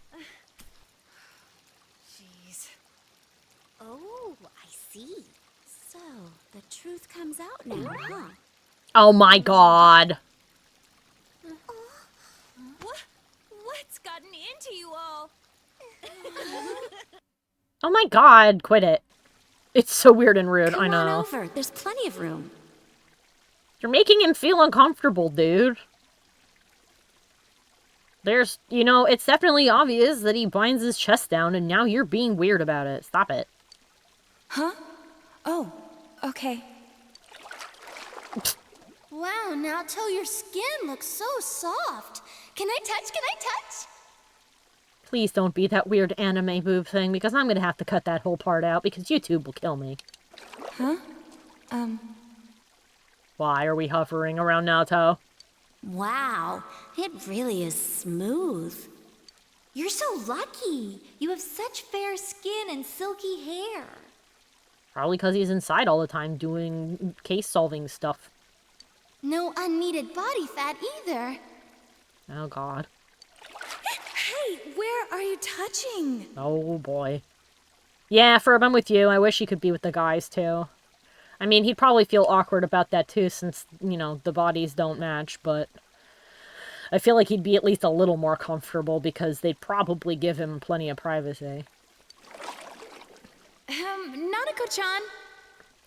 Jeez. Oh, I see. So, the truth comes out now, huh? Oh my god. What's gotten into you all? Oh my god, quit it. It's so weird and rude, I know. Come on over, there's plenty of room. You're making him feel uncomfortable, dude. There's, you know, it's definitely obvious that he binds his chest down and now you're being weird about it. Stop it. Huh? Oh, okay. Wow, Naoto, your skin looks so soft. Can I touch? Can I touch? Please don't be that weird anime boob thing because I'm gonna have to cut that whole part out because YouTube will kill me. Huh? Why are we hovering around Naoto? Wow, it really is smooth. You're so lucky. You have such fair skin and silky hair. Probably because he's inside all the time doing case-solving stuff. No unneeded body fat either. Oh god. Hey, where are you touching? Oh boy. Yeah, Ferb, I'm with you. I wish he could be with the guys too. I mean, he'd probably feel awkward about that too since, you know, the bodies don't match, but I feel like he'd be at least a little more comfortable because they'd probably give him plenty of privacy. Nanako-chan?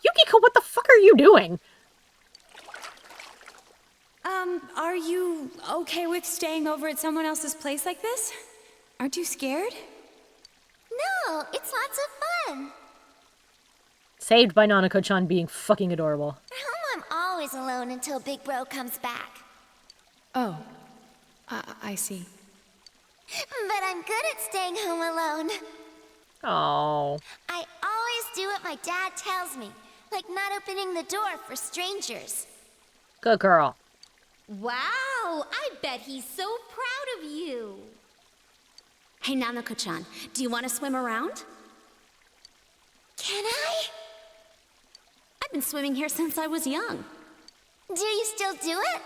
Yukiko, what the fuck are you doing? Are you okay with staying over at someone else's place like this? Aren't you scared? No, it's lots of fun. Saved by Nanako-chan being fucking adorable. At home, I'm always alone until Big Bro comes back. Oh, I see. But I'm good at staying home alone. Oh. I always do what my dad tells me, like not opening the door for strangers. Good girl. Wow, I bet he's so proud of you. Hey, Nanako-chan, do you want to swim around? Can I? I've been swimming here since I was young. Do you still do it?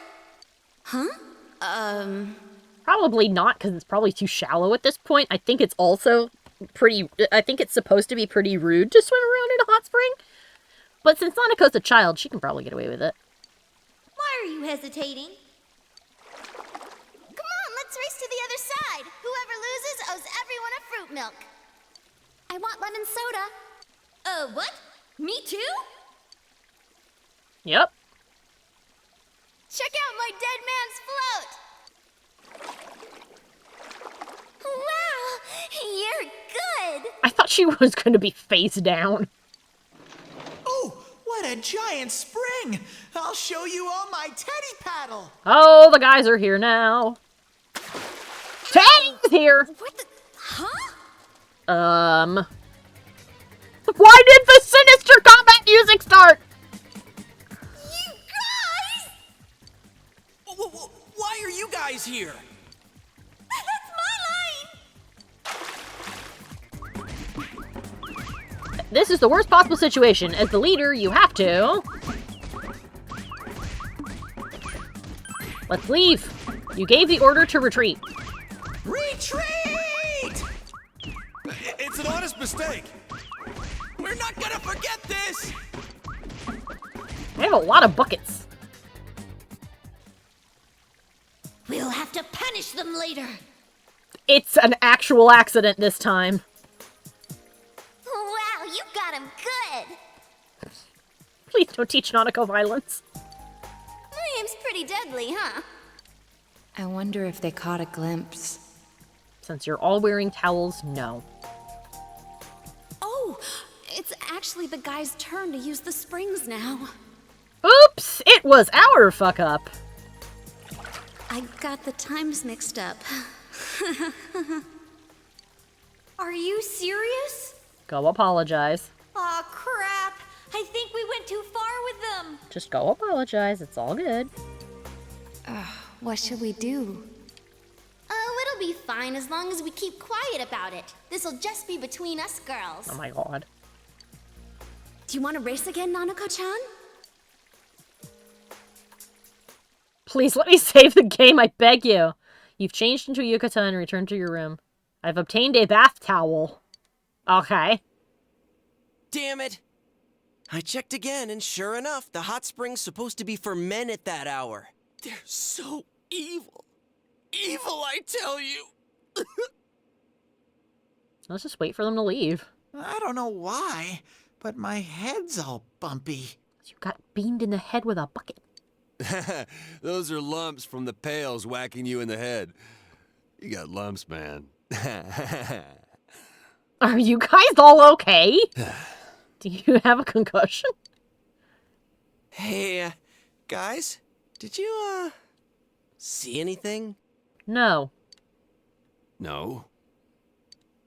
Huh? Probably not, because it's probably too shallow at this point. I think it's also I think it's supposed to be pretty rude to swim around in a hot spring. But since Nanako's a child, she can probably get away with it. Why are you hesitating? Come on, let's race to the other side. Whoever loses owes everyone a fruit milk. I want lemon soda. What? Me too? Yep. Check out my dead man's float. Wow, you're good. I thought she was going to be face down. Oh, what a giant spring! I'll show you all my teddy paddle. Oh, the guys are here now. Teddy's here. What the? Why did the sinister combat music start? You guys! Why are you guys here? This is the worst possible situation. As the leader, you have to... Let's leave. You gave the order to retreat. Retreat! It's an honest mistake. We're not gonna forget this! I have a lot of buckets. We'll have to punish them later. It's an actual accident this time. Wow, you got him good. Please don't teach Nanako violence. My aim's pretty deadly, huh? I wonder if they caught a glimpse. Since you're all wearing towels, no. Oh, it's actually the guy's turn to use the springs now. Oops! It was our fuck up. I got the times mixed up. Are you serious? Go apologize. Aw, crap. I think we went too far with them. Just go apologize. It's all good. What should we do? Oh, it'll be fine as long as we keep quiet about it. This'll just be between us girls. Oh my god. Do you want to race again, Nanako-chan? Please let me save the game, I beg you. You've changed into yukata and returned to your room. I've obtained a bath towel. Okay. Damn it! I checked again, and sure enough, the hot spring's supposed to be for men at that hour. They're so evil. Evil, I tell you! Let's just wait for them to leave. I don't know why, but my head's all bumpy. You got beamed in the head with a bucket. Those are lumps from the pails whacking you in the head. You got lumps, man. Are you guys all okay? Do you have a concussion? Hey, guys, did you, see anything? No. No?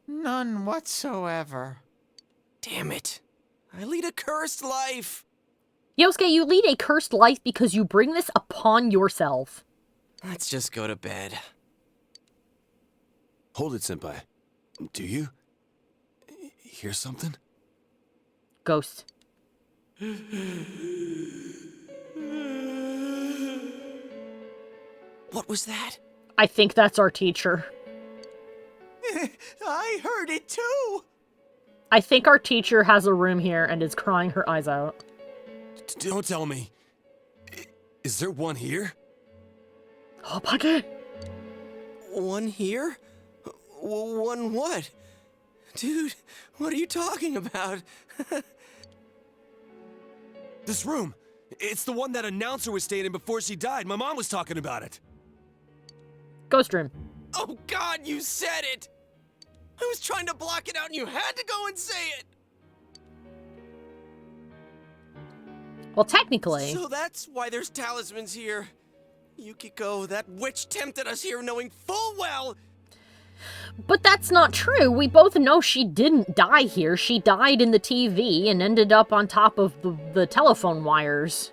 None whatsoever. Damn it. I lead a cursed life. Yosuke, you lead a cursed life because you bring this upon yourself. Let's just go to bed. Hold it, Senpai. Do you hear something? Ghost. What was that? I think that's our teacher. I heard it too! I think our teacher has a room here and is crying her eyes out. Don't tell me. Is there one here? Oh, Bucky! One here? One what? Dude, what are you talking about? This room. It's the one that announcer was staying in before she died. My mom was talking about it. Ghost room. Oh God, you said it! I was trying to block it out and you had to go and say it! Well, technically... So that's why there's talismans here. Yukiko, that witch tempted us here knowing full well... But that's not true. We both know she didn't die here. She died in the TV and ended up on top of the telephone wires.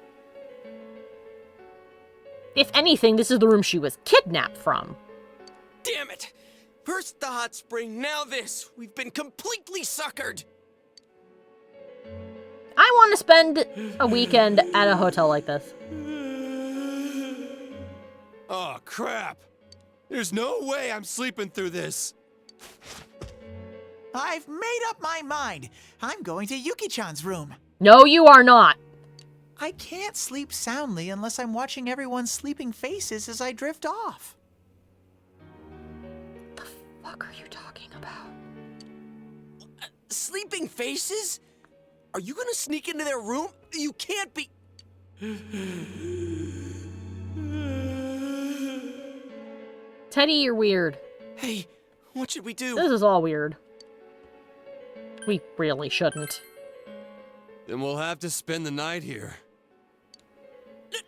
If anything, this is the room she was kidnapped from. Damn it! First the hot spring, now this. We've been completely suckered. I want to spend a weekend at a hotel like this. Oh, crap. There's no way I'm sleeping through this. I've made up my mind. I'm going to Yuki-chan's room. No, you are not. I can't sleep soundly unless I'm watching everyone's sleeping faces as I drift off. The fuck are you talking about? Sleeping faces? Are you gonna sneak into their room? You can't be... Teddy, you're weird. Hey, what should we do? This is all weird. We really shouldn't. Then we'll have to spend the night here.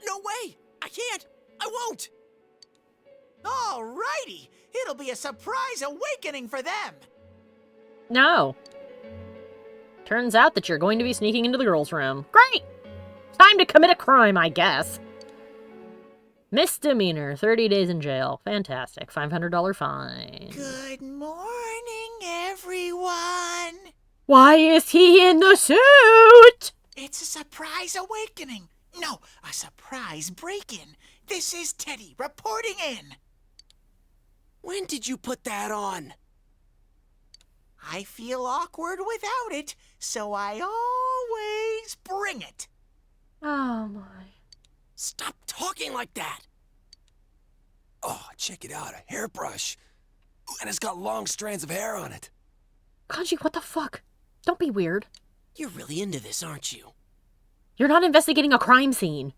No way! I can't! I won't! Alrighty! It'll be a surprise awakening for them. No. Turns out that you're going to be sneaking into the girls' room. Great! Time to commit a crime, I guess. Misdemeanor, 30 days in jail. Fantastic. $500 fine. Good morning, everyone. Why is he in the suit? It's a surprise awakening. No, a surprise break-in. This is Teddy reporting in. When did you put that on? I feel awkward without it, so I always bring it. Oh my. Stop talking like that. Oh, check it out, a hairbrush. Ooh, and it's got long strands of hair on it. Kanji, what the fuck? Don't be weird. You're really into this, aren't you? You're not investigating a crime scene.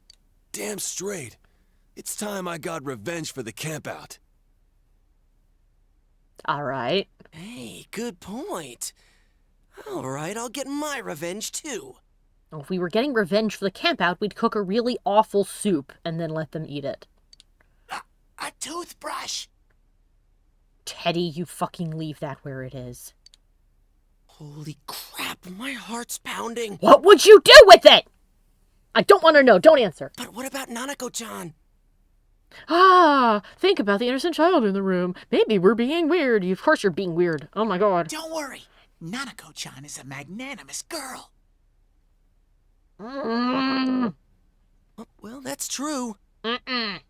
Damn straight. It's time I got revenge for the campout. Alright. Hey, good point. Alright, I'll get my revenge too. If we were getting revenge for the campout, we'd cook a really awful soup and then let them eat it. A toothbrush. Teddy, you fucking leave that where it is. Holy crap, my heart's pounding. What would you do with it? I don't want to know. Don't answer. But what about Nanako-chan? Ah, think about the innocent child in the room. Maybe we're being weird. Of course you're being weird. Oh my god. Don't worry. Nanako-chan is a magnanimous girl. Mm. Well, that's true. Mm-mm.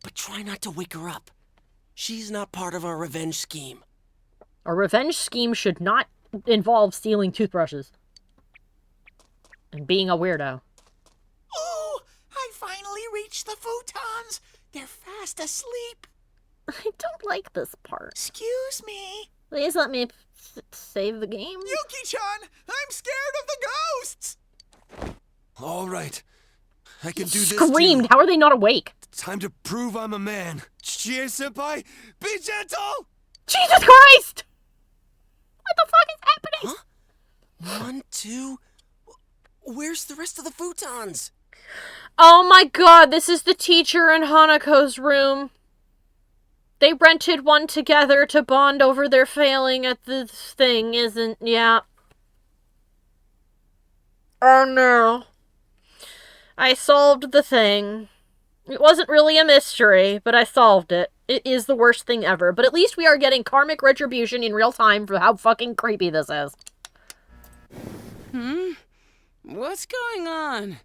But try not to wake her up. She's not part of our revenge scheme. A revenge scheme should not involve stealing toothbrushes. And being a weirdo. Ooh, I finally reached the futons. They're fast asleep. I don't like this part. Excuse me. Please let me save the game. Yuki-chan, I'm scared of the ghosts. All right. I can do this Screamed. too. How are they not awake? Time to prove I'm a man. Chie-senpai, be gentle! Jesus Christ! What the fuck is happening? Huh? 1, 2... Where's the rest of the futons? Oh my god, this is the teacher in Hanako's room. They rented one together to bond over their failing at the thing, isn't... Yeah. Oh no. I solved the thing. It wasn't really a mystery, but I solved it. It is the worst thing ever, but at least we are getting karmic retribution in real time for how fucking creepy this is. What's going on?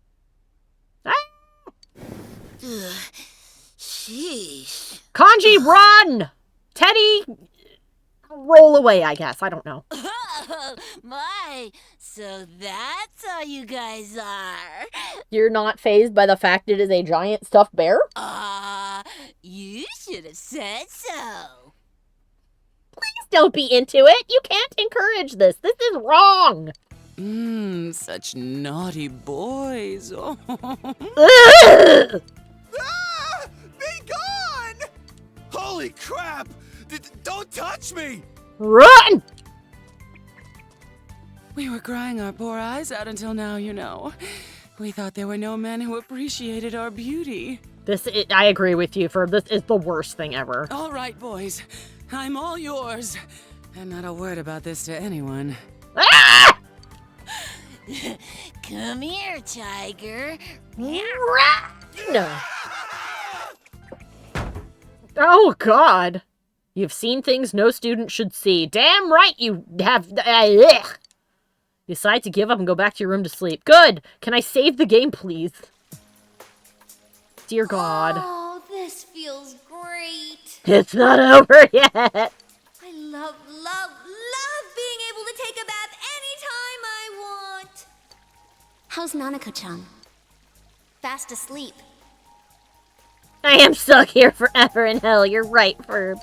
Sheesh. Kanji, run! Teddy, roll away, I guess. I don't know. Oh, my. So that's how you guys are. You're not fazed by the fact it is a giant stuffed bear? You should have said so. Please don't be into it. You can't encourage this. This is wrong. Such naughty boys. Oh. Ah! Be gone! Holy crap! Don't touch me! Run! We were crying our poor eyes out until now, you know. We thought there were no men who appreciated our beauty. I agree with you, this is the worst thing ever. All right, boys. I'm all yours. And not a word about this to anyone. Ah! Come here, tiger. No. Oh, God. You've seen things no student should see. Damn right you have... You decide to give up and go back to your room to sleep. Good. Can I save the game, please? Dear God. Oh, this feels great. It's not over yet. I love being able to take a bath anytime I want. How's Nanako-chan? Fast asleep. I am stuck here forever in hell. You're right, Ferb.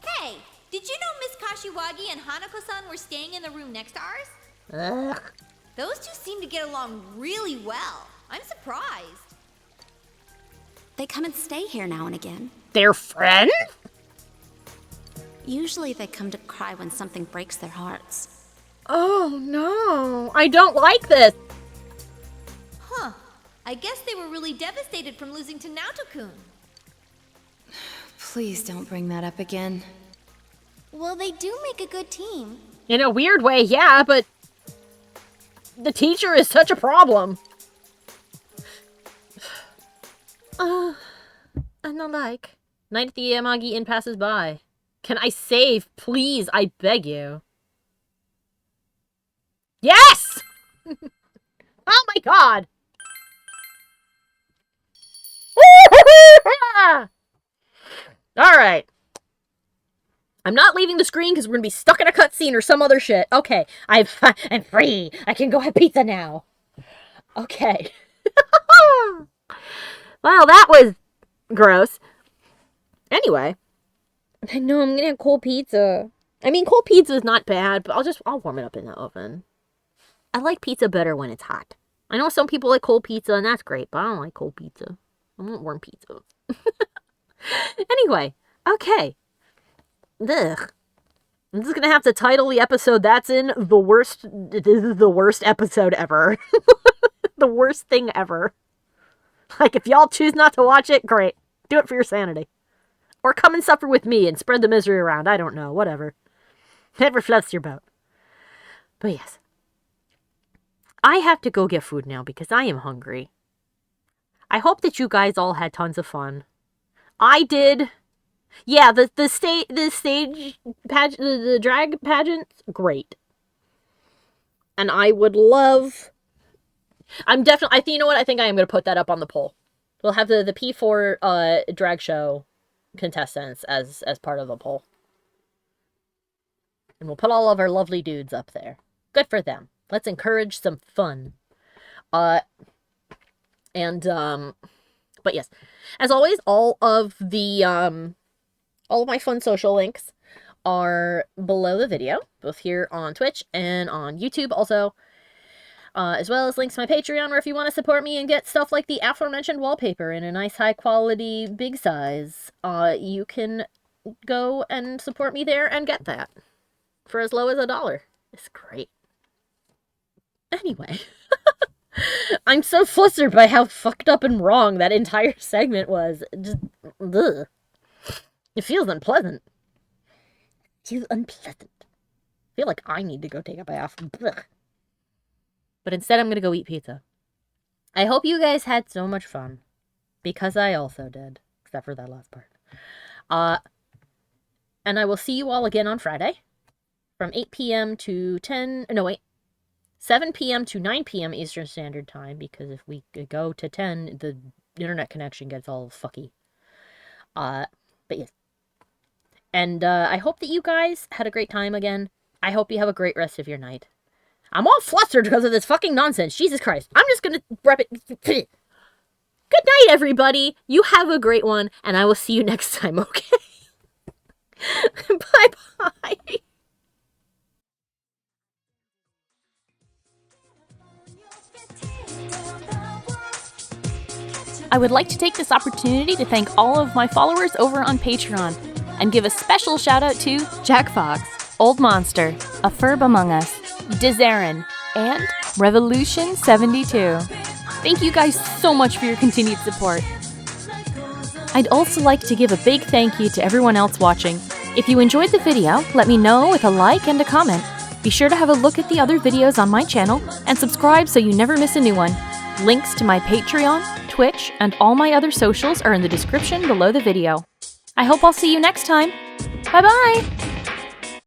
Hey, did you know Miss Kashiwagi and Hanako-san were staying in the room next to ours? Ugh. Those two seem to get along really well. I'm surprised. They come and stay here now and again. They're friends? Usually they come to cry when something breaks their hearts. Oh, no. I don't like this. Huh. I guess they were really devastated from losing to Naoto-kun. Please don't bring that up again. Well, they do make a good team. In a weird way, yeah, but the teacher is such a problem. And the like. Night at the Yamagi Inn passes by. Can I save, please? I beg you. Yes! Oh my god! Alright. I'm not leaving the screen because we're going to be stuck in a cutscene or some other shit. Okay, I'm free. I can go have pizza now. Okay. Well, that was gross. Anyway. I know I'm going to have cold pizza. I mean, cold pizza is not bad, but I'll warm it up in the oven. I like pizza better when it's hot. I know some people like cold pizza, and that's great, but I don't like cold pizza. I want warm pizza. Anyway, okay. Ugh. I'm just gonna have to title the episode that's in the worst. This is the worst episode ever. The worst thing ever. Like, if y'all choose not to watch it, great. Do it for your sanity. Or come and suffer with me and spread the misery around. I don't know. Whatever. Whatever floats your boat. But yes. I have to go get food now because I am hungry. I hope that you guys all had tons of fun. I did. Yeah, the stage pageant, the drag pageant, great. And I would love. I'm definitely. You know what? I think I am going to put that up on the poll. We'll have the P4 drag show contestants as part of the poll, and we'll put all of our lovely dudes up there. Good for them. Let's encourage some fun. But yes, as always, all of my fun social links are below the video, both here on Twitch and on YouTube also, as well as links to my Patreon, where if you want to support me and get stuff like the aforementioned wallpaper in a nice high quality big size, you can go and support me there and get that for as low as $1. It's great. Anyway, I'm so flustered by how fucked up and wrong that entire segment was. Just, ugh. It feels unpleasant. It feels unpleasant. I feel like I need to go take a bath. Ugh. But instead, I'm going to go eat pizza. I hope you guys had so much fun. Because I also did. Except for that last part. And I will see you all again on Friday. From 8 p.m. to 7 p.m. to 9 p.m. Eastern Standard Time, because if we go to 10, the internet connection gets all fucky. But yes. And I hope that you guys had a great time again. I hope you have a great rest of your night. I'm all flustered because of this fucking nonsense. Jesus Christ. I'm just gonna wrap it. Good night, everybody. You have a great one, and I will see you next time, okay? Bye-bye. I would like to take this opportunity to thank all of my followers over on Patreon and give a special shout out to Jack Fox, Old Monster, A Furb Among Us, Dizarin, and Revolution72. Thank you guys so much for your continued support. I'd also like to give a big thank you to everyone else watching. If you enjoyed the video, let me know with a like and a comment. Be sure to have a look at the other videos on my channel and subscribe so you never miss a new one. Links to my Patreon, Twitch, and all my other socials are in the description below the video. I hope I'll see you next time. Bye-bye!